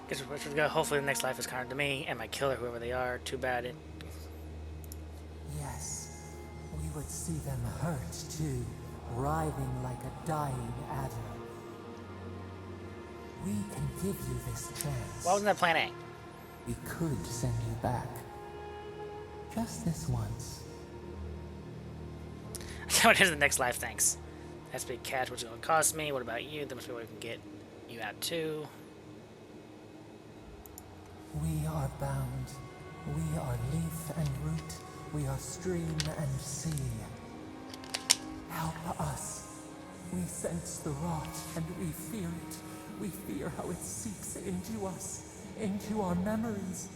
Guess we're supposed to go. Hopefully the next life is kinder to me and my killer, whoever they are. Too bad it. Yes, we would see them hurt too, writhing like a dying adder. We can give you this chance. Why wasn't that plan A? We could send you back. Just this once. What is the next life? Thanks. That's big catch. What's it going to cost me? What about you? There must be a way we can get you out too. We are bound. We are leaf and root. We are stream and sea. Help us. We sense the rot and we fear it. We fear how it seeps into us, into our memories.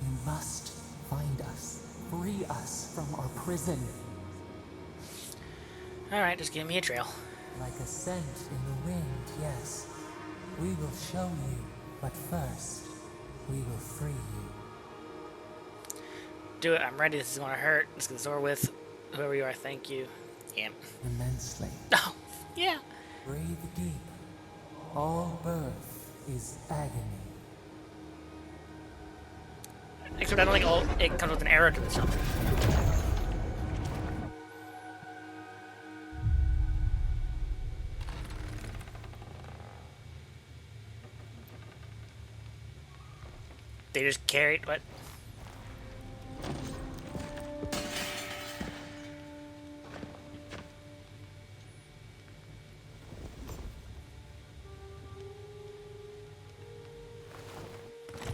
You must find us, free us from our prison. Alright, just give me a trail. Like a scent in the wind, yes. We will show you, but first, we will free you. Do it. I'm ready. This is going to hurt. Let's get this over with. Whoever you are, thank you. Yeah. Immensely. Oh, yeah. Breathe deep. All birth is agony. Except I don't think all it comes with an arrow to the something. They just carried what?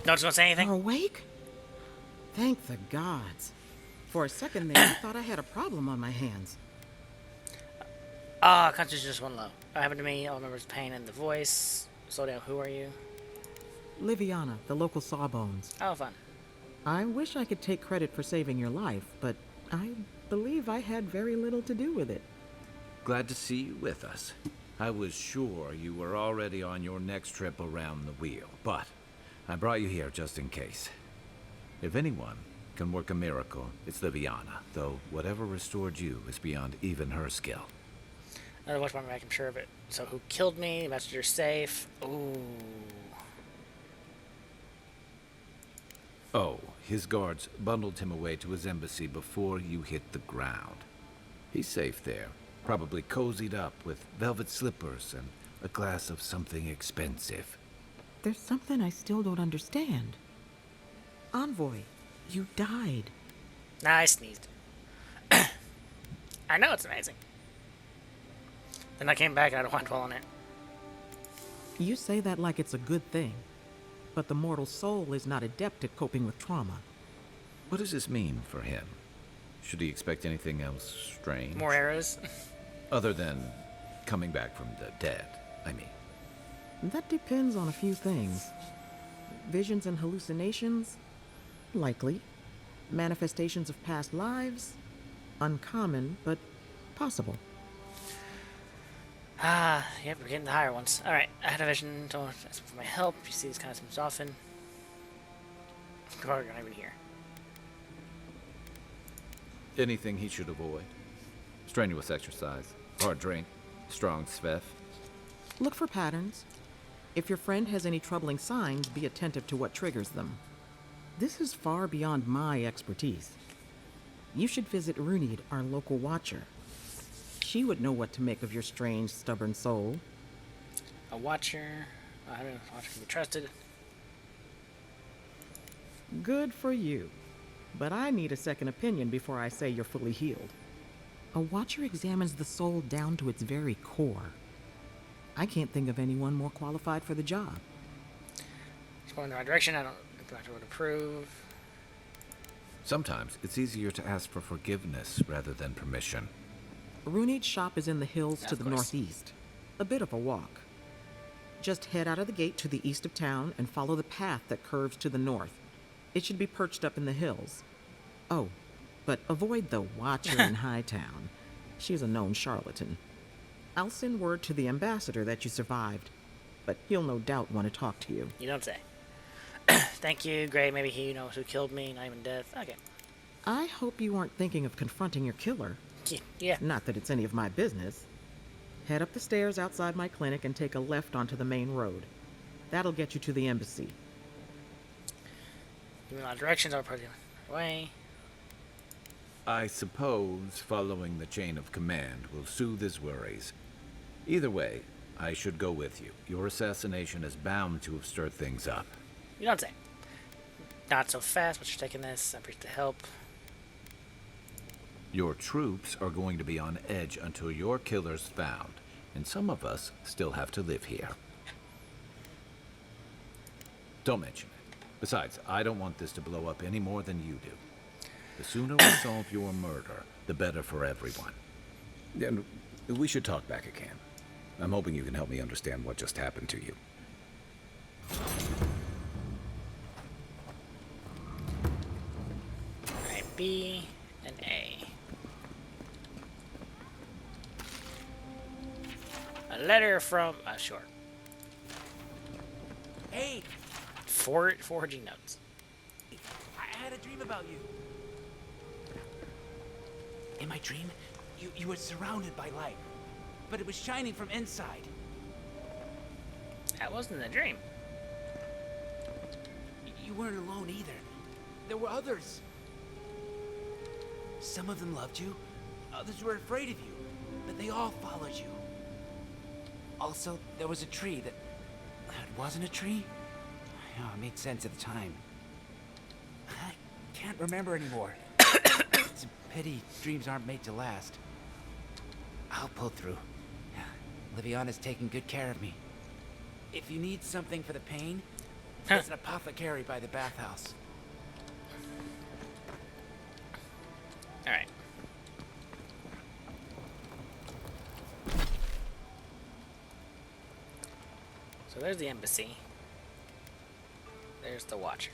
No one's gonna say anything? You're awake? Thank the gods. For a second there, I thought I had a problem on my hands. Ah, concentration just one low. What happened to me? All I remember is pain in the voice. Slow down. Who are you? Liviana, the local sawbones. Oh, fun. I wish I could take credit for saving your life, but I believe I had very little to do with it. Glad to see you with us. I was sure you were already on your next trip around the wheel, but I brought you here just in case. If anyone can work a miracle, it's Liviana, though whatever restored you is beyond even her skill. Another watch back, I'm sure of it. So who killed me? The messenger's safe. Ooh. Oh, his guards bundled him away to his embassy before you hit the ground. He's safe there, probably cozied up with velvet slippers and a glass of something expensive. There's something I still don't understand. Envoy, you died. Nah, I sneezed. I know it's amazing. Then I came back and I don't want to dwell on it. You say that like it's a good thing, but the mortal soul is not adept at coping with trauma. What does this mean for him? Should he expect anything else strange? More arrows? Other than coming back from the dead, I mean. That depends on a few things. Visions and hallucinations? Likely. Manifestations of past lives? Uncommon, but possible. Ah, yep, we're getting the higher ones. Alright, I had a vision, don't ask for my help. You see this kind of seems often. You're not even here. Anything he should avoid? Strenuous exercise, hard drink, strong sveff. Look for patterns. If your friend has any troubling signs, be attentive to what triggers them. This is far beyond my expertise. You should visit Runid, our local watcher. She would know what to make of your strange, stubborn soul. A watcher. I don't know if a watcher can be trusted. Good for you. But I need a second opinion before I say you're fully healed. A watcher examines the soul down to its very core. I can't think of anyone more qualified for the job. It's going in the right direction. I don't think the doctor would approve. Sometimes it's easier to ask for forgiveness rather than permission. Runid's shop is in the hills to the northeast. A bit of a walk. Just head out of the gate to the east of town and follow the path that curves to the north. It should be perched up in the hills. Oh, but avoid the Watcher in Hightown. She's a known charlatan. I'll send word to the ambassador that you survived, but he'll no doubt want to talk to you. You don't say. Thank you, Gray. Maybe he knows who killed me, not even death. Okay. I hope you aren't thinking of confronting your killer. Yeah. Not that it's any of my business. Head up the stairs outside my clinic and take a left onto the main road. That'll get you to the embassy. Give me a lot of directions. I'll probably go away. I suppose following the chain of command will soothe his worries. Either way, I should go with you. Your assassination is bound to have stirred things up. You don't say. Not so fast, but you're taking this. I appreciate the help. Your troops are going to be on edge until your killer's found, and some of us still have to live here. Don't mention it. Besides, I don't want this to blow up any more than you do. The sooner we solve your murder, the better for everyone. And we should talk back again. I'm hoping you can help me understand what just happened to you. Alright, B and A. A letter from... sure. Hey! Forging notes. I had a dream about you. In my dream, you were surrounded by light, but it was shining from inside. That wasn't a dream. You weren't alone either. There were others. Some of them loved you, others were afraid of you, but they all followed you. Also, there was a tree that wasn't a tree. Oh, it made sense at the time. I can't remember anymore. It's a pity dreams aren't made to last. I'll pull through. Liviana's taking good care of me. If you need something for the pain, there's an apothecary by the bathhouse. Alright. So there's the embassy. There's the Watcher.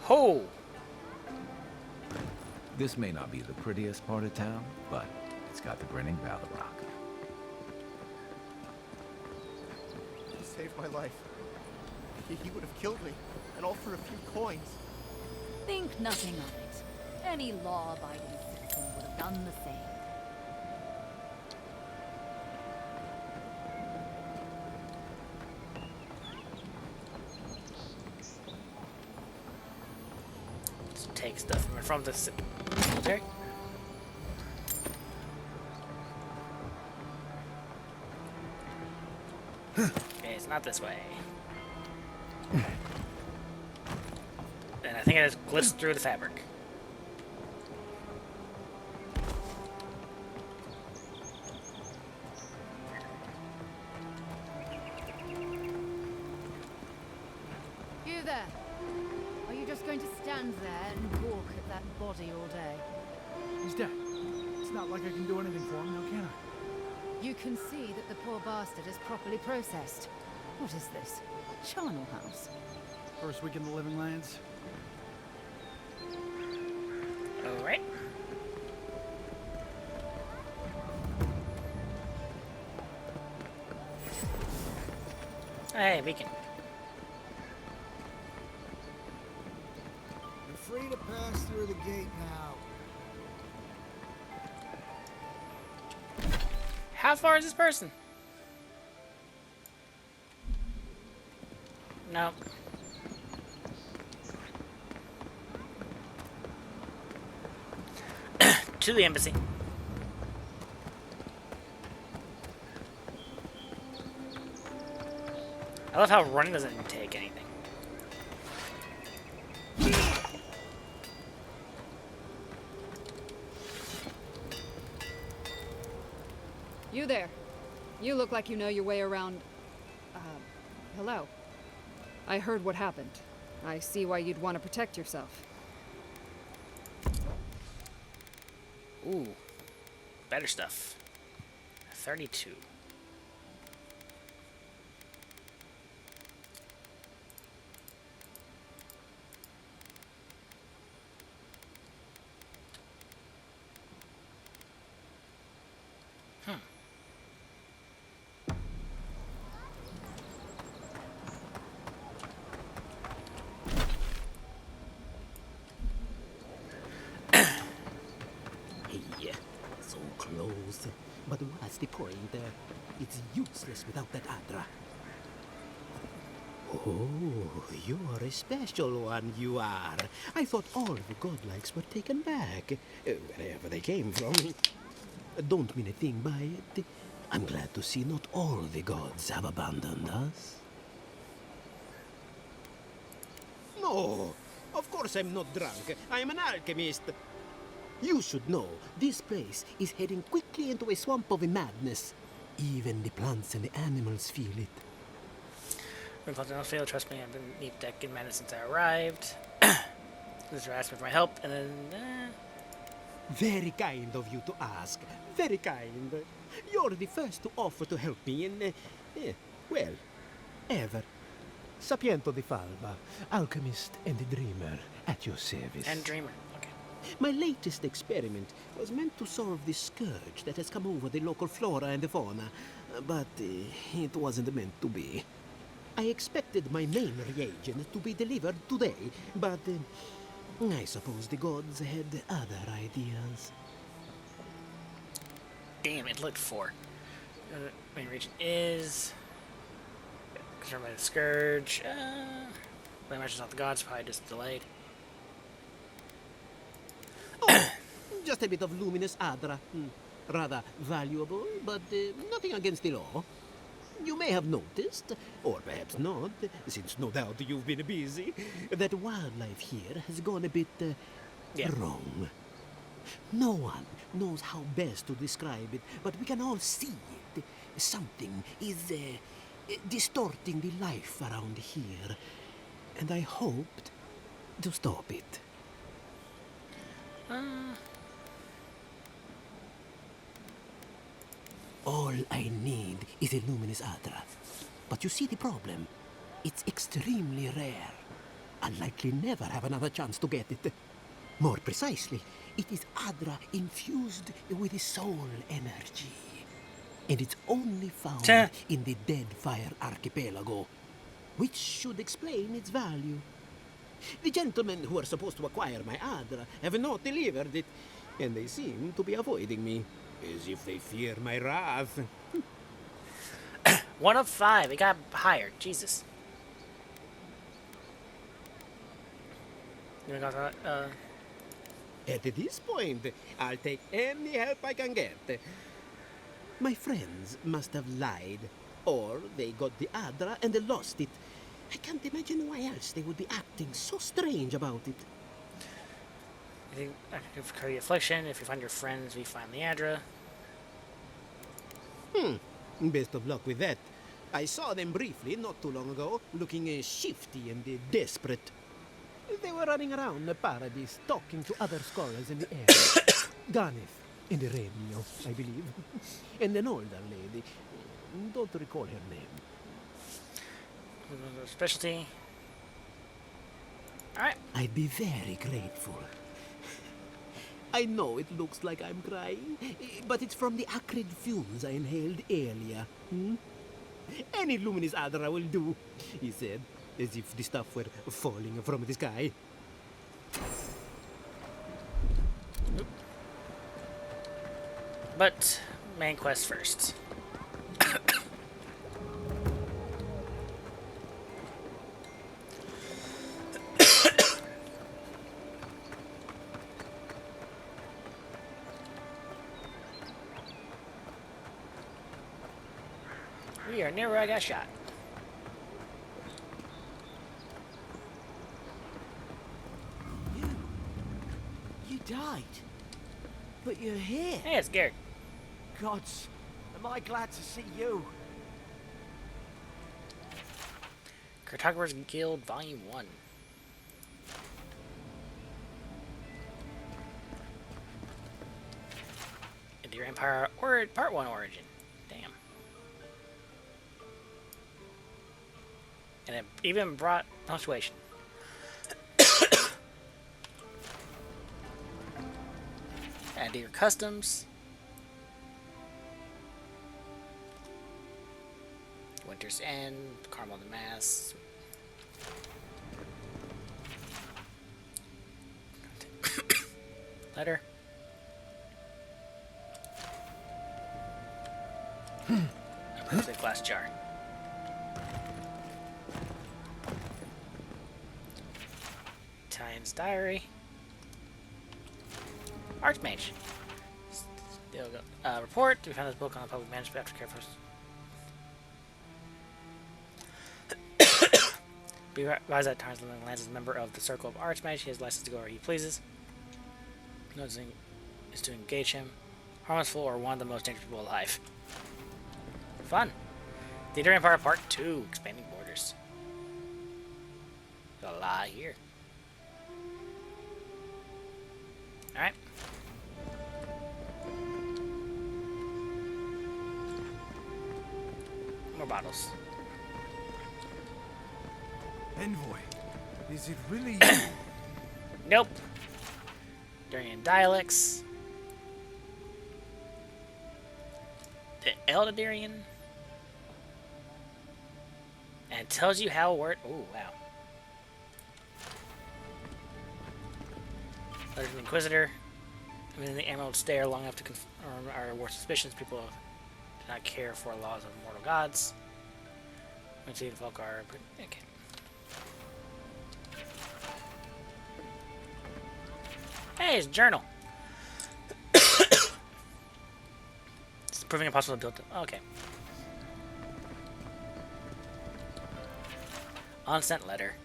Ho! This may not be the prettiest part of town, but it's got the grinning Battle Rock. He saved my life. He would have killed me, and all for a few coins. Think nothing of it. Any law-abiding citizen would have done the same. Let's take stuff from the military. Okay, it's not this way. And I think I just glitched through the fabric. You there. Are you just going to stand there and gawk at that body all day? He's dead. It's not like I can do anything for him, now can I? You can see that the poor bastard is properly processed. What is this? Charnel House? First week in the Living Lands. Alright. Hey, beacon. You're free to pass through the gate now. How far is this person? No. To the embassy. I love how running doesn't take anything. You there. You look like you know your way around... hello. I heard what happened. I see why you'd want to protect yourself. Ooh. Better stuff. 32. So close. But what's the point? It's useless without that Adra. Oh, you are a special one, you are. I thought all the godlikes were taken back, wherever they came from. Don't mean a thing by it. I'm glad to see not all the gods have abandoned us. No, of course I'm not drunk. I'm an alchemist. You should know, this place is heading quickly into a swamp of madness. Even the plants and the animals feel it. Fail, trust me, I've been deep deck in madness since I arrived. This asked me for my help, and then... Very kind of you to ask. Very kind. You're the first to offer to help me in... well, ever. Sapiento di Falva, alchemist and dreamer, at your service. And dreamer, okay. My latest experiment was meant to solve the scourge that has come over the local flora and the fauna, but it wasn't meant to be. I expected my main reagent to be delivered today, but I suppose the gods had other ideas. Damn, it looked 4. Main region is... concerned by the scourge. I imagine not the gods, probably just delayed. Oh, just a bit of luminous Adra. Rather valuable, but nothing against the law. You may have noticed, or perhaps not, since no doubt you've been busy, that wildlife here has gone a bit wrong. No one knows how best to describe it, but we can all see it. Something is distorting the life around here, and I hoped to stop it. All I need is a luminous Adra. But you see the problem? It's extremely rare. I'll likely never have another chance to get it. More precisely, it is Adra infused with the soul energy. And it's only found in the Deadfire Archipelago, which should explain its value. The gentlemen who are supposed to acquire my Adra have not delivered it, and they seem to be avoiding me, as if they fear my wrath. 1 of 5. It got higher. Jesus. At this point, I'll take any help I can get. My friends must have lied, or they got the Adra and they lost it. I can't imagine why else they would be acting so strange about it. If you carry affliction, if you find your friends, we find the Adra. Best of luck with that. I saw them briefly not too long ago, looking shifty and desperate. They were running around the paradise, talking to other scholars in the air. Garneth, in the radio, I believe. And an older lady. Don't recall her name. Specialty. Alright. I'd be very grateful. I know it looks like I'm crying, but it's from the acrid fumes I inhaled earlier. Any luminous Adra will do, he said, as if the stuff were falling from the sky. But main quest first. We are near where I got shot. You died. But you're here. Hey, it's Garrett. Gods, am I glad to see you. Cartographer's Guild, Volume 1. Your Empire, or Part 1 Origin. Damn. And it even brought punctuation. Add to your customs. Winter's End, Carmel the Mass. Letter. There's a glass jar. Italian's diary. Archmage. There we go. Report. We found this book on the public management after careful. Be advised that Tarns lands as a member of the Circle of Archmage. He has license to go where he pleases. Noticing is to engage him. Harmless fool or one of the most dangerous people alive. Fun. Theater Empire Part 2. Expanding borders. There's a lot here. Alright. More bottles. Envoy, is it really you? Nope. Durian dialects. The Eldadarian. And it tells you how it works. Oh, wow. Letter to the Inquisitor. I've been in the Emerald Stare long enough to confirm our worst suspicions. People do not care for laws of mortal gods. When see the folk are... Okay. Hey, it's a journal. It's proving impossible to build. Okay. Unsent letter.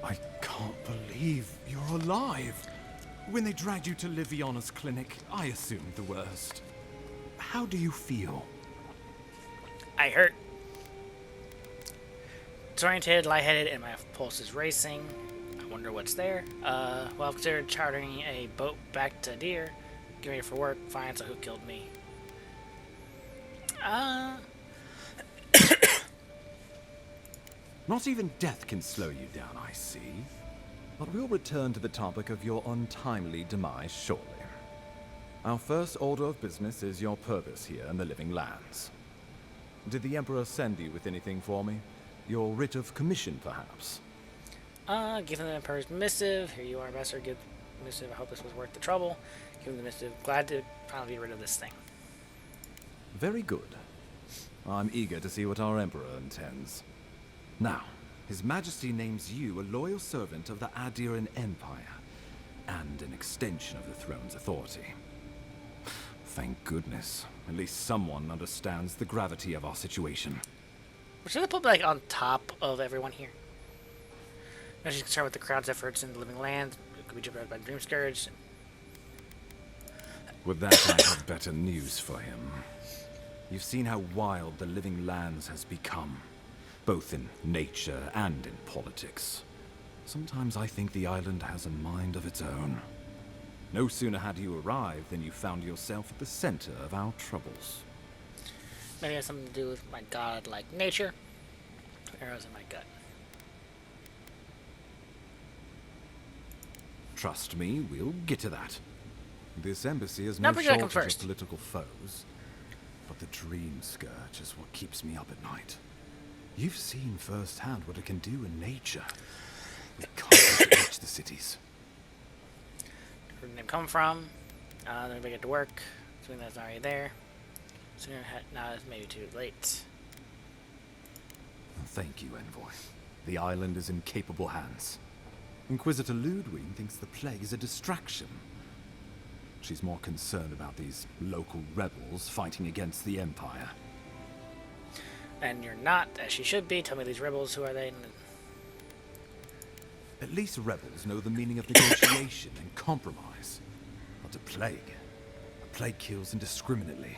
I can't believe you're alive. When they dragged you to Liviana's clinic, I assumed the worst. How do you feel? I hurt. Disoriented, lightheaded, and my pulse is racing. I wonder what's there. Well, I've considered chartering a boat back to Deer. Get ready for work. Find out who killed me. Not even death can slow you down, I see. But we'll return to the topic of your untimely demise shortly. Our first order of business is your purpose here in the Living Lands. Did the Emperor send you with anything for me? Your writ of commission, perhaps? Given the Emperor's missive. Here you are, Ambassador. Give the missive. I hope this was worth the trouble. Give him the missive. Glad to finally get rid of this thing. Very good. I'm eager to see what our Emperor intends. Now, His Majesty names you a loyal servant of the Adiran Empire, and an extension of the throne's authority. Thank goodness. At least someone understands the gravity of our situation. Should I put like on top of everyone here? Now she's concerned with the crowd's efforts in the Living Land. It could be jumped out by Dream Scourge. With that, I have better news for him. You've seen how wild the Living Lands has become, both in nature and in politics. Sometimes I think the island has a mind of its own. No sooner had you arrived than you found yourself at the center of our troubles. Maybe it has something to do with my god-like nature. Arrows in my gut. Trust me, we'll get to that. This embassy is Now no bring that shortage first. of political foes, but the Dream Scourge is what keeps me up at night. You've seen firsthand what it can do in nature. We can't reach the cities. Where did they come from? Then we get to work. Something that's already there. Sooner, now it's maybe too late. Thank you, Envoy. The island is in capable hands. Inquisitor Ludwig thinks the plague is a distraction. She's more concerned about these local rebels fighting against the Empire. And you're not, as she should be. Tell me these rebels, who are they? At least rebels know the meaning of negotiation and compromise. But a plague kills indiscriminately.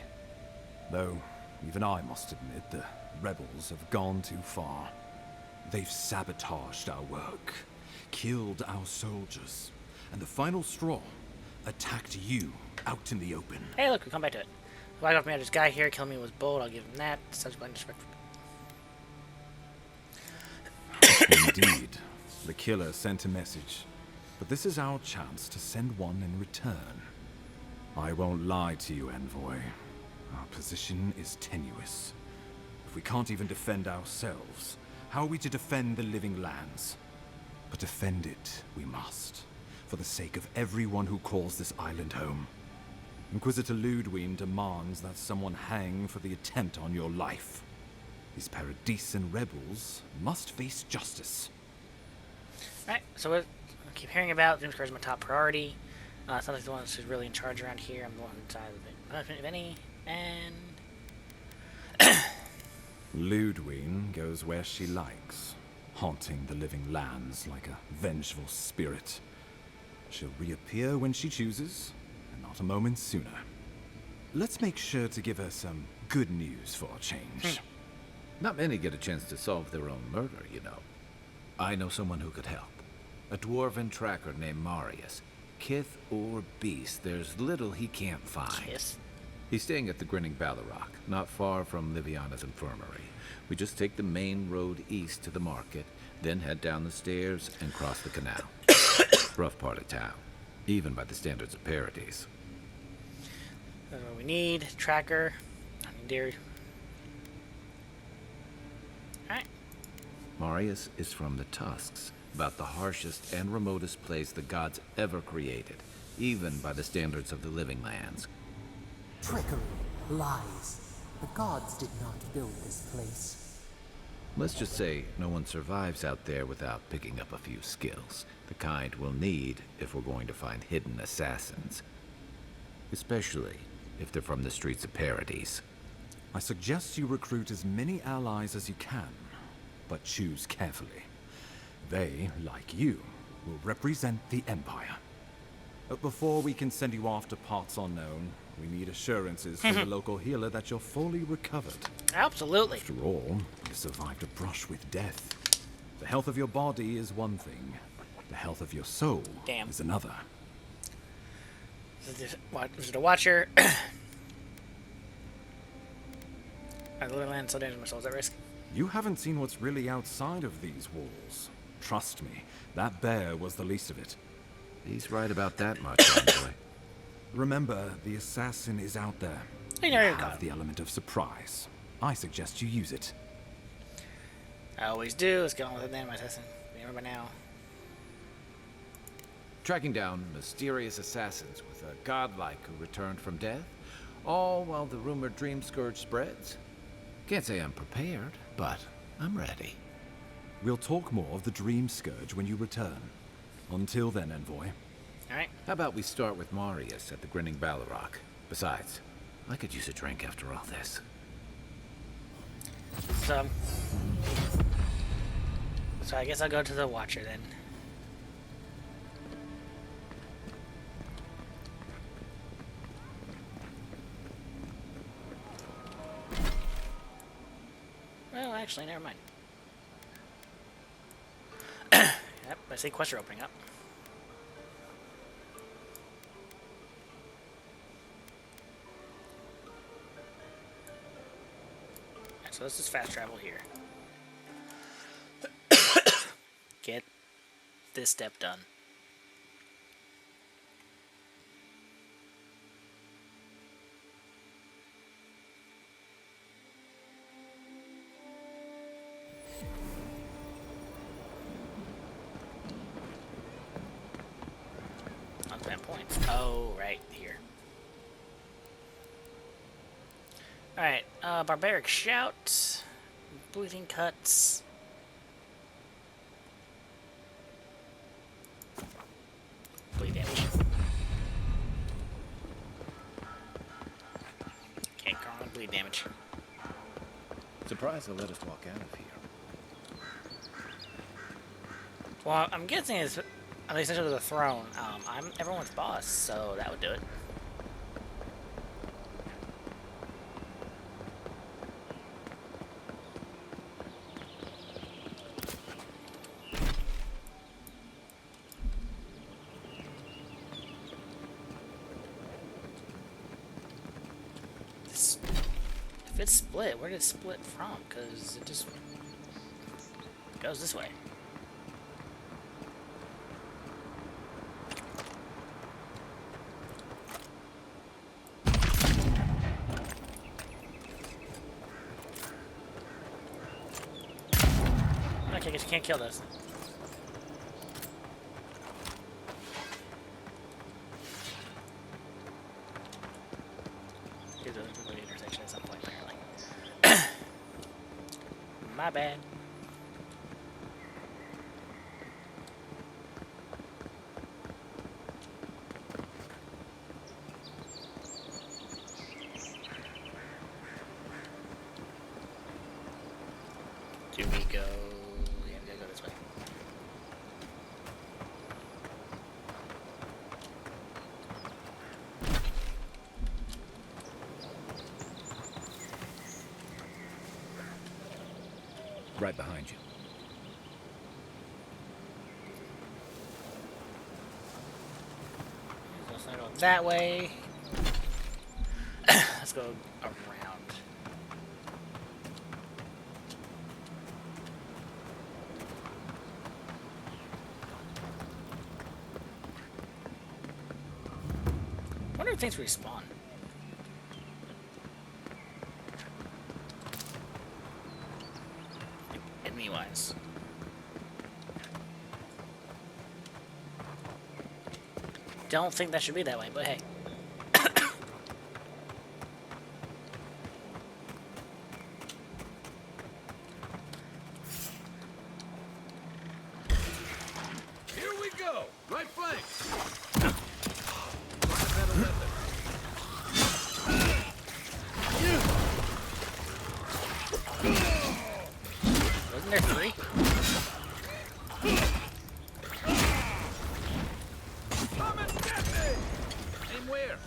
Though, even I must admit, the rebels have gone too far. They've sabotaged our work, killed our soldiers, and the final straw, attacked you out in the open. Hey, look, we come back to it. Well, I got this guy here. Killing me was bold. I'll give him that. Such blind disrespect. Indeed. The killer sent a message. But this is our chance to send one in return. I won't lie to you, Envoy. Our position is tenuous. If we can't even defend ourselves, how are we to defend the Living Lands? But defend it we must, for the sake of everyone who calls this island home. Inquisitor Ludwig demands that someone hang for the attempt on your life. These Paradisian rebels must face justice. Alright, so we'll keep hearing about Dream Scourge is my top priority. Sounds like the one who's really in charge around here. I'm the one inside of the punishment, if any. And Ludwig goes where she likes, haunting the Living Lands like a vengeful spirit. She'll reappear when she chooses, and not a moment sooner. Let's make sure to give her some good news for a change. Not many get a chance to solve their own murder, you know. I know someone who could help. A dwarven tracker named Marius. Kith or beast, there's little he can't find. Yes. He's staying at the Grinning Ballarrock, not far from Liviana's infirmary. We just take the main road east to the market, then head down the stairs and cross the canal. Rough part of town, even by the standards of Paradise. That's what we need. Tracker. I mean, dear. Alright. Marius is from the Tusks, about the harshest and remotest place the gods ever created, even by the standards of the Living Lands. Trickery, lies. The gods did not build this place. Let's just say no one survives out there without picking up a few skills, the kind we'll need if we're going to find hidden assassins. Especially if they're from the streets of Paradise. I suggest you recruit as many allies as you can, but choose carefully. They, like you, will represent the Empire. But before we can send you off to parts unknown, we need assurances from the local healer that you're fully recovered. Absolutely. After all, you survived a brush with death. The health of your body is one thing. The health of your soul is another. Is it a watcher? I literally land so dangerous. My soul's at risk. You haven't seen what's really outside of these walls. Trust me, that bear was the least of it. He's right about that much, Envoy. Remember, the assassin is out there. I know you're Have gone. the element of surprise. I suggest you use it. I always do. Let's get on with it then, my testing. Remember now. Tracking down mysterious assassins with a godlike who returned from death, all while the rumored dream scourge spreads. Can't say I'm prepared, but I'm ready. We'll talk more of the dream scourge when you return. Until then, Envoy. Alright. How about we start with Marius at the Grinning Balrog? Besides, I could use a drink after all this. So I guess I'll go to the Watcher then. Well, actually, never mind. Yep, I see quests are opening up. So let's just fast travel here. Get this step done. On 10 points. Oh, right here. Alright, Barbaric Shout, Bleeding Cuts. Bleed damage. Can't call on bleed damage. Surprised they'll let us walk out of here. Well, I'm guessing it's at least under the throne. I'm everyone's boss, so that would do it. If it's split, where did it split from? Because it just goes this way. Okay, I guess you can't kill those. Intersection at some point, apparently. My bad. Do we go? Yeah, we gotta go this way. Right behind you. Let's not go that way. Let's go around. I wonder if things respawn. Enemy-wise. Don't think that should be that way, but hey. Here we go! Right flank! Wasn't there three? Come and get me! Aim where?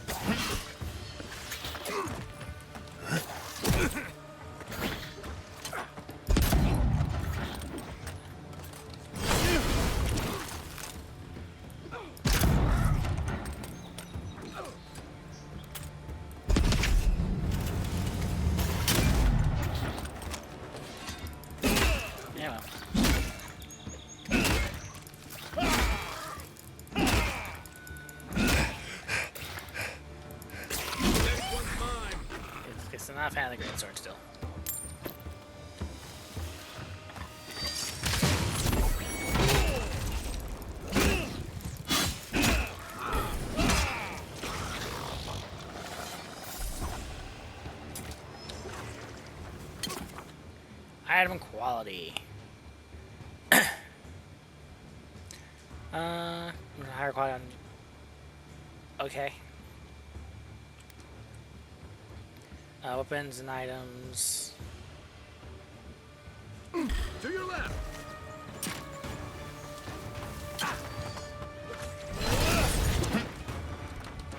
Not a fan of the great sword still. Item quality. Higher quality on... Okay. Weapons and items. To your left.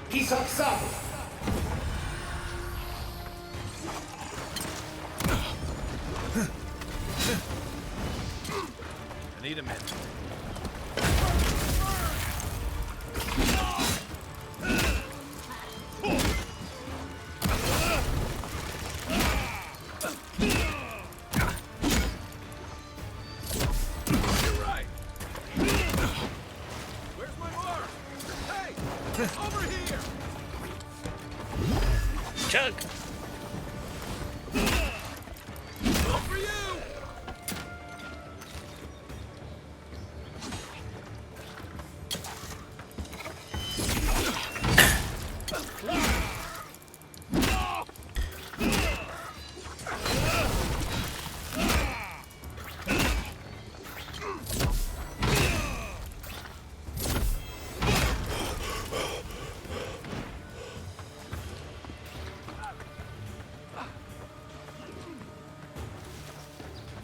He's outside. I need a minute. You're right. Where's my mark? Hey, over here. Chug. Go for you.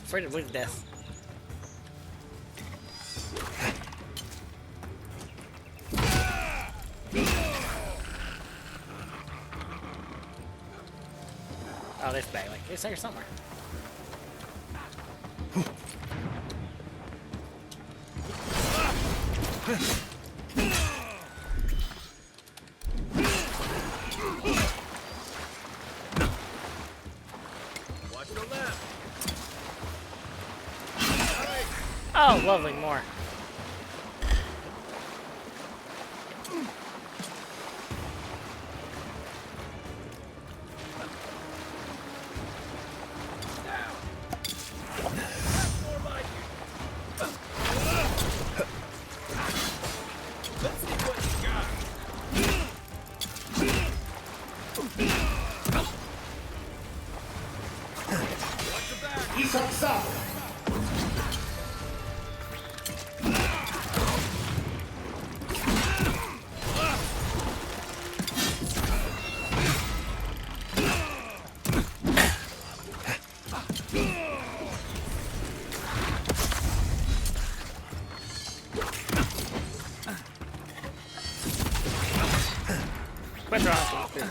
Afraid to bleed to death. Oh, this bag. Like, it's here somewhere. Watch the left. Oh, lovely, more. Let's see what you got. Watch the back. He's outside. Quit dropping.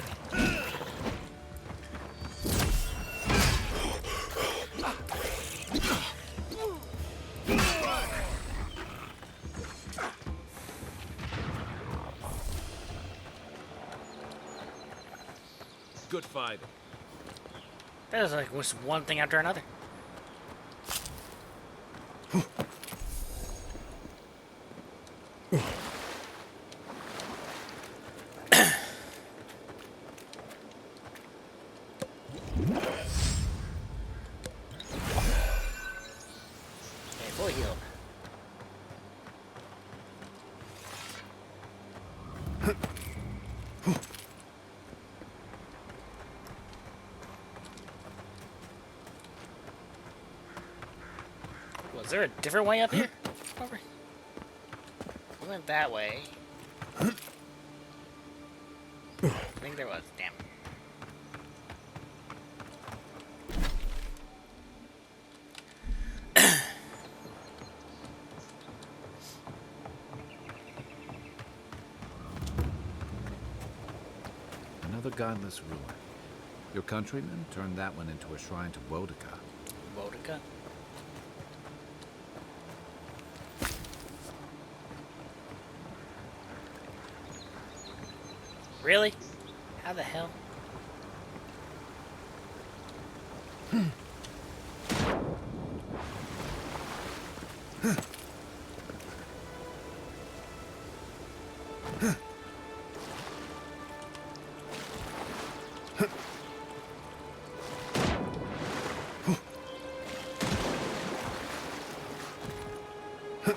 Good fight. That was like just one thing after another. Okay, fully healed. Was there a different way up here? Over. We went that way. I think there was. Damn. Another godless ruin. Your countrymen turned that one into a shrine to Boudica. Boudica? Really? How the hell? Ow.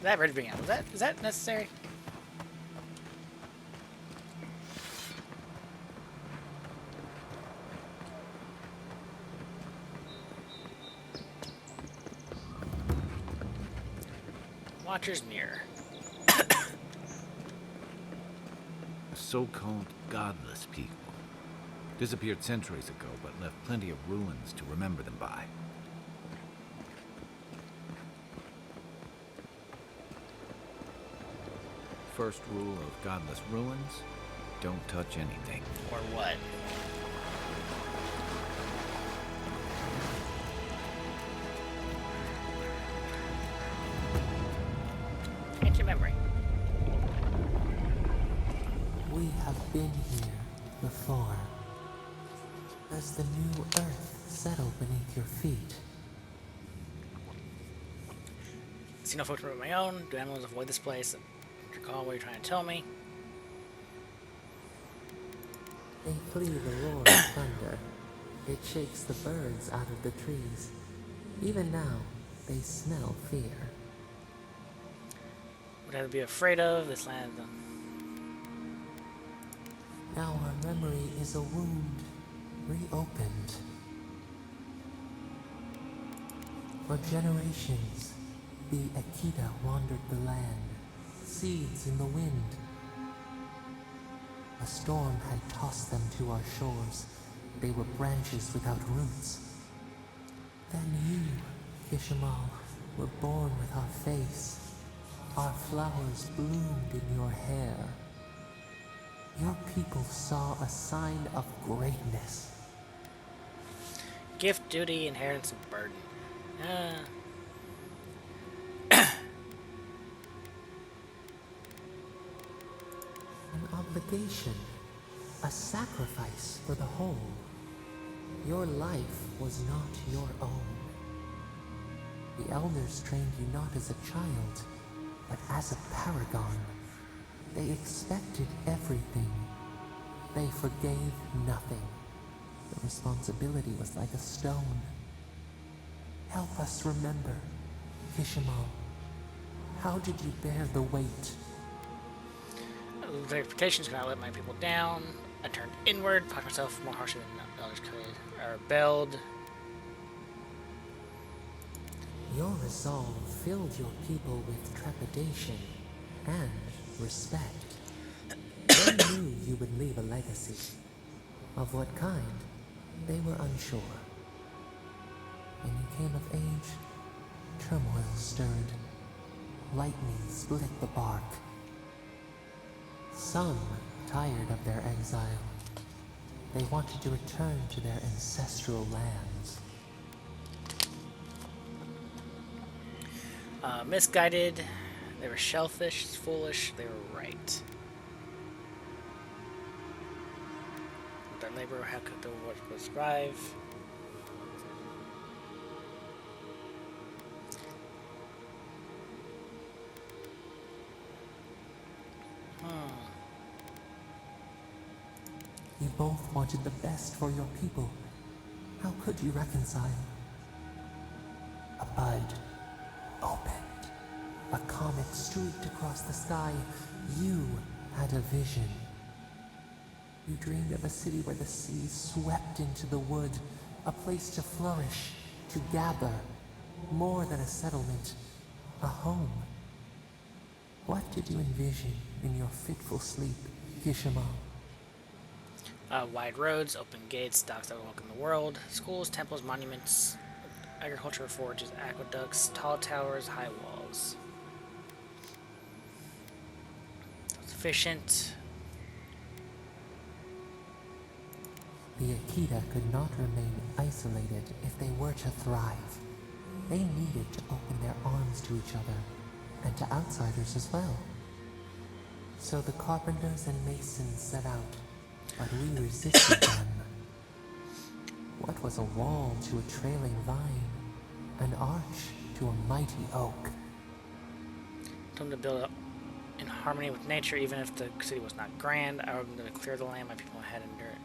That ready to bring out. Is that necessary? Watcher's Mirror. So-called godless people. Disappeared centuries ago, but left plenty of ruins to remember them by. First rule of godless ruins, don't touch anything. Or what? Ancient memory. We have been here before. Does the new earth settle beneath your feet? See no footprint of my own. Do animals avoid this place? Recall what you're trying to tell me. They flee the roar of thunder. It shakes the birds out of the trees. Even now, they smell fear. What I would be afraid of? This land. Now our memory is a wound reopened. For generations, the Akita wandered the land. Seeds in the wind. A storm had tossed them to our shores. They were branches without roots. Then you, Kishimal, were born with our face. Our flowers bloomed in your hair. Your people saw a sign of greatness. Gift, duty, inheritance, and burden. An obligation, a sacrifice for the whole. Your life was not your own. The elders trained you not as a child, but as a paragon. They expected everything. They forgave nothing. The responsibility was like a stone. Help us remember, Kishimal. How did you bear the weight? The expectations cannot let my people down. I turned inward, punished myself more harshly than others could. I rebelled. Your resolve filled your people with trepidation and respect. They knew you would leave a legacy. Of what kind, they were unsure. When you came of age, turmoil stirred. Lightning split the bark. Some tired of their exile. They wanted to return to their ancestral lands. Misguided. They were shellfish, foolish. They were right. Their labor, how could the word prescribe? You both wanted the best for your people. How could you reconcile? A bud opened. A comet streaked across the sky. You had a vision. You dreamed of a city where the sea swept into the wood, a place to flourish, to gather, more than a settlement, a home. What did you envision in your fitful sleep, Kishimal? Wide roads, open gates, docks that welcome the world, schools, temples, monuments, agricultural forges, aqueducts, tall towers, high walls. Sufficient. The Akita could not remain isolated if they were to thrive. They needed to open their arms to each other, and to outsiders as well. So the carpenters and masons set out, but we resisted them. What was a wall to a trailing vine? An arch to a mighty oak? Told them to build up in harmony with nature, even if the city was not grand. I ordered them to clear the land, my people had to endure it.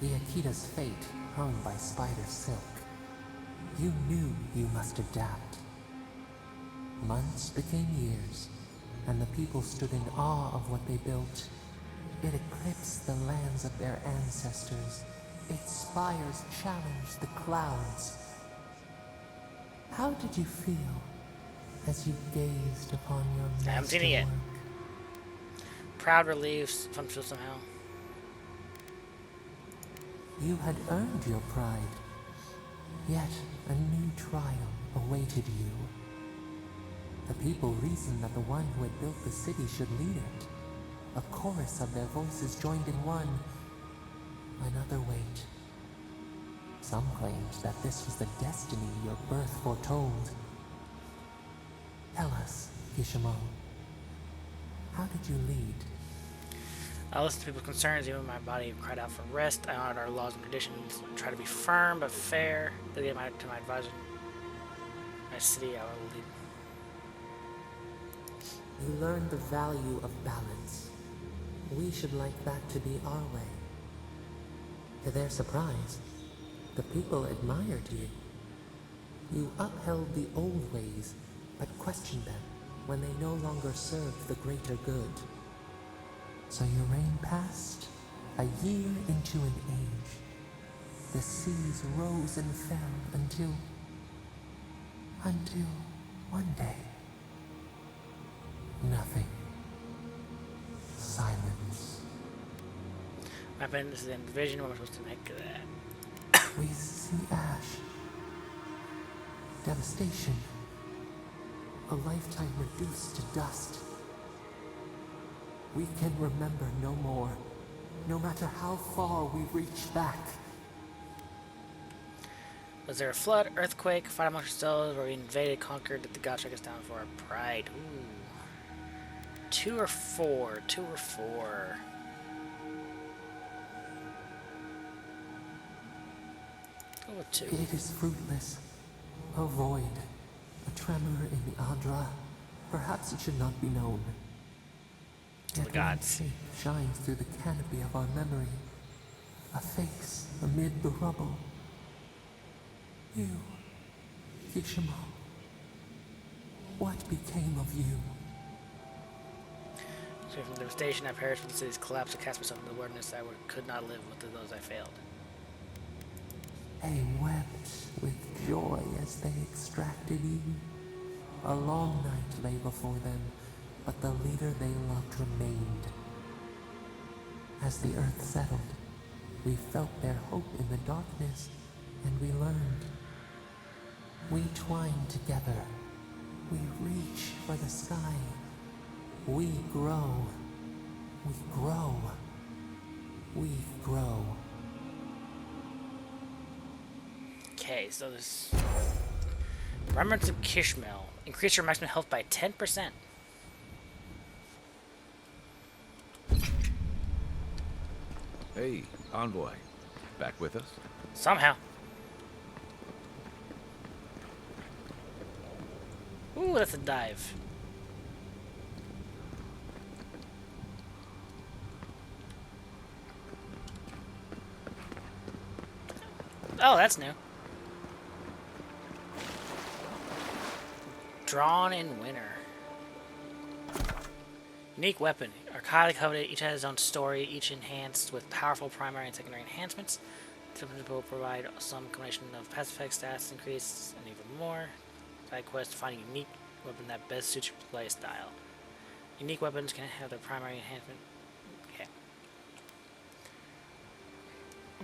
The Akita's fate hung by spider silk. You knew you must adapt. Months became years, and the people stood in awe of what they built. It eclipsed the lands of their ancestors. Its spires challenged the clouds. How did you feel as you gazed upon your masterwork? I haven't seen it yet. Proud, relieved, fun feel somehow. You had earned your pride, yet a new trial awaited you. The people reasoned that the one who had built the city should lead it. A chorus of their voices joined in one. Another wait. Some claimed that this was the destiny your birth foretold. Tell us, Kishimo, how did you lead? I listened to people's concerns, even when my body cried out for rest. I honored our laws and traditions, tried to be firm but fair. To get to my advisor, my city, I will lead. You learned the value of balance. We should like that to be our way. To their surprise, the people admired you. You upheld the old ways, but questioned them when they no longer served the greater good. So your reign passed, a year into an age. The seas rose and fell until one day. Nothing. Silence. My opinion, this is the vision. What am I supposed to make of that? We see ash. Devastation. A lifetime reduced to dust. We can remember no more, no matter how far we reach back. Was there a flood, earthquake, fight amongst ourselves, where we invaded, conquered, did the gods strike us down for our pride? Ooh. 2 or 4? 2 or 4? Go with 2. It is fruitless. A void. A tremor in the Adra. Perhaps it should not be known. To the gods. Shape shines through the canopy of our memory. A face amid the rubble. You, Kishimo. What became of you? So from the devastation, I perished from the city's collapse. I cast myself into the wilderness. I could not live with those I failed. They wept with joy as they extracted you. A long night lay before them, but the leader they loved remained. As the earth settled, we felt their hope in the darkness, and we learned. We twine together. We reach for the sky. We grow. We grow. We grow. Okay, so this Remembrance of Kishmel. Increase your maximum health by 10%. Hey, Envoy. Back with us? Somehow. Ooh, that's a dive. Oh, that's new. Drawn in winter. Unique weapon. Archive coveted. Each has its own story. Each enhanced with powerful primary and secondary enhancements. Typically will provide some combination of passive effects, stats increase, and even more. Side quest: find a unique weapon that best suits your play style. Unique weapons can have their primary enhancement. Okay.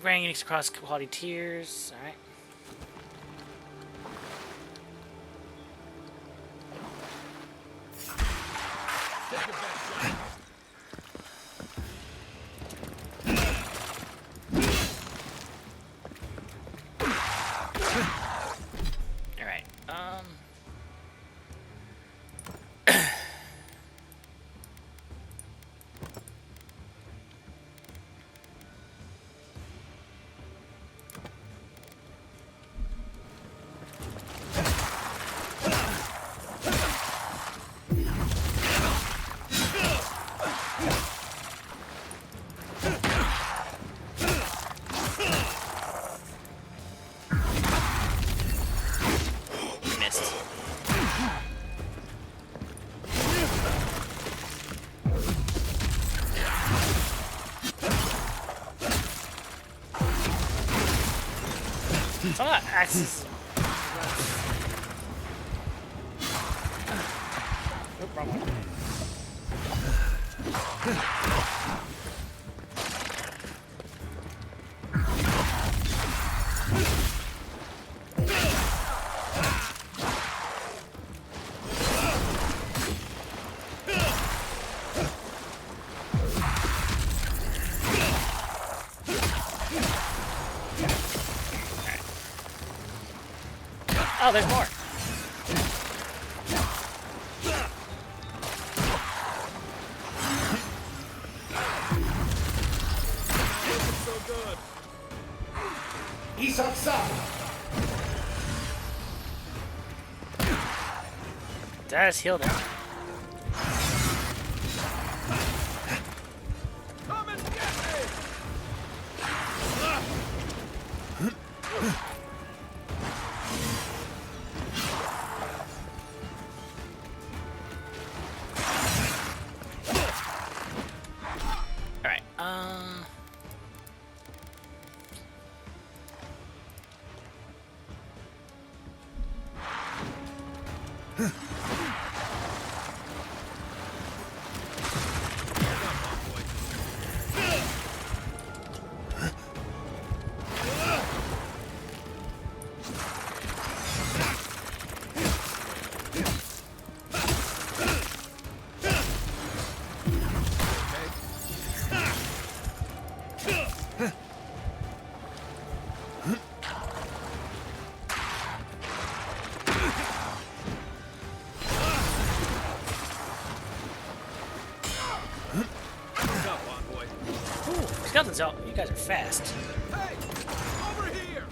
Granting uniques across quality tiers. All right. Fuck! Axis. Nope, wrong one. Oh, there's more. So good. Isak Saba. That has healed him. Come and get me. Alright, Skeleton's out. You guys are fast. Hey, over here.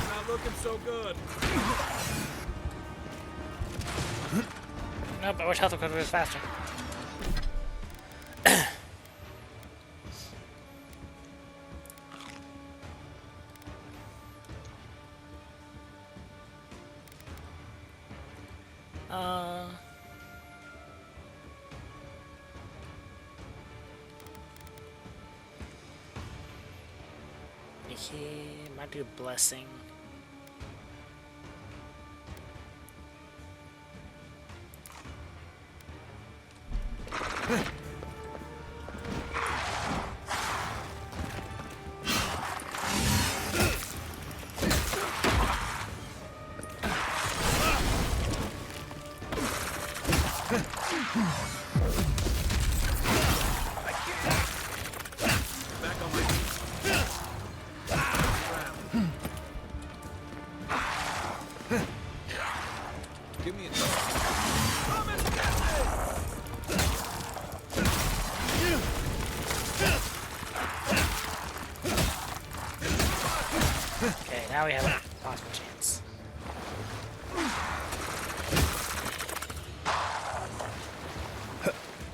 Not looking so good. No, but I wish health recovery was faster. He might do blessing. Give me a Okay, now we have a possible chance.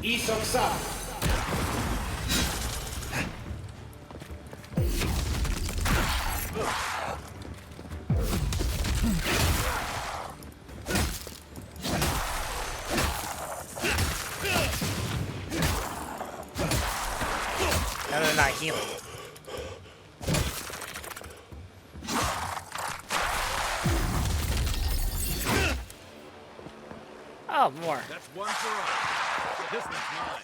Isak Saba. Now they're not healing. Oh, more. That's one for us. This one's mine.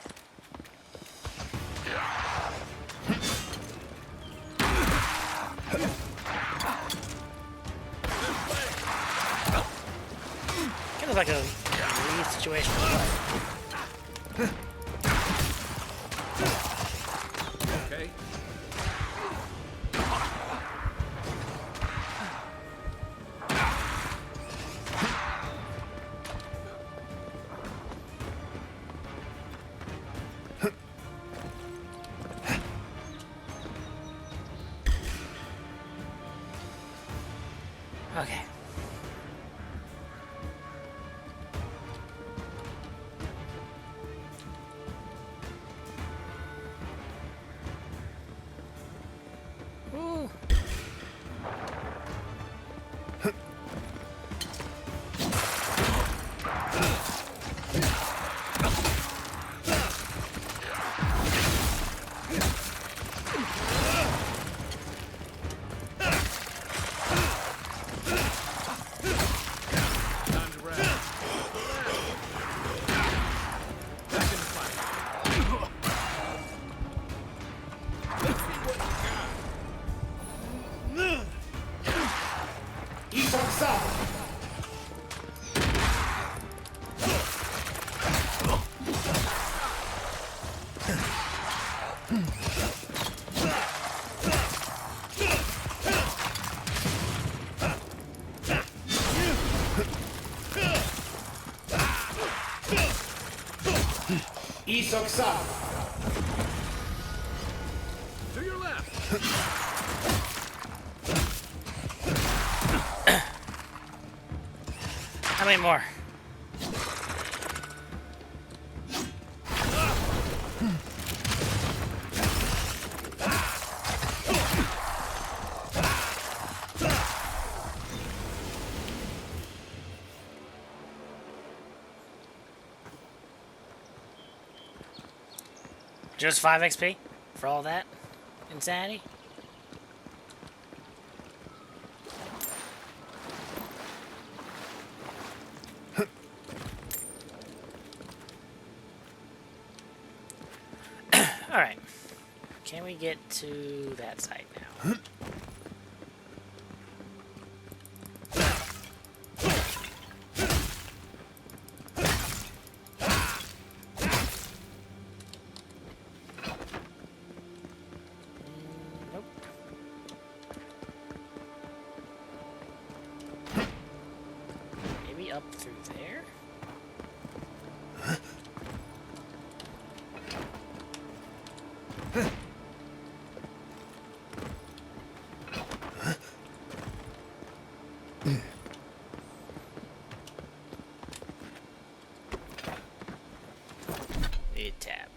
Kind of like a lead situation. Okay. Okay. Isok-san. To your left. How many more? Just 5 XP for all that insanity? Alright. Can we get to that site now? Up through there? Mid tab.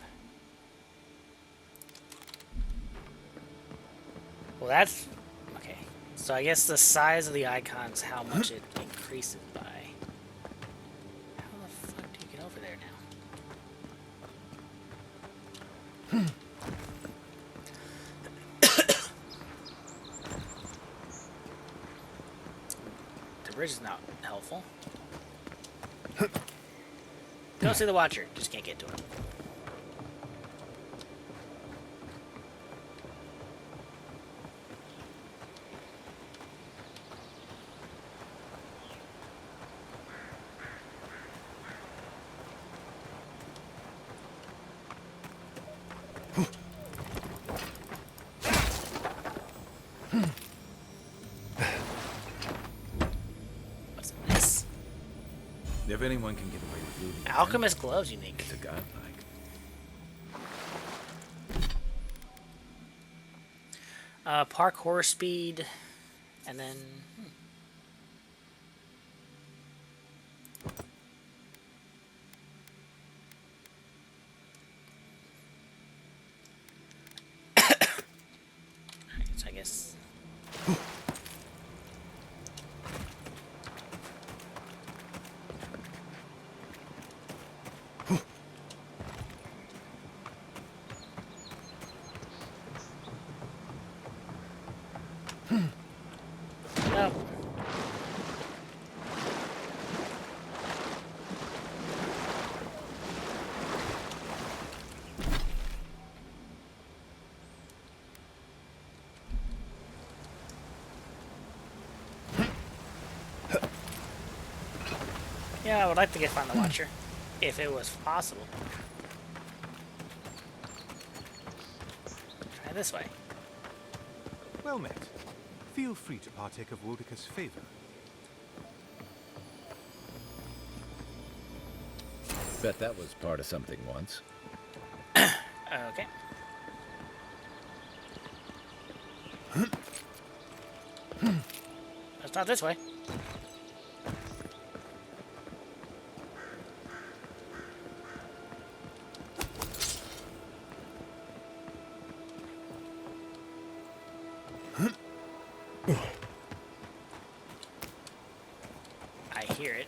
Well, that's okay. So I guess the size of the icon's how much it increases by. The bridge is not helpful. Go see the Watcher. Just can't get to him. If anyone can get away with looting, Alchemist gloves unique. It's a godlike. Parkour speed, and then so I guess. No. Yeah, I would like to find the Watcher, if it was possible. Try this way. Well met. Feel free to partake of Wodika's favor. Bet that was part of something once. Okay. That's not this way. I hear it.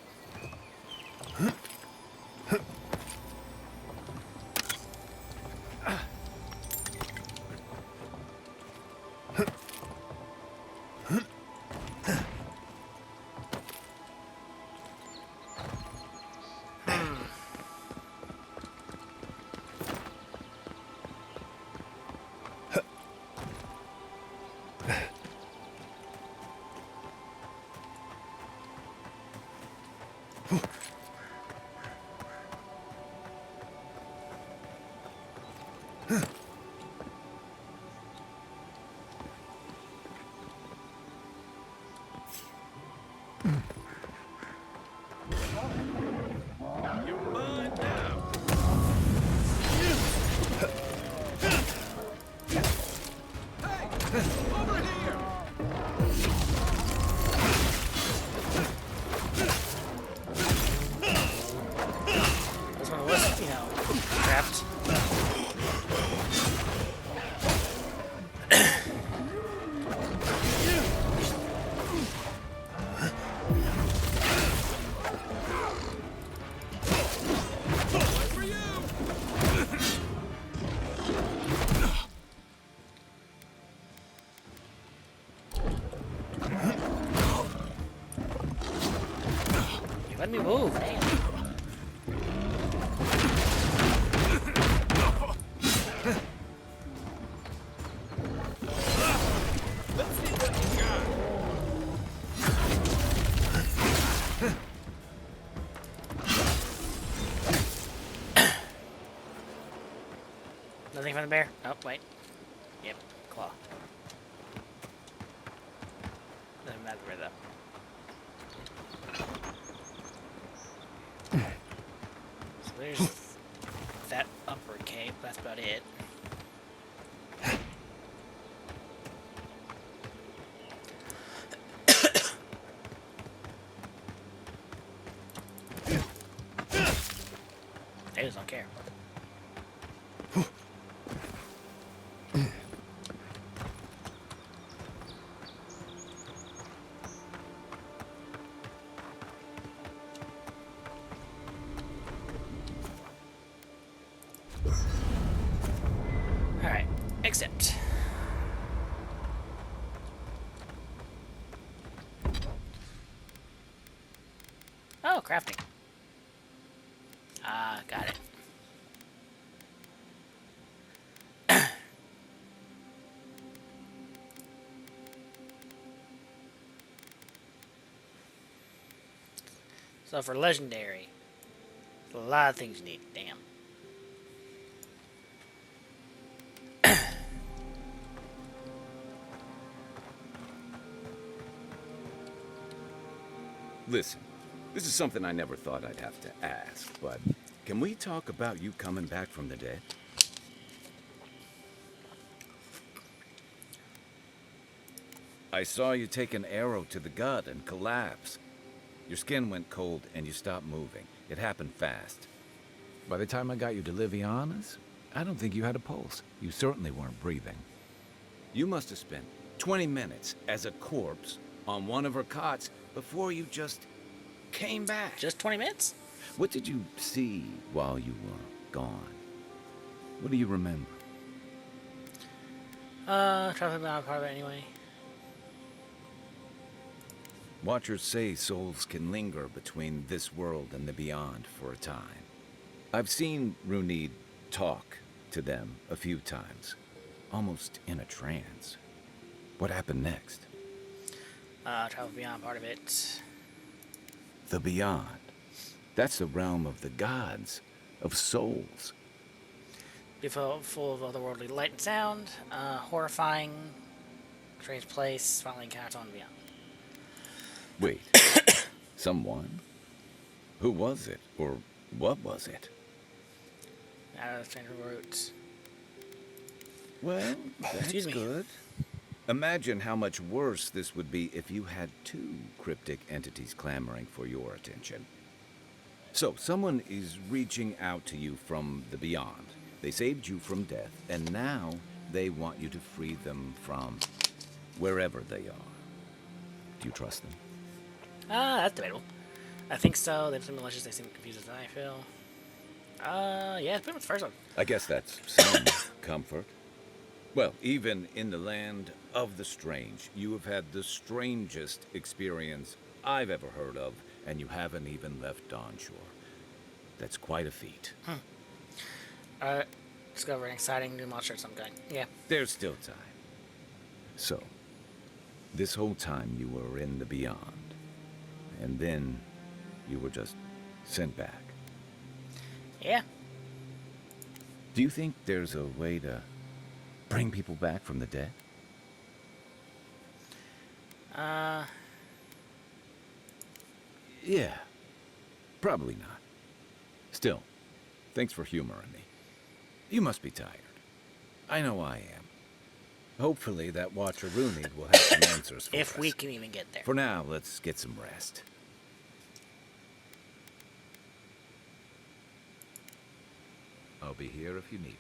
trapped. Let me move, man. Let's see what you got. Nothing from the bear? Oh, wait. Yep, claw. Doesn't matter where though. So there's that upper cave, that's about it. They just don't care. Alright, accept. Oh, crafting. Ah, got it. So for legendary, there's a lot of things you need. Damn. Listen, this is something I never thought I'd have to ask, but can we talk about you coming back from the dead? I saw you take an arrow to the gut and collapse. Your skin went cold and you stopped moving. It happened fast. By the time I got you to Liviana's, I don't think you had a pulse. You certainly weren't breathing. You must have spent 20 minutes as a corpse on one of her cots before you just came back. Just 20 minutes? What did you see while you were gone? What do you remember? Traveling out part of it anyway. Watchers say souls can linger between this world and the beyond for a time. I've seen Runid talk to them a few times, almost in a trance. What happened next? Travel beyond part of it. The beyond. That's the realm of the gods, of souls. Be full of otherworldly light and sound, horrifying, strange place, finally encounters on beyond. Wait, someone? Who was it, or what was it? Out of the stranger roots. Well, that's Excuse me. good. Imagine how much worse this would be if you had two cryptic entities clamoring for your attention. So, someone is reaching out to you from the beyond. They saved you from death, and now they want you to free them from wherever they are. Do you trust them? That's debatable. I think so. They seem malicious. They seem confused as I feel. Yeah, it's pretty much the first one. I guess that's some comfort. Well, even in the land of the strange, you have had the strangest experience I've ever heard of, and you haven't even left Dawnshore. That's quite a feat. Discover an exciting new monster of some kind. Yeah. There's still time. So, this whole time you were in the beyond, and then you were just sent back. Yeah. Do you think there's a way to bring people back from the dead? Yeah. Probably not. Still, thanks for humoring me. You must be tired. I know I am. Hopefully that Watcher Runid will have some answers for us. If we can even get there. For now, let's get some rest. I'll be here if you need me.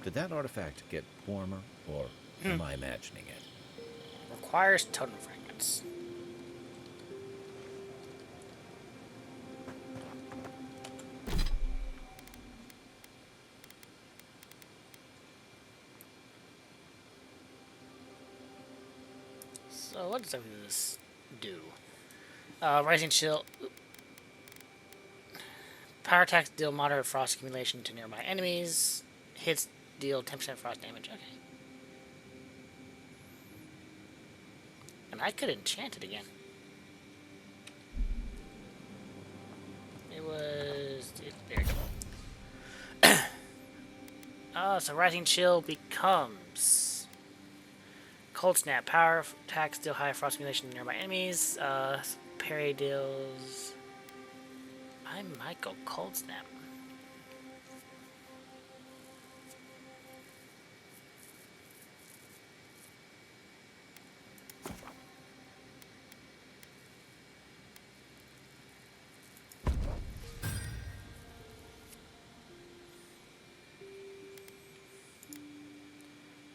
Did that artifact get warmer, or am I imagining it? Requires totem fragments. So what does this do? Rising chill. Power attacks deal moderate frost accumulation to nearby enemies. Hits deal 10% frost damage. Okay. And I could enchant it again. It was... there we go. Oh, so Rising Chill becomes... Cold Snap. Power attacks deal high frost accumulation to nearby enemies. Parry deals... I might go Cold Snap.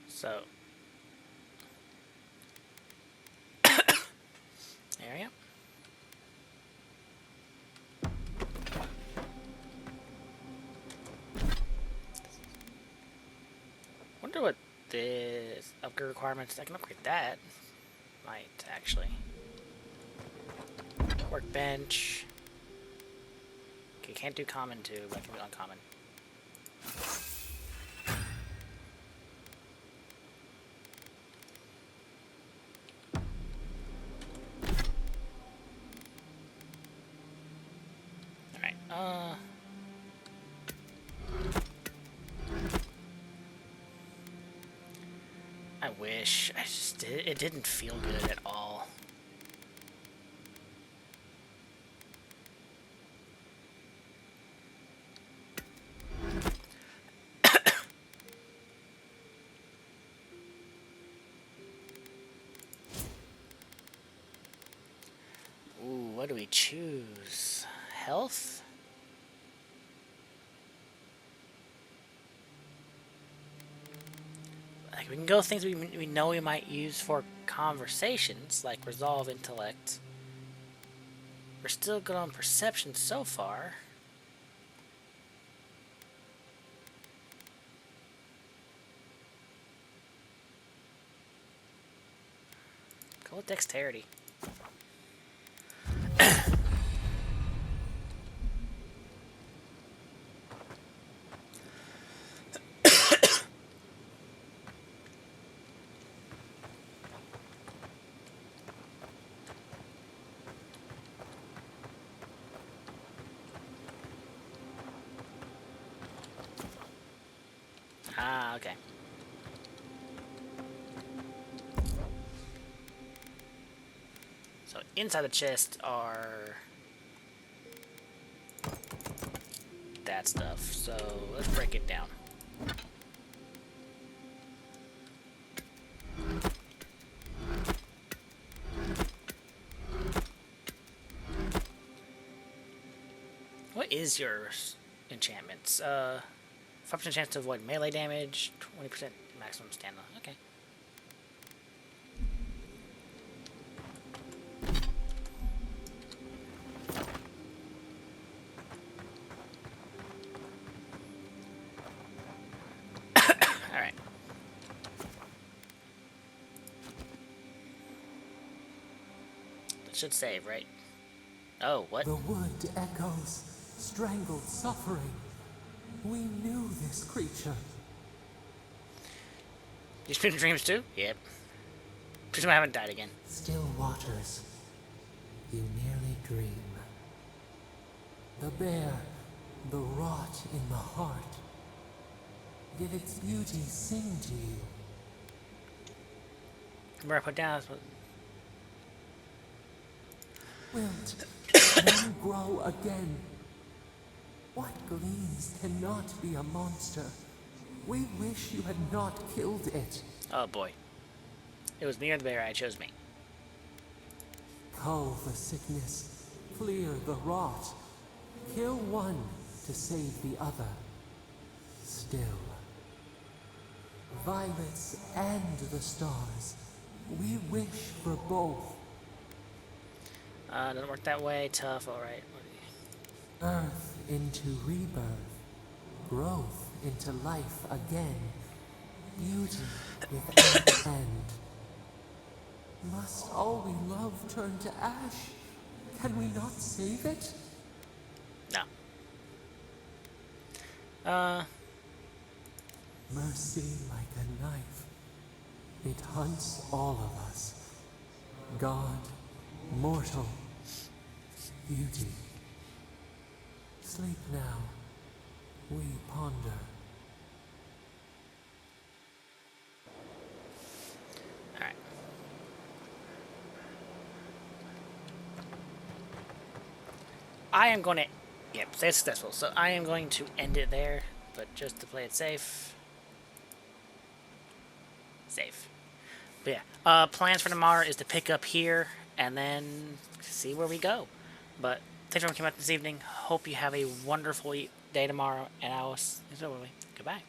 So, there we go. Wonder what this upgrade requirements. I can upgrade that. Might actually. Workbench. Okay, can't do common too, but I can do uncommon. I wish. It didn't feel good at all. Ooh, what do we choose? Health? Like, we can go things we know we might use for conversations, like Resolve Intellect. We're still good on Perception so far. Go with Dexterity. Ah, okay. So inside the chest are that stuff. So let's break it down. What is your enchantments? 5% chance to avoid melee damage, 20% maximum stamina. Okay. Alright. That should save, right? Oh, what? The wood echoes, strangled suffering. We knew this creature. You speak in dreams too? Yep. Presume I haven't died again. Still waters. You merely dream. The bear, the rot in the heart. Did its beauty sing to you? Where I put down is what... Wilt, then grow again. What gleams cannot be a monster, We wish you had not killed it. Oh boy. It was me or the bear. I chose me. Cull the sickness, clear the rot. Kill one to save the other. Still. Violets and the stars. We wish for both. Doesn't work that way. Tough, alright. Earth into rebirth. Growth into life again. Beauty without end. Must all we love turn to ash? Can we not save it? No. Mercy like a knife. It hunts all of us. God, mortal, beauty. Sleep now. We ponder. Alright. I am going to... Yep, stay successful. So I am going to end it there, but just to play it safe. Safe. But yeah, plans for tomorrow is to pick up here and then see where we go. But thanks for coming out this evening. Hope you have a wonderful day tomorrow, and I will see you. Goodbye.